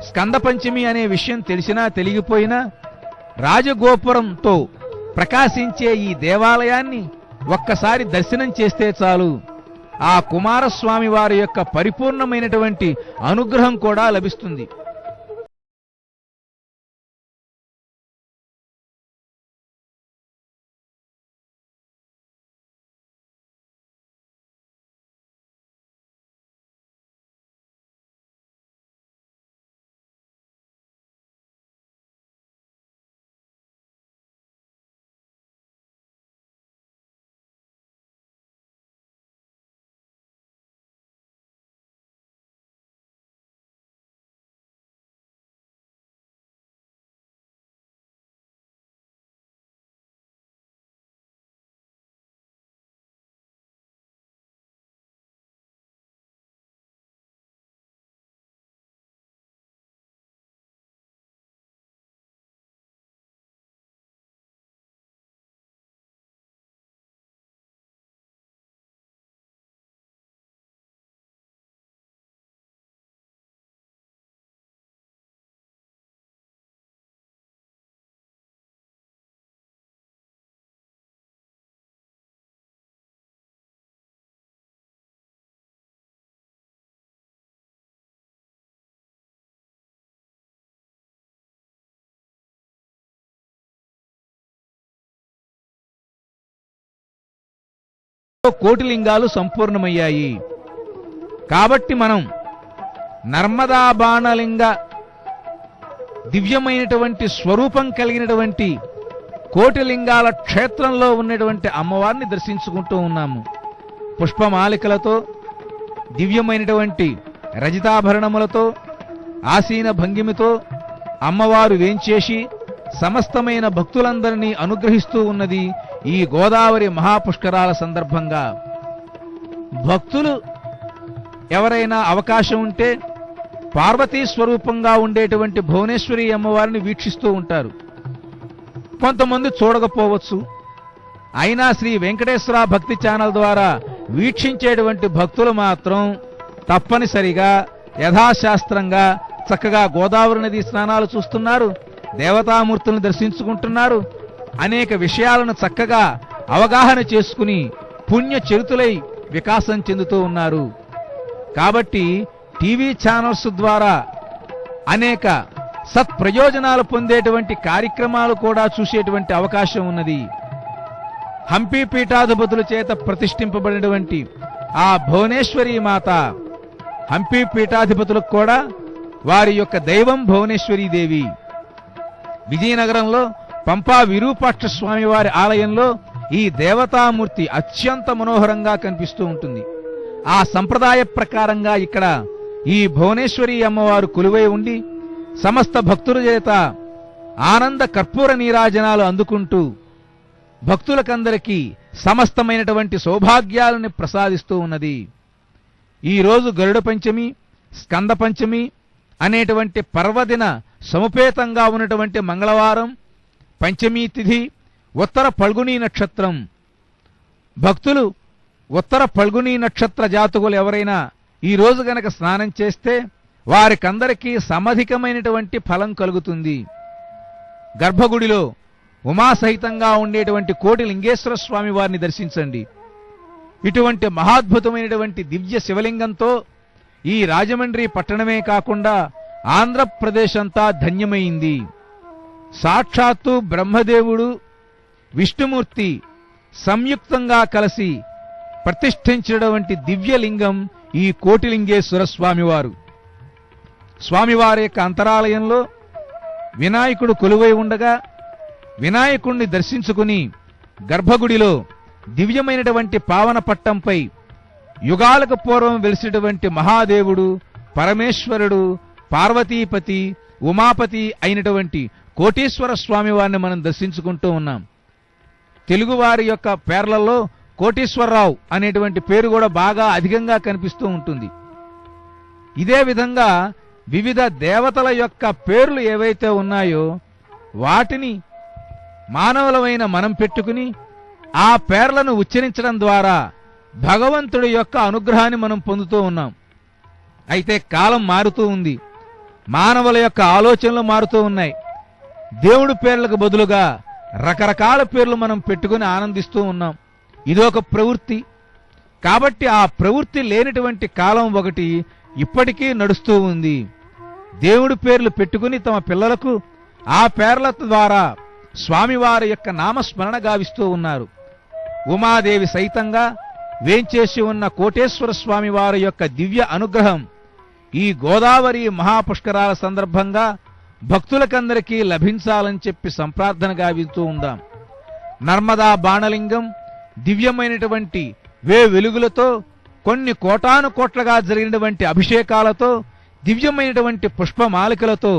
స్కంద పంచమి అనే విషయం తెలిసినా తెలియకపోయినా రాజగోపురంతో ప్రకాశించే ఈ దేవాలయాన్ని ఒక్కసారి దర్శనం చేస్తే చాలు ఆ కుమారస్వామి వారి యొక్క పరిపూర్ణమైనటువంటి అనుగ్రహం కూడా లభిస్తుంది. కోటిలింగాలు సంపూర్ణమయ్యాయి. కాబట్టి మనం నర్మదా బాణలింగ దివ్యమైనటువంటి స్వరూపం కలిగినటువంటి కోటిలింగాల క్షేత్రంలో ఉన్నటువంటి అమ్మవారిని దర్శించుకుంటూ ఉన్నాము. పుష్పమాలికలతో, దివ్యమైనటువంటి రజితాభరణములతో, ఆసీన భంగిమితో అమ్మవారు వేంచేసి సమస్తమైన భక్తులందరినీ అనుగ్రహిస్తూ ఉన్నది ఈ గోదావరి మహాపుష్కరాల సందర్భంగా. భక్తులు ఎవరైనా అవకాశం ఉంటే పార్వతీ స్వరూపంగా ఉండేటువంటి భువనేశ్వరి అమ్మవారిని వీక్షిస్తూ ఉంటారు. కొంతమంది చూడకపోవచ్చు. అయినా శ్రీ వెంకటేశ్వర భక్తి ఛానల్ ద్వారా వీక్షించేటువంటి భక్తులు మాత్రం తప్పనిసరిగా యథాశాస్త్రంగా చక్కగా గోదావరి నది స్నానాలు చూస్తున్నారు, దేవతామూర్తులను దర్శించుకుంటున్నారు, అనేక విషయాలను చక్కగా అవగాహన చేసుకుని పుణ్య చరితులై వికాసం చెందుతూ ఉన్నారు. కాబట్టి టీవీ ఛానల్స్ ద్వారా అనేక సత్ప్రయోజనాలు పొందేటువంటి కార్యక్రమాలు కూడా చూసేటువంటి అవకాశం ఉన్నది. హంపి పీఠాధిపతుల చేత ప్రతిష్ఠింపబడినటువంటి ఆ భువనేశ్వరి మాత హంపి పీఠాధిపతులకు కూడా వారి యొక్క దైవం భువనేశ్వరీ దేవి. విజయనగరంలో పంపా విరూపాక్ష స్వామి వారి ఆలయంలో ఈ దేవతామూర్తి అత్యంత మనోహరంగా కనిపిస్తూ ఉంటుంది. ఆ సంప్రదాయ ప్రకారంగా ఇక్కడ ఈ భువనేశ్వరి అమ్మవారు కొలువై ఉండి సమస్త భక్తుల చేత ఆనంద కర్పూర నీరాజనాలు అందుకుంటూ భక్తులకందరికీ సమస్తమైనటువంటి సౌభాగ్యాలను ప్రసాదిస్తూ ఉన్నది. ఈరోజు గరుడ పంచమి, స్కంద పంచమి అనేటువంటి పర్వదిన సముపేతంగా ఉన్నటువంటి మంగళవారం, పంచమీ తిథి, ఉత్తర ఫల్గుణీ నక్షత్రం. భక్తులు ఉత్తర ఫల్గుణీ నక్షత్ర జాతకులు ఎవరైనా ఈ రోజు గనక స్నానం చేస్తే వారికందరికీ సమధికమైనటువంటి ఫలం కలుగుతుంది. గర్భగుడిలో ఉమాసహితంగా ఉండేటువంటి కోటి లింగేశ్వర స్వామి వారిని దర్శించండి. ఇటువంటి మహాద్భుతమైనటువంటి దివ్య శివలింగంతో ఈ రాజమండ్రి పట్టణమే కాకుండా ఆంధ్రప్రదేశ్ అంతా ధన్యమైంది. సాక్షాత్తు బ్రహ్మదేవుడు, విష్ణుమూర్తి సంయుక్తంగా కలిసి ప్రతిష్ఠించినటువంటి దివ్యలింగం ఈ కోటిలింగేశ్వర స్వామివారు. స్వామివారి యొక్క అంతరాలయంలో వినాయకుడు కొలువై ఉండగా వినాయకుణ్ణి దర్శించుకుని గర్భగుడిలో దివ్యమైనటువంటి పావన పట్టంపై యుగాలకు పూర్వం వెలిసినటువంటి మహాదేవుడు, పరమేశ్వరుడు, పార్వతీపతి, ఉమాపతి అయినటువంటి కోటీశ్వర స్వామి వారిని మనం దర్శించుకుంటూ ఉన్నాం. తెలుగువారి యొక్క పేర్లలో కోటీశ్వరరావు అనేటువంటి పేరు కూడా బాగా అధికంగా కనిపిస్తూ ఉంటుంది. ఇదే విధంగా వివిధ దేవతల యొక్క పేర్లు ఏవైతే ఉన్నాయో వాటిని మానవులమైన మనం పెట్టుకుని ఆ పేర్లను ఉచ్చరించడం ద్వారా భగవంతుడి యొక్క అనుగ్రహాన్ని మనం పొందుతూ ఉన్నాం. అయితే కాలం మారుతూ ఉంది, మానవుల యొక్క ఆలోచనలు మారుతూ ఉన్నాయి. దేవుడి పేర్లకు బదులుగా రకరకాల పేర్లు మనం పెట్టుకుని ఆనందిస్తూ ఉన్నాం. ఇదొక ప్రవృత్తి. కాబట్టి ఆ ప్రవృత్తి లేనటువంటి కాలం ఒకటి ఇప్పటికీ నడుస్తూ ఉంది. దేవుడి పేర్లు పెట్టుకుని తమ పిల్లలకు ఆ పేర్ల ద్వారా స్వామివారి యొక్క నామస్మరణ గావిస్తూ ఉన్నారు. ఉమాదేవి సైతంగా వేంచేసి ఉన్న కోటేశ్వర స్వామి వారి యొక్క దివ్య అనుగ్రహం ఈ గోదావరి మహాపుష్కరాల సందర్భంగా భక్తులకందరికీ లభించాలని చెప్పి సంప్రార్థన గావిస్తూ ఉందాం. నర్మదా బాణలింగం దివ్యమైనటువంటి వెలుగులతో, కొన్ని కోటాను కోట్లగా జరిగినటువంటి అభిషేకాలతో, దివ్యమైనటువంటి పుష్పమాలికలతో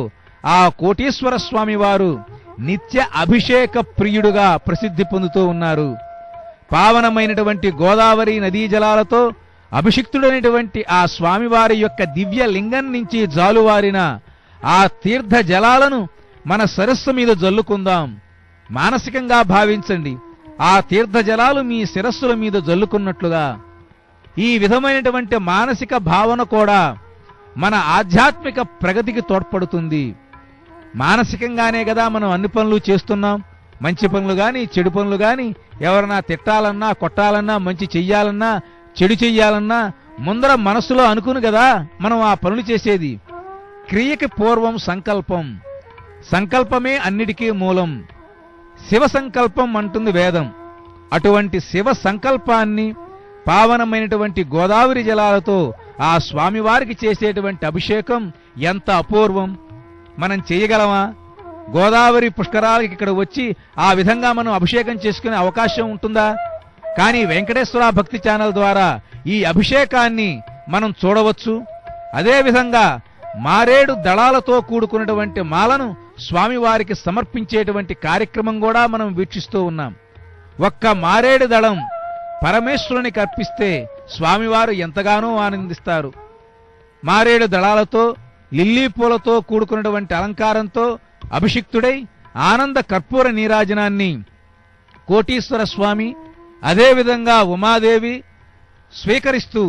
ఆ కోటీశ్వర స్వామి వారు నిత్య అభిషేక ప్రియుడుగా ప్రసిద్ధి పొందుతూ ఉన్నారు. పావనమైనటువంటి గోదావరి నదీ జలాలతో అభిషిక్తుడైనటువంటి ఆ స్వామివారి యొక్క దివ్య లింగం నుంచి జాలువారిన ఆ తీర్థ జలాలను మన శిరస్సు మీద జల్లుకుందాం. మానసికంగా భావించండి, ఆ తీర్థ జలాలు మీ శిరస్సుల మీద జల్లుకున్నట్లుగా. ఈ విధమైనటువంటి మానసిక భావన కూడా మన ఆధ్యాత్మిక ప్రగతికి తోడ్పడుతుంది. మానసికంగానే కదా మనం అన్ని పనులు చేస్తున్నాం. మంచి పనులు గాని, చెడు పనులు గాని, ఎవరన్నా తిట్టాలన్నా, కొట్టాలన్నా, మంచి చెయ్యాలన్నా, చెడు చెయ్యాలన్నా ముందర మనసులో అనుకుని కదా మనం ఆ పనులు చేసేది. క్రియకి పూర్వం సంకల్పం, సంకల్పమే అన్నిటికీ మూలం. శివ సంకల్పం అంటుంది వేదం. అటువంటి శివ సంకల్పాన్ని పావనమైనటువంటి గోదావరి జలాలతో ఆ స్వామివారికి చేసేటువంటి అభిషేకం ఎంత అపూర్వం. మనం చేయగలమా? గోదావరి పుష్కరాలకి ఇక్కడ వచ్చి ఆ విధంగా మనం అభిషేకం చేసుకునే అవకాశం ఉంటుందా? కానీ వెంకటేశ్వర భక్తి ఛానల్ ద్వారా ఈ అభిషేకాన్ని మనం చూడవచ్చు. అదేవిధంగా మారేడు దళాలతో కూడుకున్నటువంటి మాలను స్వామివారికి సమర్పించేటువంటి కార్యక్రమం కూడా మనం వీక్షిస్తూ ఉన్నాం. ఒక్క మారేడు దళం పరమేశ్వరునికి అర్పిస్తే స్వామివారు ఎంతగానో ఆనందిస్తారు. మారేడు దళాలతో లిల్లీ పూలతో కూడుకున్నటువంటి అలంకారంతో అభిషిక్తుడై ఆనంద కర్పూర నీరాజనాన్ని కోటీశ్వర స్వామి అదేవిధంగా ఉమాదేవి స్వీకరిస్తూ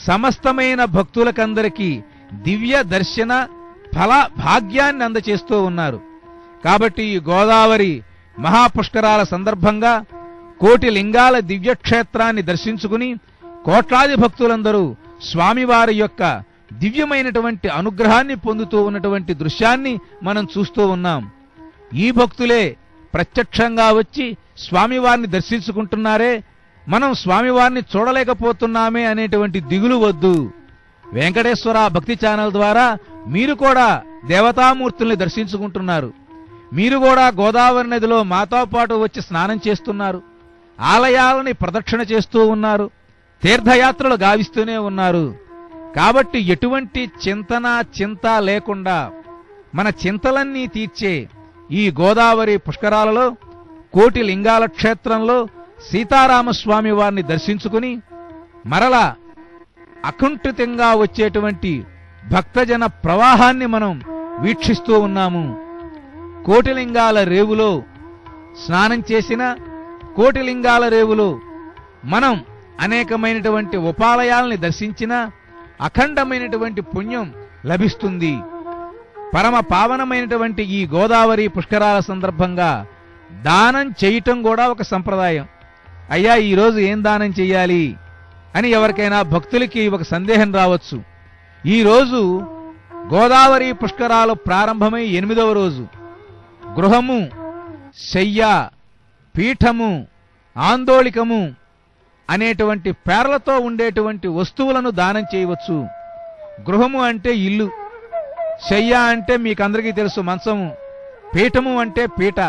సమస్తమైన భక్తులకందరికీ దివ్య దర్శన ఫల భాగ్యాన్ని అందచేస్తూ ఉన్నారు. కాబట్టి ఈ గోదావరి మహాపుష్కరాల సందర్భంగా కోటి లింగాల దివ్యక్షేత్రాన్ని దర్శించుకుని కోట్లాది భక్తులందరూ స్వామివారి యొక్క దివ్యమైనటువంటి అనుగ్రహాన్ని పొందుతూ ఉన్నటువంటి దృశ్యాన్ని మనం చూస్తూ ఉన్నాం. ఈ భక్తులే ప్రత్యక్షంగా వచ్చి స్వామివారిని దర్శించుకుంటున్నారే, మనం స్వామివారిని చూడలేకపోతున్నామే అనేటువంటి దిగులు వద్దు. వెంకటేశ్వర భక్తి ఛానల్ ద్వారా మీరు కూడా దేవతామూర్తుల్ని దర్శించుకుంటున్నారు. మీరు కూడా గోదావరి నదిలో మాతో పాటు వచ్చి స్నానం చేస్తున్నారు, ఆలయాలని ప్రదక్షిణ చేస్తూ ఉన్నారు, తీర్థయాత్రలు గావిస్తూనే ఉన్నారు. కాబట్టి ఎటువంటి చింత లేకుండా మన చింతలన్నీ తీర్చే ఈ గోదావరి పుష్కరాలలో కోటి లింగాల క్షేత్రంలో సీతారామస్వామి వారిని దర్శించుకుని మరలా అకుంఠితంగా వచ్చేటువంటి భక్తజన ప్రవాహాన్ని మనం వీక్షిస్తూ ఉన్నాము. కోటిలింగాల రేవులో స్నానం చేసిన కోటిలింగాల రేవులో మనం అనేకమైనటువంటి ఉపాలయాల్ని దర్శించిన అఖండమైనటువంటి పుణ్యం లభిస్తుంది. పరమ పావనమైనటువంటి ఈ గోదావరి పుష్కరాల సందర్భంగా దానం చేయటం కూడా ఒక సంప్రదాయం. అయ్యా ఈరోజు ఏం దానం చెయ్యాలి అని ఎవరికైనా భక్తులకి ఒక సందేహం రావచ్చు. ఈరోజు గోదావరి పుష్కరాలు ప్రారంభమై 8వ రోజు గృహము, శయ్య, పీఠము, ఆందోళికము అనేటువంటి పేర్లతో ఉండేటువంటి వస్తువులను దానం చేయవచ్చు. గృహము అంటే ఇల్లు, శయ్య అంటే మీకందరికీ తెలుసు మంచము, పీఠము అంటే పీట,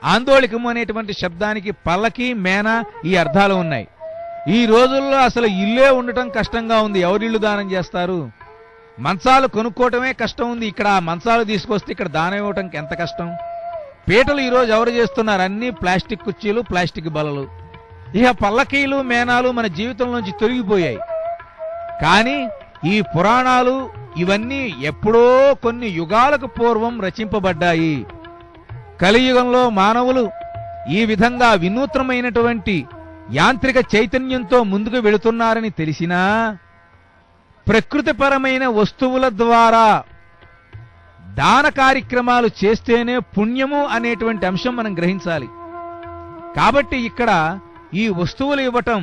ఆందోళికము అనేటువంటి శబ్దానికి పల్లకి, మేన ఈ అర్థాలు ఉన్నాయి. ఈ రోజుల్లో అసలు ఇల్లే ఉండటం కష్టంగా ఉంది. ఎవరిల్లు దానం చేస్తారు? మంచాలు కొనుక్కోవటమే కష్టం ఉంది. ఇక్కడ ఆ మంచాలు తీసుకొస్తే ఇక్కడ దానం ఇవ్వటం ఎంత కష్టం. పీటలు ఈరోజు ఎవరు చేస్తున్నారు? అన్ని ప్లాస్టిక్ కుర్చీలు, ప్లాస్టిక్ బలలు. ఇక పల్లకీలు, మేనాలు మన జీవితంలోంచి తొలగిపోయాయి. కానీ ఈ పురాణాలు ఇవన్నీ ఎప్పుడో కొన్ని యుగాలకు పూర్వం రచింపబడ్డాయి. కలియుగంలో మానవులు ఈ విధంగా వినూత్నమైనటువంటి యాంత్రిక చైతన్యంతో ముందుకు వెళుతున్నారని తెలిసినా ప్రకృతిపరమైన వస్తువుల ద్వారా దాన కార్యక్రమాలు చేస్తేనే పుణ్యము అనేటువంటి అంశం మనం గ్రహించాలి. కాబట్టి ఇక్కడ ఈ వస్తువులు ఇవ్వటం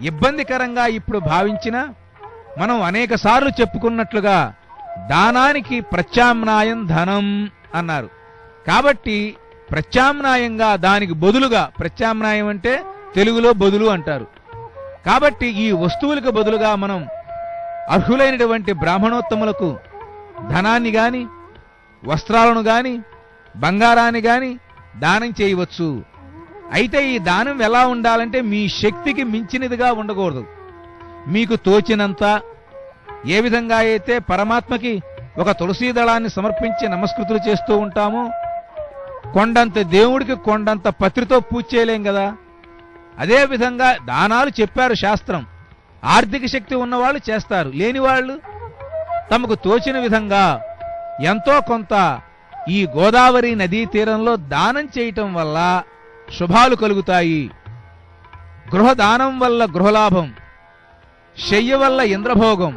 ఇబ్బందికరంగా ఇప్పుడు భావించినా మనం అనేక సార్లు చెప్పుకున్నట్లుగా దానానికి ప్రత్యామ్నాయం ధనం అన్నారు. కాబట్టి ప్రత్యామ్నాయంగా దానికి బదులుగా, ప్రత్యామ్నాయం అంటే తెలుగులో బదులు అంటారు. కాబట్టి ఈ వస్తువులకు బదులుగా మనం అర్హులైనటువంటి బ్రాహ్మణోత్తములకు ధనాన్ని గాని, వస్త్రాలను గాని, బంగారాన్ని గాని దానం చేయవచ్చు. అయితే ఈ దానం ఎలా ఉండాలంటే మీ శక్తికి మించినదిగా ఉండకూడదు. మీకు తోచినంత, ఏ విధంగా అయితే పరమాత్మకి ఒక తులసీ దళాన్ని సమర్పించి నమస్కృతులు చేస్తూ ఉంటామో, కొండంత దేవుడికి కొండంత పత్రితో పూజ చేయలేం కదా. అదే విధంగా దానాలు చెప్పారు శాస్త్రం. ఆర్థిక శక్తి ఉన్నవాళ్ళు చేస్తారు, లేని వాళ్ళు తమకు తోచిన విధంగా ఎంతో కొంత ఈ గోదావరి నదీ తీరంలో దానం చేయటం వల్ల శుభాలు కలుగుతాయి. గృహదానం వల్ల గృహలాభం, శయ్య వల్ల ఇంద్రభోగం,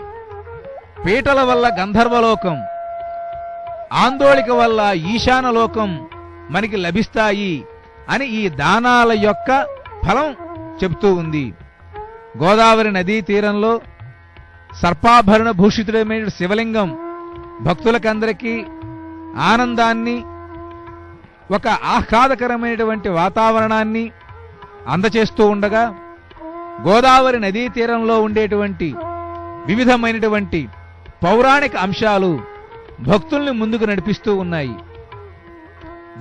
పీటల వల్ల గంధర్వలోకం, ఆందోళిక వల్ల ఈశానలోకం మనకి లభిస్తాయి అని ఈ దానాల యొక్క ఫలం చెబుతూ ఉంది. గోదావరి నదీ తీరంలో సర్పాభరణ భూషితుడమైన శివలింగం భక్తులకందరికీ ఆనందాన్ని, ఒక ఆహ్లాదకరమైనటువంటి వాతావరణాన్ని అందచేస్తూ ఉండగా గోదావరి నదీ తీరంలో ఉండేటువంటి వివిధమైనటువంటి పౌరాణిక అంశాలు భక్తుల్ని ముందుకు నడిపిస్తూ ఉన్నాయి.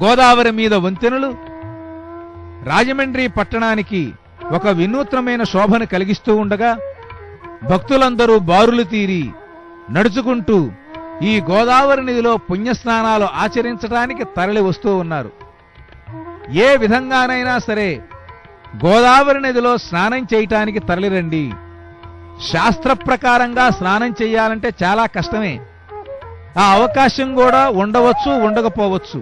గోదావరి మీద వంతెనలు రాజమండ్రి పట్టణానికి ఒక వినూత్నమైన శోభను కలిగిస్తూ ఉండగా భక్తులందరూ బారులు తీరి నడుచుకుంటూ ఈ గోదావరి నదిలో పుణ్యస్నానాలు ఆచరించడానికి తరలి వస్తూ ఉన్నారు. ఏ విధంగానైనా సరే గోదావరి నదిలో స్నానం చేయటానికి తరలిరండి. శాస్త్ర ప్రకారంగా స్నానం చేయాలంటే చాలా కష్టమే. ఆ అవకాశం కూడా ఉండవచ్చు, ఉండకపోవచ్చు.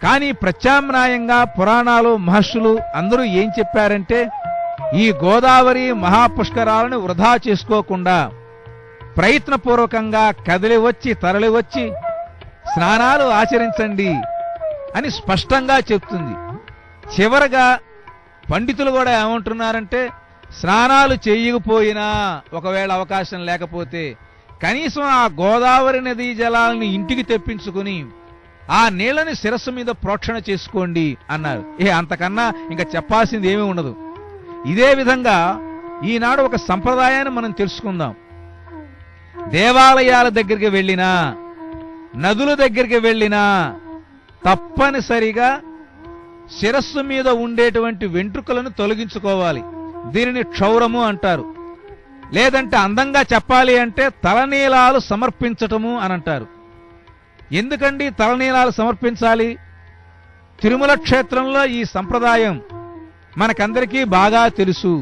కానీ ప్రత్యామ్నాయంగా పురాణాలు, మహర్షులు అందరూ ఏం చెప్పారంటే ఈ గోదావరి మహాపుష్కరాలను వృధా చేసుకోకుండా ప్రయత్నపూర్వకంగా కదిలి వచ్చి తరలి వచ్చి స్నానాలు ఆచరించండి అని స్పష్టంగా చెప్తుంది. చివరగా పండితులు కూడా ఏమంటున్నారంటే స్నానాలు చేయకపోయినా ఒకవేళ అవకాశం లేకపోతే కనీసం ఆ గోదావరి నదీ జలాలని ఇంటికి తెప్పించుకుని ఆ నీళ్లని శిరస్సు మీద ప్రోక్షణ చేసుకోండి అన్నారు. అంతకన్నా ఇంకా చెప్పాల్సింది ఏమీ ఉండదు. ఇదే విధంగా ఈనాడు ఒక సంప్రదాయాన్ని మనం తెలుసుకుందాం. దేవాలయాల దగ్గరికి వెళ్ళినా, నదుల దగ్గరికి వెళ్ళినా తప్పనిసరిగా శిరస్సు మీద ఉండేటువంటి వెంట్రుకలను తొలగించుకోవాలి. దీనిని క్షౌరము అంటారు. లేదంటే అందంగా చెప్పాలి అంటే తలనీలాలు సమర్పించటము అని అంటారు. ఎందుకండి తలనీలాలు సమర్పించాలి? తిరుమల క్షేత్రంలో ఈ సంప్రదాయం మనకందరికీ బాగా తెలుసు.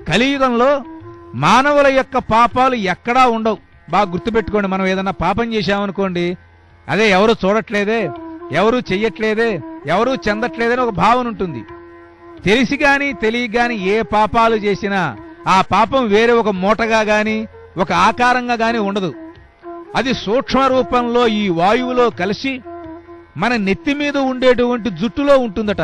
కలియుగంలో మానవుల యొక్క పాపాలు ఎక్కడా ఉండవు. బాగా గుర్తుపెట్టుకోండి. మనం ఏదన్నా పాపం చేశామనుకోండి, అదే ఎవరు చూడట్లేదే, ఎవరు చెయ్యట్లేదే, ఎవరు చెందట్లేదని ఒక భావన ఉంటుంది. తెలిసి గాని తెలియ గాని ఏ పాపాలు చేసినా ఆ పాపం వేరే ఒక మూటగా గాని ఒక ఆకారంగా గాని ఉండదు. అది సూక్ష్మ రూపంలో ఈ వాయువులో కలిసి మన నెత్తి మీద ఉండేటువంటి జుట్టులో ఉంటుందట.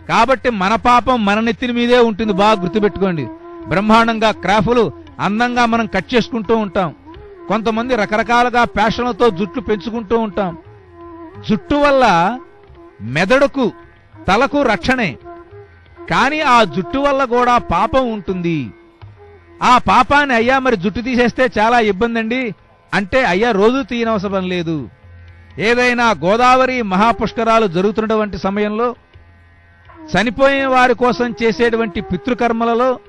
కాబట్టి మన పాపం మన నెత్తిని మీదే ఉంటుంది. బాగా గుర్తుపెట్టుకోండి. బ్రహ్మాండంగా క్రాఫ్లు అందంగా మనం కట్ చేసుకుంటూ ఉంటాం. కొంతమంది రకరకాలుగా ప్యాషన్లతో జుట్లు పెంచుకుంటూ ఉంటాం. జుట్టు వల్ల మెదడుకు, తలకు రక్షణే. కానీ ఆ జుట్టు వల్ల కూడా పాపం ఉంటుంది. ఆ పాపాన్ని అయ్యా మరి జుట్టు తీసేస్తే చాలా ఇబ్బంది అండి అంటే, అయ్యా రోజు తీయనవసరం లేదు. ఏదైనా గోదావరి మహాపుష్కరాలు జరుగుతున్నటువంటి సమయంలో చనిపోయిన వారి కోసం చేసేటువంటి పితృకర్మలలో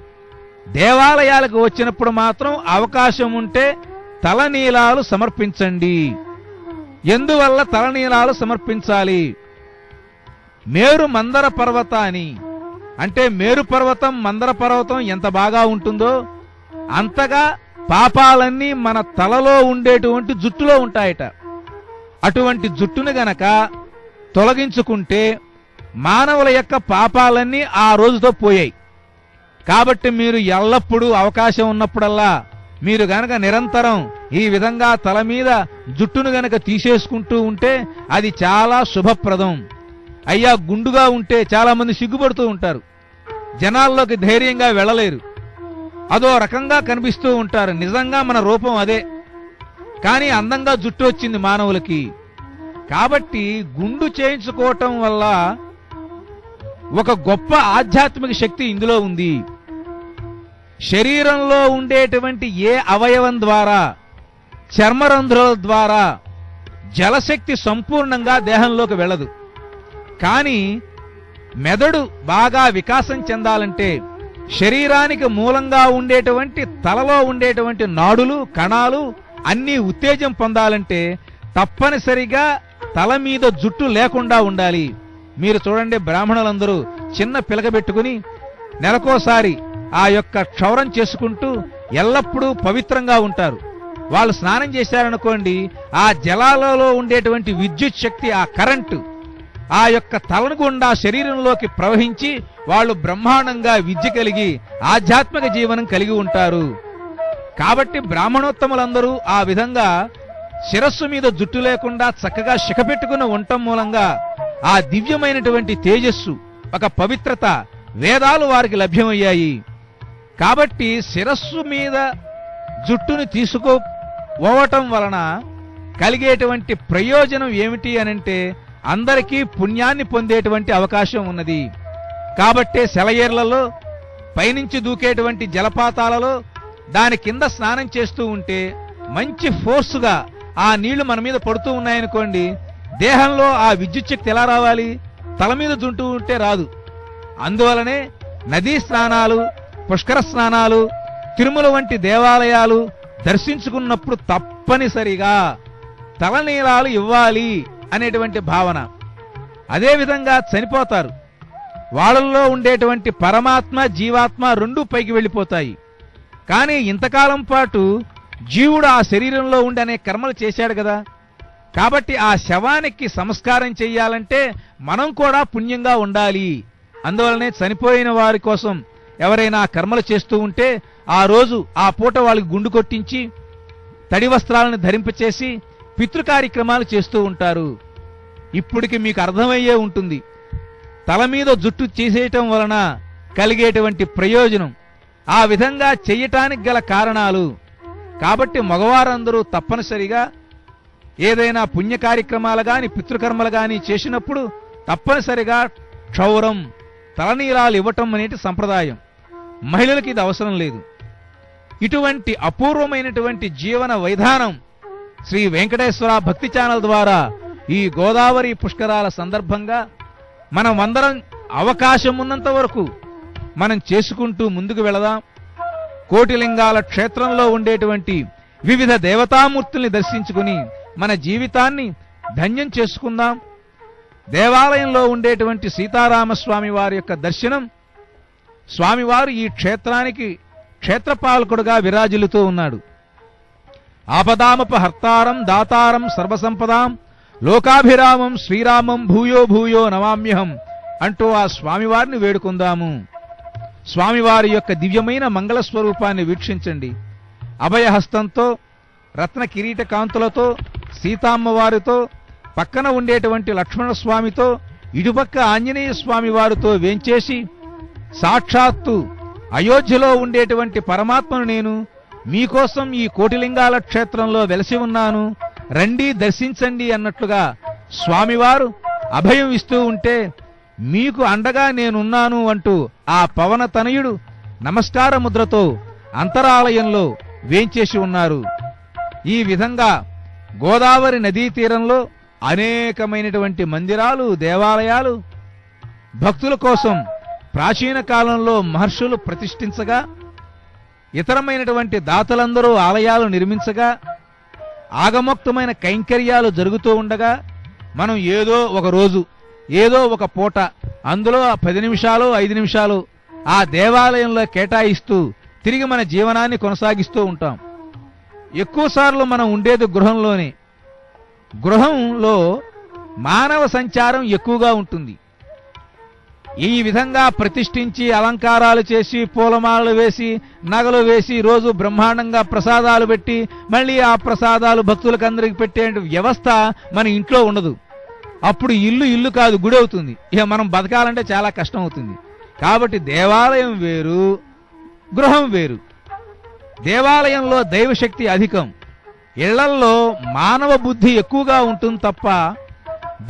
దేవాలయాలకు వచ్చినప్పుడు మాత్రం అవకాశం ఉంటే తలనీలాలు సమర్పించండి. ఎందువల్ల తలనీలాలు సమర్పించాలి? మేరు మందర పర్వతాన్ని అంటే మేరు పర్వతం, మందర పర్వతం ఎంత బాగా ఉంటుందో అంతగా పాపాలన్నీ మన తలలో ఉండేటువంటి జుట్టులో ఉంటాయట. అటువంటి జుట్టును గనక తొలగించుకుంటే మానవుల యొక్క పాపాలన్నీ ఆ రోజుతో పోయాయి. కాబట్టి మీరు ఎల్లప్పుడూ అవకాశం ఉన్నప్పుడల్లా మీరు గనక నిరంతరం ఈ విధంగా తల మీద జుట్టును గనక తీసేసుకుంటూ ఉంటే అది చాలా శుభప్రదం. అయ్యా గుండుగా ఉంటే చాలా మంది సిగ్గుపడుతూ ఉంటారు. జనాల్లోకి ధైర్యంగా వెళ్ళలేరు. అదో రకంగా కనిపిస్తూ ఉంటారు. నిజంగా మన రూపం అదే. కానీ అందంగా జుట్టు వచ్చింది మానవులకి. కాబట్టి గుండు చేయించుకోవటం వల్ల ఒక గొప్ప ఆధ్యాత్మిక శక్తి ఇందులో ఉంది. శరీరంలో ఉండేటువంటి ఏ అవయవం ద్వారా, చర్మరంధ్రుల ద్వారా జలశక్తి సంపూర్ణంగా దేహంలోకి వెళ్ళదు. కానీ మెదడు బాగా వికాసం చెందాలంటే శరీరానికి మూలంగా ఉండేటువంటి తలలో ఉండేటువంటి నాడులు, కణాలు అన్నీ ఉత్తేజం పొందాలంటే తప్పనిసరిగా తల మీద జుట్టు లేకుండా ఉండాలి. మీరు చూడండి, బ్రాహ్మణులందరూ చిన్న పిలక పెట్టుకుని నెలకోసారి ఆ యొక్క క్షౌరం చేసుకుంటూ ఎల్లప్పుడూ పవిత్రంగా ఉంటారు. వాళ్ళు స్నానం చేశారనుకోండి, ఆ జలాలలో ఉండేటువంటి విద్యుత్ శక్తి, ఆ కరెంటు ఆ యొక్క తలను గుండా శరీరంలోకి ప్రవహించి వాళ్ళు బ్రహ్మాండంగా విద్య కలిగి ఆధ్యాత్మిక జీవనం కలిగి ఉంటారు. కాబట్టి బ్రాహ్మణోత్తములందరూ ఆ విధంగా శిరస్సు మీద జుట్టు లేకుండా చక్కగా శిఖపెట్టుకుని ఉండటం మూలంగా ఆ దివ్యమైనటువంటి తేజస్సు, ఒక పవిత్రత, వేదాలు వారికి లభ్యమయ్యాయి. కాబట్టి శిరస్సు మీద జుట్టును తీసుకోవటం వలన కలిగేటువంటి ప్రయోజనం ఏమిటి అనంటే అందరికీ పుణ్యాన్ని పొందేటువంటి అవకాశం ఉన్నది. కాబట్టే సెలయేర్లలో పైనుంచి దూకేటువంటి జలపాతాలలో దాని కింద స్నానం చేస్తూ ఉంటే మంచి ఫోర్సుగా ఆ నీళ్లు మన మీద పడుతూ ఉన్నాయనుకోండి, దేహంలో ఆ విద్యుత్ శక్తి ఎలా రావాలి? తల మీద దుంటూ ఉంటే రాదు. అందువలనే నదీ స్నానాలు, పుష్కర స్నానాలు, తిరుమల వంటి దేవాలయాలు దర్శించుకున్నప్పుడు తప్పనిసరిగా తలనీలాలు ఇవ్వాలి అనేటువంటి భావన. అదేవిధంగా చనిపోతారు, వాళ్ళల్లో ఉండేటువంటి పరమాత్మ జీవాత్మ రెండూ పైకి వెళ్ళిపోతాయి. కానీ ఇంతకాలం పాటు జీవుడు ఆ శరీరంలో ఉండి అనే కర్మలు చేశాడు కదా, కాబట్టి ఆ శవానికి సంస్కారం చెయ్యాలంటే మనం కూడా పుణ్యంగా ఉండాలి. అందువలనే చనిపోయిన వారి కోసం ఎవరైనా కర్మలు చేస్తూ ఉంటే ఆ రోజు ఆ పూట వాళ్ళకి గుండు కొట్టించి తడి వస్త్రాలను ధరింపచేసి పితృ కార్యక్రమాలు చేస్తూ ఉంటారు. ఇప్పటికి మీకు అర్థమయ్యే ఉంటుంది తల మీద జుట్టు చేసేయటం వలన కలిగేటువంటి ప్రయోజనం, ఆ విధంగా చెయ్యటానికి గల కారణాలు. కాబట్టి మగవారందరూ తప్పనిసరిగా ఏదైనా పుణ్య కార్యక్రమాలు గాని పితృకర్మలు గాని చేసినప్పుడు తప్పనిసరిగా క్షౌరం, తలనీలాలు ఇవ్వటం అనేటి సంప్రదాయం. మహిళలకు ఇది అవసరం లేదు. ఇటువంటి అపూర్వమైనటువంటి జీవన వైధానం శ్రీ వెంకటేశ్వర భక్తి ఛానల్ ద్వారా ఈ గోదావరి పుష్కరాల సందర్భంగా మనం అందరం అవకాశం ఉన్నంత వరకు మనం చేసుకుంటూ ముందుకు వెళదాం. కోటిలింగాల క్షేత్రంలో ఉండేటువంటి వివిధ దేవతామూర్తుల్ని దర్శించుకుని మన జీవితాన్ని ధన్యం చేసుకుందాం. దేవాలయంలో ఉండేటువంటి సీతారామస్వామి వారి యొక్క దర్శనం, స్వామివారు ఈ క్షేత్రానికి క్షేత్రపాలకుడుగా విరాజిల్లుతూ ఉన్నాడు. ఆపదామపహర్తారం దాతారం సర్వసంపదాం లోకాభిరామం శ్రీరామం భూయో భూయో నమామ్యహం అంటూ ఆ స్వామివారిని వేడుకుందాము. స్వామివారి యొక్క దివ్యమైన మంగళ స్వరూపాన్ని వీక్షించండి. అభయహస్తంతో, రత్న కిరీట కాంతులతో, సీతామ్మవారితో, పక్కన ఉండేటువంటి లక్ష్మణస్వామితో, ఇటుపక్క ఆంజనేయ స్వామి వారితో వేంచేసి సాక్షాత్తు అయోధ్యలో ఉండేటువంటి పరమాత్మను నేను మీకోసం ఈ కోటిలింగాల క్షేత్రంలో వెలసి ఉన్నాను, రండి దర్శించండి అన్నట్లుగా స్వామివారు అభయం ఇస్తూ ఉంటే మీకు అండగా నేనున్నాను అంటూ ఆ పవన తనయుడు నమస్కార ముద్రతో అంతరాలయంలో వేంచేసి ఉన్నారు. ఈ విధంగా గోదావరి నదీ తీరంలో అనేకమైనటువంటి మందిరాలు, దేవాలయాలు భక్తుల కోసం ప్రాచీన కాలంలో మహర్షులు ప్రతిష్ఠించగా, ఇతరమైనటువంటి దాతలందరూ ఆలయాలు నిర్మించగా, ఆగమోక్తమైన కైంకర్యాలు జరుగుతూ ఉండగా మనం ఏదో ఒక రోజు, ఏదో ఒక పూట, అందులో 10 నిమిషాలు 5 నిమిషాలు ఆ దేవాలయంలో కేటాయిస్తూ తిరిగి మన జీవనాన్ని కొనసాగిస్తూ ఉంటాం. ఎక్కువసార్లు మనం ఉండేది గృహంలోనే. గృహంలో మానవ సంచారం ఎక్కువగా ఉంటుంది. ఈ విధంగా ప్రతిష్ఠించి అలంకారాలు చేసి పూలమాలలు వేసి నగలు వేసి రోజు బ్రహ్మాండంగా ప్రసాదాలు పెట్టి మళ్ళీ ఆ ప్రసాదాలు భక్తులకు అందరికి పెట్టే వ్యవస్థ మన ఇంట్లో ఉండదు. అప్పుడు ఇల్లు కాదు, గుడి అవుతుంది. ఇక మనం బతకాలంటే చాలా కష్టం అవుతుంది. కాబట్టి దేవాలయం వేరు, గృహం వేరు. దేవాలయంలో దైవశక్తి అధికం, ఇళ్లల్లో మానవ బుద్ధి ఎక్కువగా ఉంటుంది తప్ప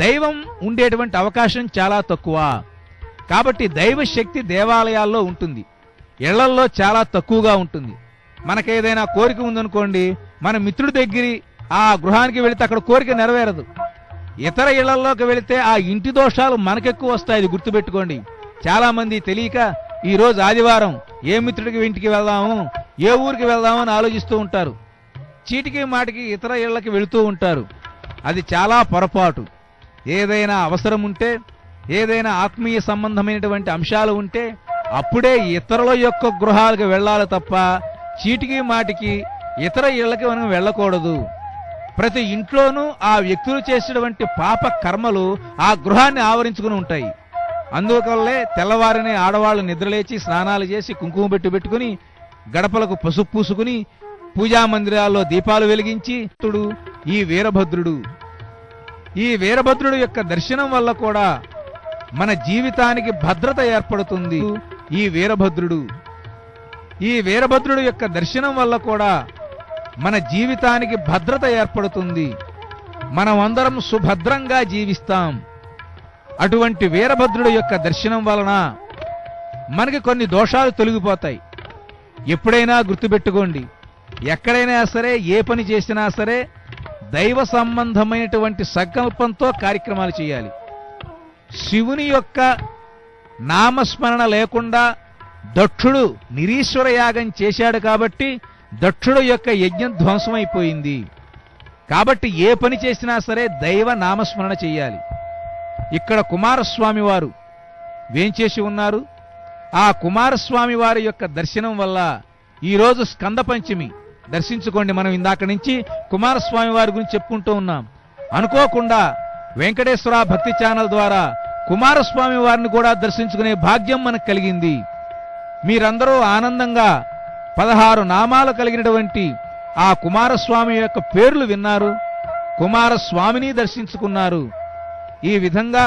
దైవం ఉండేటువంటి అవకాశం చాలా తక్కువ. కాబట్టి దైవశక్తి దేవాలయాల్లో ఉంటుంది, ఇళ్లల్లో చాలా తక్కువగా ఉంటుంది. మనకేదైనా కోరిక ఉందనుకోండి, మన మిత్రుడి దగ్గరి ఆ గృహానికి వెళితే అక్కడ కోరిక నెరవేరదు. ఇతర ఇళ్లలోకి వెళితే ఆ ఇంటి దోషాలు మనకెక్కువ వస్తాయి. ఇది గుర్తుపెట్టుకోండి. చాలా మంది తెలియక ఈ రోజు ఆదివారం ఏ మిత్రుడికి ఇంటికి వెళ్దాము, ఏ ఊరికి వెళ్దాము అని ఆలోచిస్తూ ఉంటారు. చీటికి మాటికి ఇతర ఇళ్లకి వెళుతూ ఉంటారు. అది చాలా పొరపాటు. ఏదైనా అవసరం ఉంటే, ఏదైనా ఆత్మీయ సంబంధమైనటువంటి అంశాలు ఉంటే అప్పుడే ఇతరుల యొక్క గృహాలకు వెళ్ళాలి తప్ప చీటికి మాటికి ఇతర ఇళ్లకి మనం వెళ్ళకూడదు. ప్రతి ఇంట్లోనూ ఆ వ్యక్తులు చేసేటువంటి పాప కర్మలు ఆ గృహాన్ని ఆవరించుకుని ఉంటాయి. అందువల్లే తెల్లవారిని ఆడవాళ్లు నిద్రలేచి స్నానాలు చేసి కుంకుమ పెట్టుకుని గడపలకు పసుపు పూసుకుని పూజా మందిరాల్లో దీపాలు వెలిగించి ఈ వీరభద్రుడు, ఈ వీరభద్రుడు యొక్క దర్శనం వల్ల కూడా మన జీవితానికి భద్రత ఏర్పడుతుంది. ఈ వీరభద్రుడు యొక్క దర్శనం వల్ల కూడా మన జీవితానికి భద్రత ఏర్పడుతుంది. మనం అందరం సుభద్రంగా జీవిస్తాం. అటువంటి వీరభద్రుడు యొక్క దర్శనం వలన మనకి కొన్ని దోషాలు తొలగిపోతాయి. ఎప్పుడైనా గుర్తుపెట్టుకోండి, ఎక్కడైనా సరే ఏ పని చేసినా సరే దైవ సంబంధమైనటువంటి సంకల్పంతో కార్యక్రమాలు చేయాలి. శివుని యొక్క నామస్మరణ లేకుండా దక్షుడు నిరీశ్వర యాగం చేశాడు కాబట్టి దక్షుడు యొక్క యజ్ఞం ధ్వంసమైపోయింది. కాబట్టి ఏ పని చేసినా సరే దైవ నామస్మరణ చేయాలి. ఇక్కడ కుమారస్వామి వారు వేంచేసి ఉన్నారు. ఆ కుమారస్వామి వారి యొక్క దర్శనం వల్ల ఈరోజు స్కంద పంచమి దర్శించుకోండి. మనం ఇందాక నుంచి కుమారస్వామి వారి గురించి చెప్పుకుంటూ ఉన్నాం. అనుకోకుండా వెంకటేశ్వర భక్తి ఛానల్ ద్వారా కుమారస్వామి వారిని కూడా దర్శించుకునే భాగ్యం మనకు కలిగింది. మీరందరూ ఆనందంగా 16 నామాలు కలిగినటువంటి ఆ కుమారస్వామి యొక్క పేర్లు విన్నారు, కుమారస్వామిని దర్శించుకున్నారు. ఈ విధంగా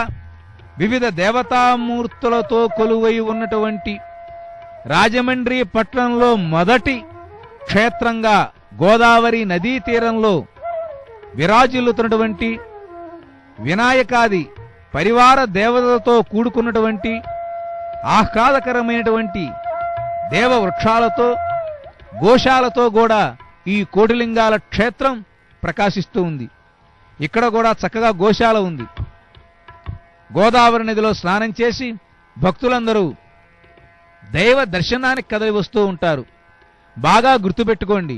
వివిధ దేవతామూర్తులతో కొలువై ఉన్నటువంటి రాజమండ్రి పట్టణంలో మొదటి క్షేత్రంగా గోదావరి నదీ తీరంలో విరాజిల్లుతున్నటువంటి వినాయకాది పరివార దేవతలతో కూడుకున్నటువంటి ఆహ్లాదకరమైనటువంటి దేవవృక్షాలతో గోశాలతో కూడా ఈ కోటిలింగాల క్షేత్రం ప్రకాశిస్తూ ఉంది. ఇక్కడ కూడా చక్కగా గోశాల ఉంది. గోదావరి నదిలో స్నానం చేసి భక్తులందరూ దైవ దర్శనానికి కదలి వస్తూ ఉంటారు. బాగా గుర్తుపెట్టుకోండి,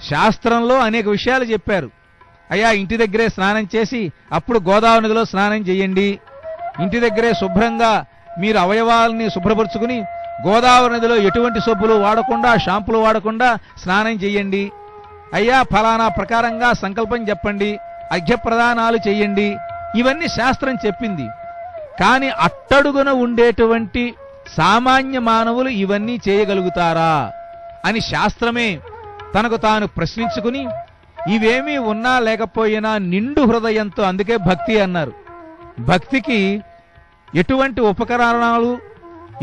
శాస్త్రంలో అనేక విషయాలు చెప్పారు. అయ్యా, ఇంటి దగ్గరే స్నానం చేసి అప్పుడు గోదావరి నదిలో స్నానం చేయండి, ఇంటి దగ్గరే శుభ్రంగా మీరు అవయవాల్ని శుభ్రపరుచుకుని గోదావరి నదిలో ఎటువంటి సబ్బులు వాడకుండా షాంపులు వాడకుండా స్నానం చేయండి, అయ్యా ఫలానా ప్రకారంగా సంకల్పం చెప్పండి, అర్ఘ్యప్రదానాలు చెయ్యండి, ఇవన్నీ శాస్త్రం చెప్పింది. కానీ అట్టడుగున ఉండేటువంటి సామాన్య మానవులు ఇవన్నీ చేయగలుగుతారా అని శాస్త్రమే తనకు తాను ప్రశ్నించుకుని ఇవేమీ ఉన్నా లేకపోయినా నిండు హృదయంతో, అందుకే భక్తి అన్నారు. భక్తికి ఎటువంటి ఉపకరణాలు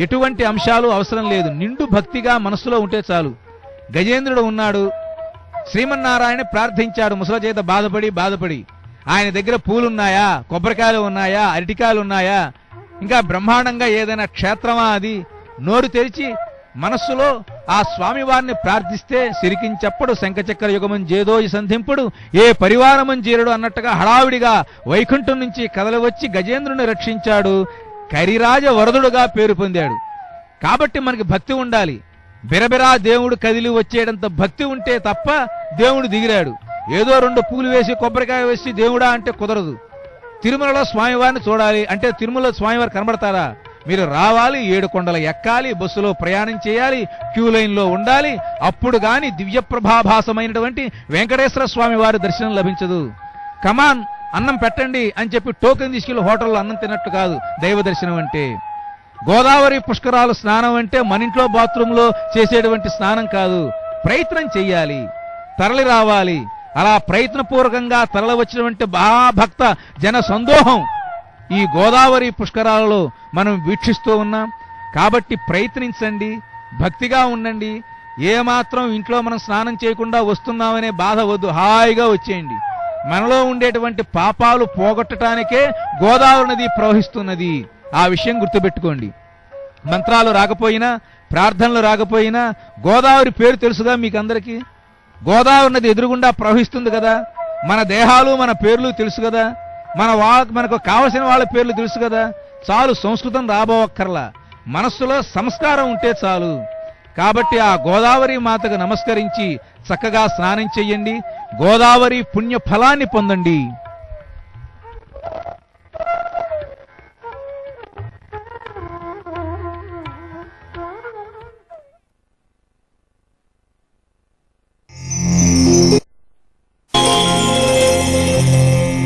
ఎటువంటి అంశాలు అవసరం లేదు, నిండు భక్తిగా మనస్సులో ఉంటే చాలు. గజేంద్రుడు ఉన్నాడు, శ్రీమన్నారాయణ ప్రార్థించాడు ముసల చేత బాధపడి. ఆయన దగ్గర పూలున్నాయా, కొబ్బరికాయలు ఉన్నాయా, అరటికాయలు ఉన్నాయా, ఇంకా బ్రహ్మాండంగా ఏదైనా క్షేత్రమా అది? నోరు తెరిచి మనస్సులో ఆ స్వామివారిని ప్రార్థిస్తే సిరికించప్పుడు శంఖచక్ర యుగమం జేదోయి సంధింపుడు ఏ పరివారమం జీరుడు అన్నట్టుగా హడావిడిగా వైకుంఠం నుంచి కదలి వచ్చి గజేంద్రుని రక్షించాడు. కరిరాజ వరదుడుగా పేరు పొందాడు. కాబట్టి మనకి భక్తి ఉండాలి. బిరబిరా దేవుడు కదిలి వచ్చేటంత భక్తి ఉంటే తప్ప దేవుడు దిగిరాడు. ఏదో 2 పూలు వేసి కొబ్బరికాయ వేసి దేవుడా అంటే కుదరదు. తిరుమలలో స్వామివారిని చూడాలి అంటే తిరుమలలో స్వామివారు కనబడతారా? మీరు రావాలి, 7 కొండలు ఎక్కాలి, బస్సులో ప్రయాణం చేయాలి, క్యూ లైన్లో ఉండాలి, అప్పుడు గాని దివ్య ప్రభాభాసమైనటువంటి వెంకటేశ్వర స్వామి వారి దర్శనం లభించదు. కమాన్ అన్నం పెట్టండి అని చెప్పి టోకెన్ తీసుకెళ్లి హోటల్లో అన్నం తిన్నట్టు కాదు దైవ దర్శనం అంటే. గోదావరి పుష్కరాలు స్నానం అంటే మన ఇంట్లో బాత్రూంలో చేసేటువంటి స్నానం కాదు, ప్రయత్నం చెయ్యాలి, తరలి రావాలి. అలా ప్రయత్నపూర్వకంగా తరలి వచ్చినటువంటి మహాభక్త జన సందోహం ఈ గోదావరి పుష్కరాలలో మనం వీక్షిస్తూ ఉన్నాం. కాబట్టి ప్రయత్నించండి, భక్తిగా ఉండండి. ఏమాత్రం ఇంట్లో మనం స్నానం చేయకుండా వస్తున్నామనే బాధ వద్దు, హాయిగా వచ్చేయండి. మనలో ఉండేటువంటి పాపాలు పోగొట్టడానికే గోదావరి నది ప్రవహిస్తున్నది. ఆ విషయం గుర్తుపెట్టుకోండి. మంత్రాలు రాకపోయినా, ప్రార్థనలు రాకపోయినా గోదావరి పేరు తెలుసుగా మీకందరికీ. గోదావరి నది ఎదురుగుండా ప్రవహిస్తుంది కదా. మన దేహాలు మన పేర్లు తెలుసు కదా, మనకు కావలసిన వాళ్ళ పేర్లు తెలుసు కదా. చాలు, సంస్కృతం రాబోవక్కర్లా, మనస్సులో సంస్కారం ఉంటే చాలు. కాబట్టి ఆ గోదావరి మాతకు నమస్కరించి చక్కగా స్నానం చెయ్యండి, గోదావరి పుణ్య ఫలాన్ని పొందండి.